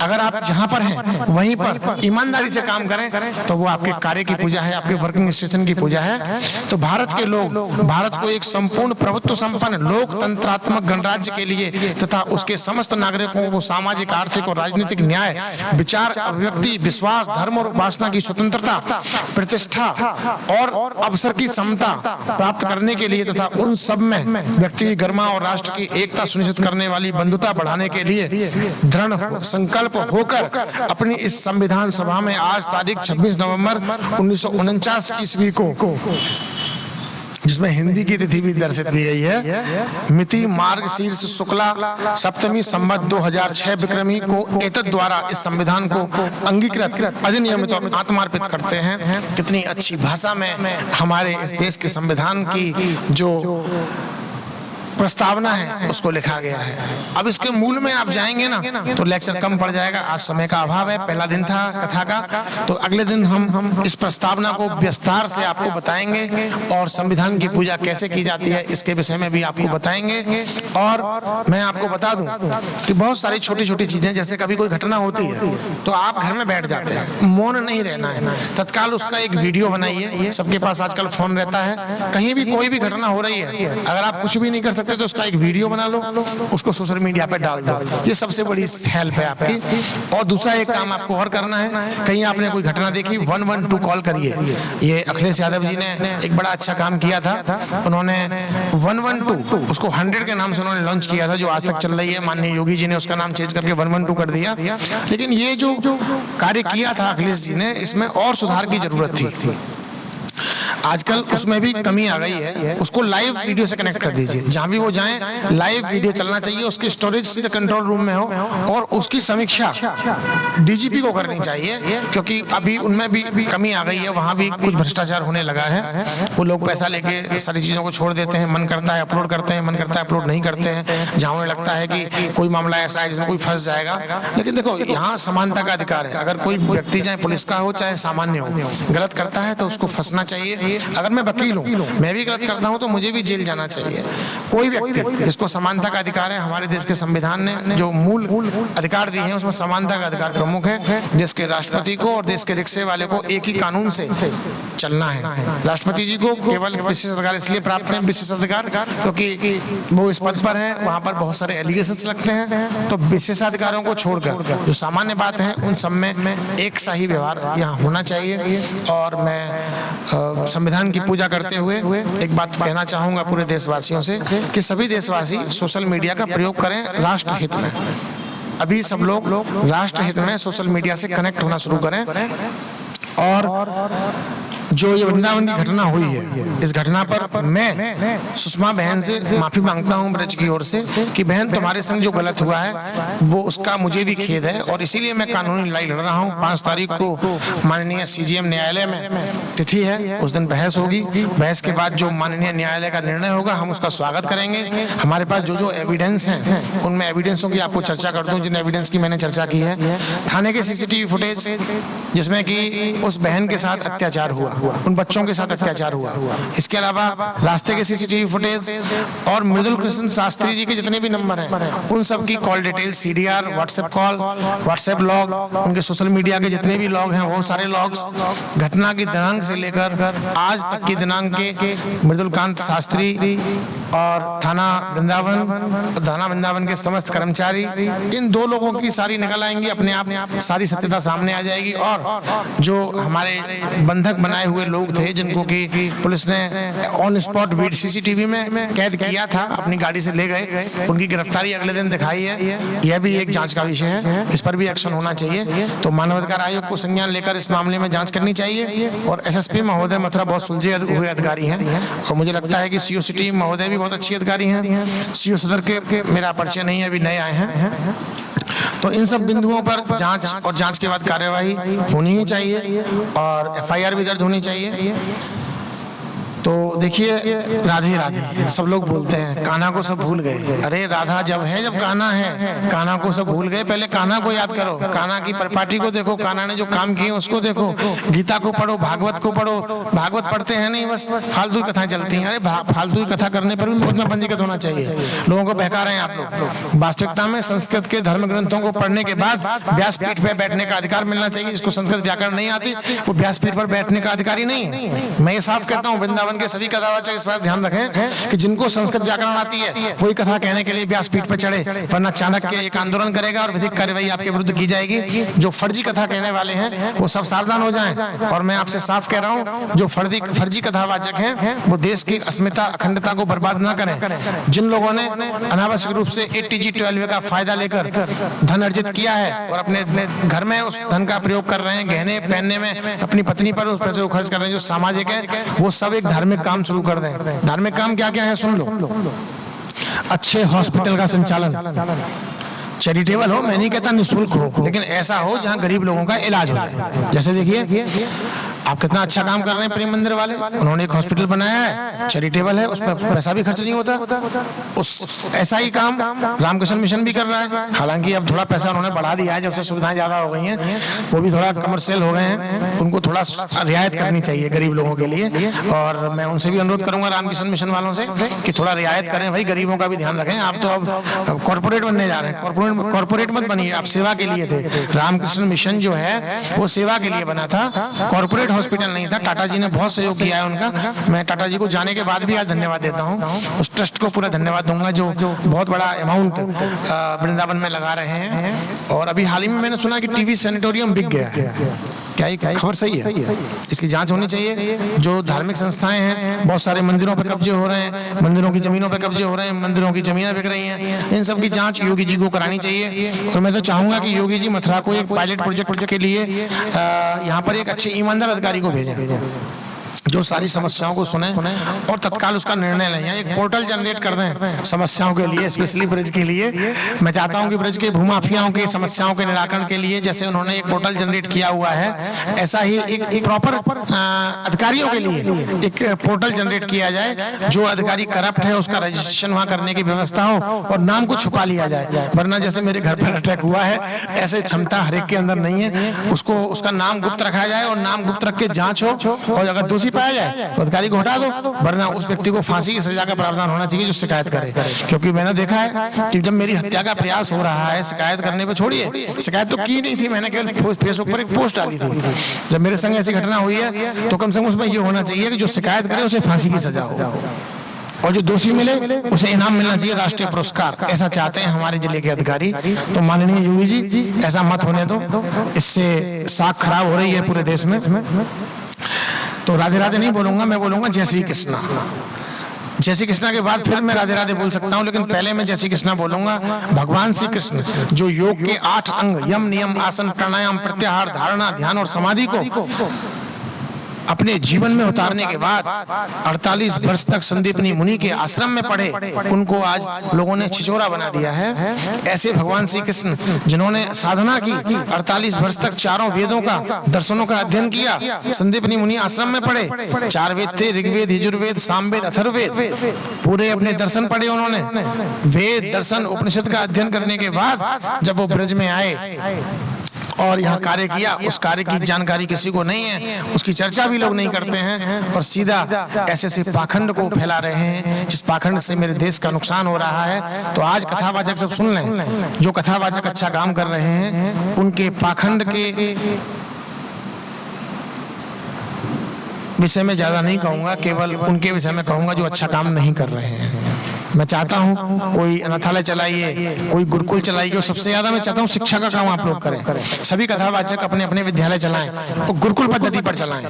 अगर आप जहां पर हैं वहीं पर ईमानदारी से काम करें तो वो आपके कार्य की पूजा है, आपके वर्किंग स्टेशन की पूजा है। तो भारत के लोग भारत को एक संपूर्ण प्रभुत्व संपन्न लोकतंत्रात्मक गणराज्य के लिए तथा उसके समस्त नागरिकों को सामाजिक, आर्थिक और राजनीतिक न्याय, विचार, अभिव्यक्ति, विश्वास, धर्म और उपासना की स्वतंत्रता, प्रतिष्ठा और अवसर की समता प्राप्त करने के लिए तथा उन सब में व्यक्ति की गरिमा और राष्ट्र की एकता सुनिश्चित करने वाली बंधुता बढ़ाने के लिए दृढ़ संकल्प होकर अपनी इस संविधान सभा में आज तारीख 26 नवंबर 1949 ईस्वी को, जिसमें हिंदी की तिथि भी दर्शित की गई है, मिति मार्गशीर्ष शुक्ला सप्तमी संवत 2006 विक्रमी को एतद द्वारा इस संविधान को अंगीकृत, अधिनियमित और आत्मार्पित करते हैं। कितनी अच्छी भाषा में हमारे इस देश के संविधान की जो प्रस्तावना है उसको लिखा गया है। अब इसके मूल में आप जाएंगे ना तो लेक्चर कम पड़ जाएगा, आज समय का अभाव है, पहला दिन था कथा का, तो अगले दिन हम इस प्रस्तावना को विस्तार से आपको बताएंगे और संविधान की पूजा कैसे की जाती है इसके विषय में भी आपको बताएंगे। और मैं आपको बता दूं कि बहुत सारी छोटी छोटी चीजें, जैसे कभी कोई घटना होती है तो आप घर में बैठ जाते हैं, मौन नहीं रहना है, तत्काल उसका एक वीडियो बनाइए। सबके पास आजकल फोन रहता है, कहीं भी कोई भी घटना हो रही है, अगर आप कुछ भी नहीं कर सकते सकते तो उसका एक वीडियो बना लो, उसको सोशल मीडिया पे डाल दो। ये सबसे बड़ी हेल्प है आपकी। और दूसरा एक काम आपको और करना है, कहीं आपने कोई घटना देखी 112 कॉल करिए। ये अखिलेश यादव जी ने एक बड़ा अच्छा काम किया था, उन्होंने 112 उसको 100 के नाम से उन्होंने लॉन्च किया था, जो आज तक चल रही है। माननीय योगी जी ने उसका नाम चेंज करके 112 कर दिया। लेकिन ये जो कार्य किया था अखिलेश जी ने, इसमें और सुधार की जरूरत थी। आजकल उसमें भी कमी आ गई है, उसको लाइव वीडियो से कनेक्ट कर दीजिए। जहां भी वो जाएं लाइव वीडियो चलना चाहिए, उसकी स्टोरेज सीधे कंट्रोल रूम में हो, और उसकी समीक्षा डीजीपी को करनी चाहिए, क्योंकि अभी उनमें भी कमी आ गई है, वहां भी कुछ भ्रष्टाचार होने लगा है। वो लोग पैसा लेके सारी चीजों को छोड़ देते हैं, मन करता है अपलोड करते हैं, मन करता है अपलोड नहीं करते हैं, जहां उन्हें लगता है कि कोई मामला ऐसा है जिसमें कोई फंस जाएगा। लेकिन देखो, यहाँ समानता का अधिकार है। अगर कोई व्यक्ति चाहे पुलिस का हो चाहे सामान्य हो, गलत करता है तो उसको फंसना चाहिए। अगर मैं वकील हूँ, मैं भी गलत करता हूँ तो मुझे भी जेल जाना चाहिए। कोई व्यक्ति जिसको समानता का अधिकार है, हमारे देश के संविधान ने जो मूल अधिकार दिए हैं उसमें समानता का अधिकार प्रमुख है। देश के राष्ट्रपति को और देश के रिक्शे वाले को एक ही कानून से चलना है। राष्ट्रपति जी को केवल विशेष अधिकार इसलिए प्राप्त है, विशेष अधिकार क्योंकि वो इस पद पर है, वहां पर बहुत सारे एलिगेशंस लगते हैं। तो विशेषाधिकारों को छोड़कर जो सामान्य बात है उन सब में एक सा ही व्यवहार यहाँ होना चाहिए। और मैं संविधान की पूजा करते हुए एक बात कहना चाहूंगा पूरे देशवासियों से कि सभी देशवासी सोशल मीडिया का प्रयोग करें राष्ट्र हित में। अभी सब लोग राष्ट्र हित में सोशल मीडिया से कनेक्ट होना शुरू करें। और जो ये वृंदावन की घटना हुई है, इस घटना पर मैं सुषमा बहन से माफी मांगता हूं ब्रज की ओर से कि बहन तुम्हारे संग जो गलत हुआ है वो उसका मुझे भी खेद है, और इसीलिए मैं कानूनी लड़ाई लड़ रहा हूं। 5 तारीख को माननीय सीजीएम न्यायालय में तिथि है, उस दिन बहस होगी। बहस के बाद जो माननीय न्यायालय का निर्णय होगा हम उसका स्वागत करेंगे। हमारे पास जो जो एविडेंस हैं उनमें एविडेंसों की आपको चर्चा कर दूं, जिन एविडेंस की मैंने चर्चा की है। थाने के सीसीटीवी फुटेज जिसमें कि उस बहन के साथ अत्याचार हुआ, उन बच्चों के साथ अत्याचार हुआ। इसके अलावा रास्ते के सीसीटीवी फुटेज और मृदुल कृष्ण शास्त्री जी के जितने भी नंबर हैं उन सब की call detail, CDR, WhatsApp call, WhatsApp log, उनके सोशल मीडिया के जितने भी लॉग हैं वो सारे लॉग्स, घटना की दिनांक से लेकर आज तक की दिनांक के मृदुलकांत शास्त्री और थाना वृंदावन के समस्त कर्मचारी, इन 2 लोगों की सारी निकल आएंगी, अपने आप सारी सत्यता सामने आ जाएगी। और जो हमारे बंधक बनाए हुए लोग थे जिनको कि पुलिस ने ऑन स्पॉट वीडियो सीसीटीवी में कैद किया था, अपनी गाड़ी से ले गए, उनकी गिरफ्तारी अगले दिन दिखाई है। यह भी एक जांच का विषय है, इस पर भी एक्शन होना चाहिए। तो मानवाधिकार आयोग को संज्ञान लेकर इस मामले में जांच करनी चाहिए। और एसएसपी महोदय मथुरा बहुत सुलझे हुए अधिकारी हैं, और मुझे लगता है कि सीओ सिटी महोदय भी बहुत अच्छी अधिकारी हैं। सीओ सदर के मेरा परिचय नहीं है, अभी नए आए हैं। तो इन सब बिंदुओं पर जांच और जांच के बाद कार्यवाही होनी ही चाहिए और एफआईआर भी दर्ज होनी चाहिए। तो देखिए, राधे राधे सब लोग बोलते हैं, कान्हा को सब भूल गए। अरे राधा जब है जब कान्हा है, कान्हा को सब भूल गए। पहले कान्हा को याद करो, कान्हा की परिपाटी को देखो, कान्हा ने जो काम किए उसको देखो, गीता को पढ़ो, भागवत को पढ़ो। भागवत पढ़ते हैं नहीं, बस फालतू कथाएं चलती हैं। अरे फालतू कथा करने पर भी मुकदमा पंजीकृत होना चाहिए। लोगों को बहका रहे हैं आप लोग। वास्तविकता में संस्कृत के धर्म ग्रंथों को पढ़ने के बाद व्यासपीठ पर बैठने का अधिकार मिलना चाहिए। जिसको संस्कृत व्याकरण नहीं आती वो व्यासपीठ पर बैठने का अधिकारी नहीं है। मैं ये साफ कहता हूँ, वृंदावन के सभी कथावाचक इस बात ध्यान रखें कि जिनको संस्कृत व्याकरण आती है वही कथा कहने के लिए व्यासपीठ पर चढ़े, वरना चाणक्य एक आंदोलन करेगा और विधिक कार्रवाई आपके विरुद्ध की जाएगी। जो फर्जी कथा कहने वाले हैं वो सब सावधान हो जाएं। और मैं आपसे साफ कह रहा हूं, जो फर्जी कथावाचक हैं वो देश की अस्मिता अखंडता को बर्बाद ना करें। जिन लोगों ने अनावश्यक रूप से ATG 12 का फायदा लेकर धन अर्जित किया है और अपने घर में उस धन का प्रयोग कर रहे हैं, गहने पहनने में अपनी पत्नी पर उस पैसे को खर्च कर रहे हैं, जो सामाजिक है, वो सब एक धार्मिक काम शुरू कर दें। धार्मिक काम क्या क्या है सुन लो। अच्छे हॉस्पिटल का संचालन, चैरिटेबल हो, मैं नहीं कहता निःशुल्क हो, लेकिन ऐसा हो जहां गरीब लोगों का इलाज हो जाए। जैसे देखिए आप कितना अच्छा काम कर रहे हैं, प्रेम मंदिर वाले, उन्होंने एक हॉस्पिटल बनाया है, चैरिटेबल है, उस पर पैसा भी खर्च नहीं होता। ऐसा ही काम रामकृष्ण मिशन भी कर रहा है। हालांकि अब थोड़ा पैसा उन्होंने बढ़ा दिया है, जब से सुविधाएं ज्यादा हो गई हैं, वो भी थोड़ा कमर्शियल हो गए हैं, उनको थोड़ा रियायत करनी चाहिए गरीब लोगों के लिए। और मैं उनसे भी अनुरोध करूंगा रामकृष्ण मिशन वालों से कि थोड़ा रियायत करें भाई, गरीबों का भी ध्यान रखें। आप तो अब कॉर्पोरेट बनने जा रहे हैं, कॉर्पोरेट मत बनिए, आप सेवा के लिए थे। रामकृष्ण मिशन जो है वो सेवा के लिए बना था, कॉर्पोरेट हॉस्पिटल नहीं था। टाटा जी ने बहुत सहयोग किया है उनका। मैं टाटा जी को जाने के बाद भी आज धन्यवाद देता हूँ। उस ट्रस्ट को पूरा धन्यवाद दूंगा जो बहुत बड़ा अमाउंट वृंदावन में लगा रहे हैं। और अभी हाल ही में मैंने सुना कि टीवी सैनिटोरियम बिक गया है। क्या ये खबर सही है? इसकी जांच होनी चाहिए। जो धार्मिक संस्थाएं हैं, बहुत सारे मंदिरों पे कब्जे हो रहे हैं, मंदिरों की जमीनों पे कब्जे हो रहे हैं, मंदिरों की जमीनें बिक रही हैं, इन सब की जांच योगी जी को करानी चाहिए। और मैं तो चाहूंगा कि योगी जी मथुरा को एक पायलट प्रोजेक्ट के लिए यहाँ पर एक अच्छे ईमानदार अधिकारी को भेजें जो सारी समस्याओं को सुने और तत्काल उसका निर्णय लें। एक पोर्टल जनरेट कर दें समस्याओं के लिए, स्पेशली ब्रज के लिए। मैं चाहता हूं कि ब्रज के भूमाफियाओं की समस्याओं के निराकरण के लिए जैसे उन्होंने एक पोर्टल जनरेट किया हुआ है, ऐसा ही एक प्रॉपर अधिकारियों के लिए एक पोर्टल जनरेट किया जाए। जो अधिकारी करप्ट है उसका रजिस्ट्रेशन वहां करने की व्यवस्था हो और नाम को छुपा लिया जाए। वरना जैसे मेरे घर पर अटैक हुआ है, ऐसे क्षमता हर एक के अंदर नहीं है। उसको उसका नाम गुप्त रखा जाए और नाम गुप्त रख के जांच हो, और अगर दोषी पाया जाए तो अधिकारी को हटा दो, वरना उस व्यक्ति को फांसी की सजा का प्रावधान होना चाहिए जो शिकायत करे। क्योंकि मैंने देखा है कि जब मेरी हत्या का प्रयास हो रहा है, शिकायत करने पे छोड़िए, शिकायत तो की नहीं थी, मैंने केवल फेसबुक पर एक पोस्ट डाली थी। जब मेरे संग ऐसी घटना हुई है तो कम से कम उसमें ये होना चाहिए कि जो शिकायत करे उसे फांसी की सजा हो, और जो दोषी मिले उसे इनाम मिलना चाहिए, राष्ट्रीय पुरस्कार। ऐसा चाहते हैं हमारे जिले के अधिकारी। तो माननीय योगी जी ऐसा मत होने दो, इससे साख खराब हो रही है पूरे देश में। तो राधे राधे नहीं बोलूंगा, मैं बोलूंगा जय श्री कृष्णा। जय श्री कृष्णा के बाद फिर मैं राधे राधे बोल सकता हूं, लेकिन पहले मैं जय श्री कृष्णा बोलूंगा। भगवान श्री कृष्ण जो योग के 8 अंग यम नियम आसन प्राणायाम प्रत्याहार धारणा ध्यान और समाधि को अपने जीवन में उतारने के बाद 48 वर्ष तक संदीपनी मुनि के आश्रम में पढ़े, उनको आज लोगों ने छिछोरा बना दिया है। ऐसे भगवान श्री कृष्ण जिन्होंने साधना की, 48 वर्ष तक चारों वेदों का दर्शनों का अध्ययन किया, संदीपनी मुनि आश्रम में पढ़े। 4 वेद थे, ऋग्वेद यजुर्वेद सामवेद अथर्ववेद, पूरे अपने दर्शन पढ़े उन्होंने। वेद दर्शन उपनिषद का अध्ययन करने के बाद जब वो ब्रज में आए और यहाँ कार्य किया, उस कार्य की जानकारी किसी को नहीं है, उसकी चर्चा भी लोग नहीं करते हैं, और सीधा ऐसे पाखंड को फैला रहे हैं जिस पाखंड से मेरे देश का नुकसान हो रहा है। तो आज कथावाचक सब सुन लें, जो कथावाचक अच्छा काम कर रहे हैं उनके पाखंड के विषय में ज्यादा नहीं कहूंगा, केवल उनके विषय में कहूंगा जो अच्छा काम नहीं कर रहे हैं। मैं चाहता हूं कोई अनाथालय चलाइए, कोई गुरुकुल चलाइए, और सबसे ज्यादा मैं चाहता हूं शिक्षा का काम आप लोग करें। सभी कथावाचक अपने अपने विद्यालय चलाएं और गुरुकुल पद्धति पर चलाएं।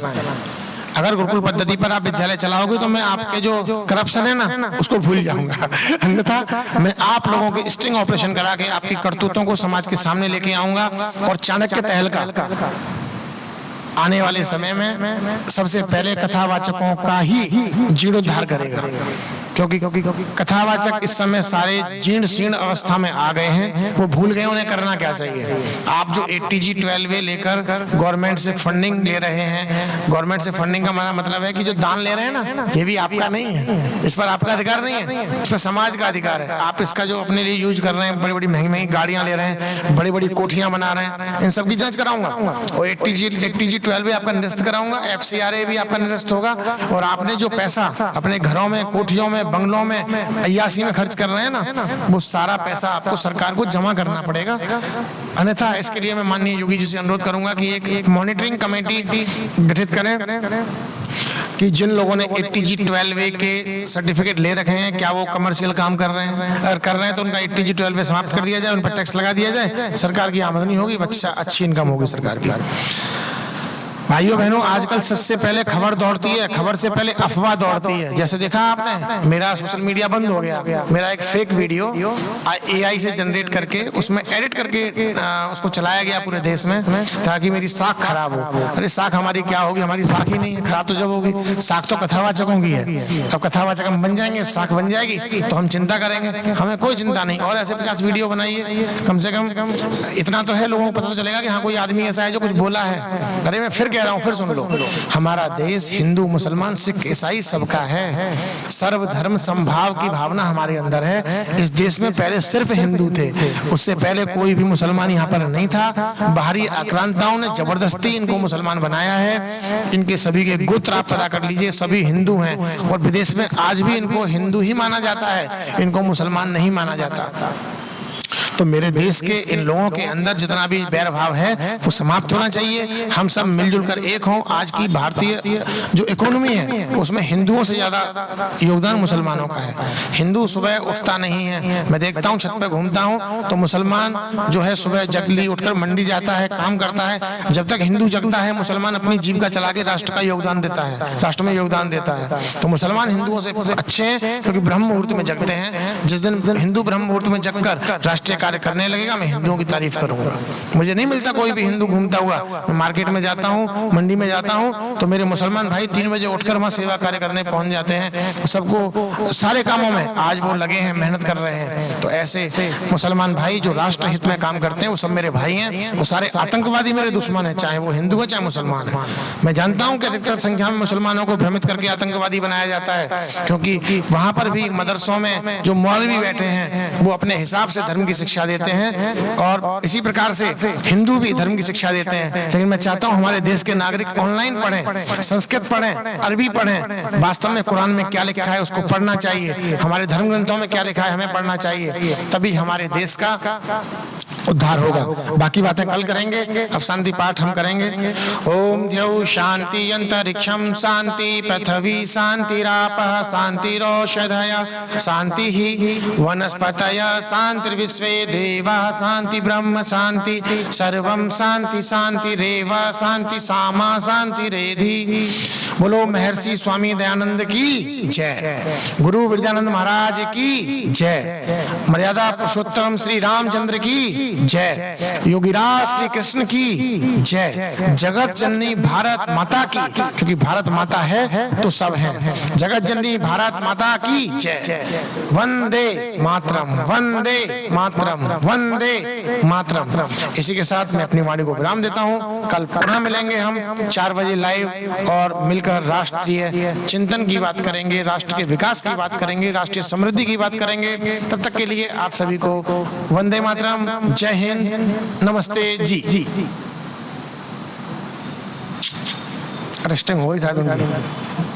अगर गुरुकुल पद्धति पर आप विद्यालय चलाओगे तो मैं आपके जो करप्शन है ना उसको भूल जाऊंगा, अन्यथा मैं आप लोगों के स्टिंग ऑपरेशन करा के आपकी करतूतों को समाज के सामने लेके आऊंगा। और चाणक्य तहलका आने वाले समय में सबसे पहले कथावाचकों का ही जीर्णोद्धार करेगा, क्योंकि कथावाचक इस समय सारे जीर्ण शीर्ण अवस्था में आ गए हैं। वो भूल गए उन्हें करना क्या चाहिए। आप जो 80G 12A लेकर गवर्नमेंट से फंडिंग ले रहे हैं, गवर्नमेंट से फंडिंग का मतलब है कि जो दान ले रहे हैं ना, ये भी आपका नहीं है, इस पर आपका अधिकार नहीं है, इस पर समाज का अधिकार है। आप इसका जो अपने लिए यूज कर रहे हैं, बड़ी बड़ी महंगी महंगी गाड़ियां ले रहे हैं, बड़ी बड़ी कोठियां बना रहे हैं, इन सब की जांच कराऊंगा। और 80G 12A आपका निरस्त कराऊंगा, FCRA भी आपका निरस्त होगा। और आपने जो पैसा अपने घरों में, कोठियों में, बंगलों में, अय्यासी में खर्च कर रहे हैं ना, वो सारा पैसा आपको सरकार को जमा करना पड़ेगा। अन्यथा इसके लिए मैं माननीय योगी जी से अनुरोध करूंगा कि एक मॉनिटरिंग कमेटी गठित करें कि जिन लोगों ने 80G 12A के सर्टिफिकेट ले रखे हैं, क्या वो कमर्शियल काम कर रहे हैं। अगर कर रहे हैं तो उनका 80G 12A समाप्त कर दिया जाए, उन पर टैक्स लगा दिया जाए, सरकार की आमदनी होगी, अच्छी इनकम होगी सरकार की। भाइयों बहनों, आजकल सच से पहले खबर दौड़ती है, खबर से पहले अफवाह दौड़ती है। जैसे देखा आपने, मेरा सोशल मीडिया बंद हो गया, मेरा एक फेक वीडियो AI से जनरेट करके उसमें एडिट करके उसको चलाया गया पूरे देश में, ताकि मेरी साख खराब हो। अरे साख हमारी क्या होगी, हमारी साख ही नहीं है, खराब तो जब होगी। साख तो कथावाचकों की है, तब कथावाचक हम बन जाएंगे, साख बन जाएगी तो हम चिंता करेंगे, हमें कोई चिंता नहीं। और ऐसे 50 वीडियो बनाइए, कम से कम इतना तो है, लोगों को पता तो चलेगा कि हाँ कोई आदमी ऐसा है जो कुछ बोला है। अरे मैं फिर कह रहा हूं, फिर सुन लो, हमारा देश हिंदू मुसलमान सिख ईसाई सबका है, सर्वधर्म समभाव की भावना हमारे अंदर है। इस देश में पहले सिर्फ हिंदू थे, उससे पहले कोई भी मुसलमान यहाँ पर नहीं था। बाहरी आक्रांताओं ने जबरदस्ती इनको मुसलमान बनाया है। इनके सभी के गोत्र आप पता कर लीजिए, सभी हिंदू हैं, और विदेश में आज भी इनको हिंदू ही माना जाता है, इनको मुसलमान नहीं माना जाता। तो मेरे देश के इन लोगों के अंदर जितना भी बैर भाव है वो समाप्त होना चाहिए। हम सब मिलजुल कर एक हों। आज की भारतीय जो इकोनॉमी है उसमें हिंदुओं से ज्यादा योगदान मुसलमानों का है। हिंदू सुबह उठता नहीं है, मैं देखता हूँ छत पे घूमता हूँ तो मुसलमान जो है सुबह जल्दी उठकर मंडी जाता है, काम करता है। जब तक हिंदू जगता है मुसलमान अपनी जीविका चला के राष्ट्र का योगदान देता है, राष्ट्र में योगदान देता है। तो मुसलमान हिंदुओं से अच्छे हैं क्योंकि ब्रह्म मुहूर्त में जगते हैं। जिस दिन हिंदू ब्रह्म मुहूर्त में जगकर राष्ट्रीय कार्य करने लगेगा मैं हिंदुओं की तारीफ करूंगा। मुझे नहीं मिलता कोई भी हिंदू घूमता हुआ। मैं मार्केट में जाता हूँ, मंडी में जाता हूँ तो मेरे मुसलमान भाई 3 बजे उठकर वहाँ सेवा कार्य करने पहुंच जाते हैं। सबको सारे कामों में आज वो लगे हैं, मेहनत कर रहे हैं। तो ऐसे मुसलमान भाई जो राष्ट्र हित में काम करते हैं वो सब मेरे भाई हैं। वो सारे आतंकवादी मेरे दुश्मन है, चाहे वो हिंदू है चाहे मुसलमान है। मैं जानता हूं कि अधिकतर संख्या में मुसलमानों को भ्रमित करके आतंकवादी बनाया जाता है, क्योंकि वहां पर भी मदरसों में जो मौलवी बैठे हैं वो अपने हिसाब से धर्म की शिक्षा देते हैं और इसी प्रकार से हिंदू भी धर्म की शिक्षा देते हैं। लेकिन मैं चाहता हूं हमारे देश के नागरिक ऑनलाइन पढ़ें, संस्कृत पढ़ें, अरबी पढ़ें। वास्तव में कुरान में क्या लिखा है उसको पढ़ना चाहिए, हमारे धर्म ग्रंथों में क्या लिखा है हमें पढ़ना चाहिए, तभी हमारे देश का उद्धार होगा। बाकी बातें कल करेंगे, अब शांति पाठ हम करेंगे। ओम द्यौ शांति अंतरिक्षम शांति पृथ्वी शांतिरापः शांतिरोषधय शांति ही वनस्पतय शांतिर्विश्वे देवाः शांति ब्रह्म शांति सर्वं शांति शांतिरेव शांति सामा शांतिरेधि। बोलो महर्षि स्वामी दयानंद की जय, गुरु विद्यानंद महाराज की जय, मर्यादा पुरुषोत्तम श्री रामचंद्र की जय, योगीराज श्री कृष्ण की जय, जगत जननी भारत माता की, क्योंकि भारत माता है तो सब है, जगत जननी भारत माता की जय। वंदे मातरम, वंदे मातरम, वंदे मातरम। इसी के साथ मैं अपनी वाणी को विराम देता हूँ। कल पुनः मिलेंगे हम 4 बजे लाइव और मिलकर राष्ट्रीय चिंतन की बात करेंगे, राष्ट्र के विकास की बात करेंगे, राष्ट्रीय समृद्धि की बात करेंगे। तब तक के लिए आप सभी को वंदे मातरम, जय हिंद, नमस्ते जी। रेस्टिंग हो गई शायद उनकी।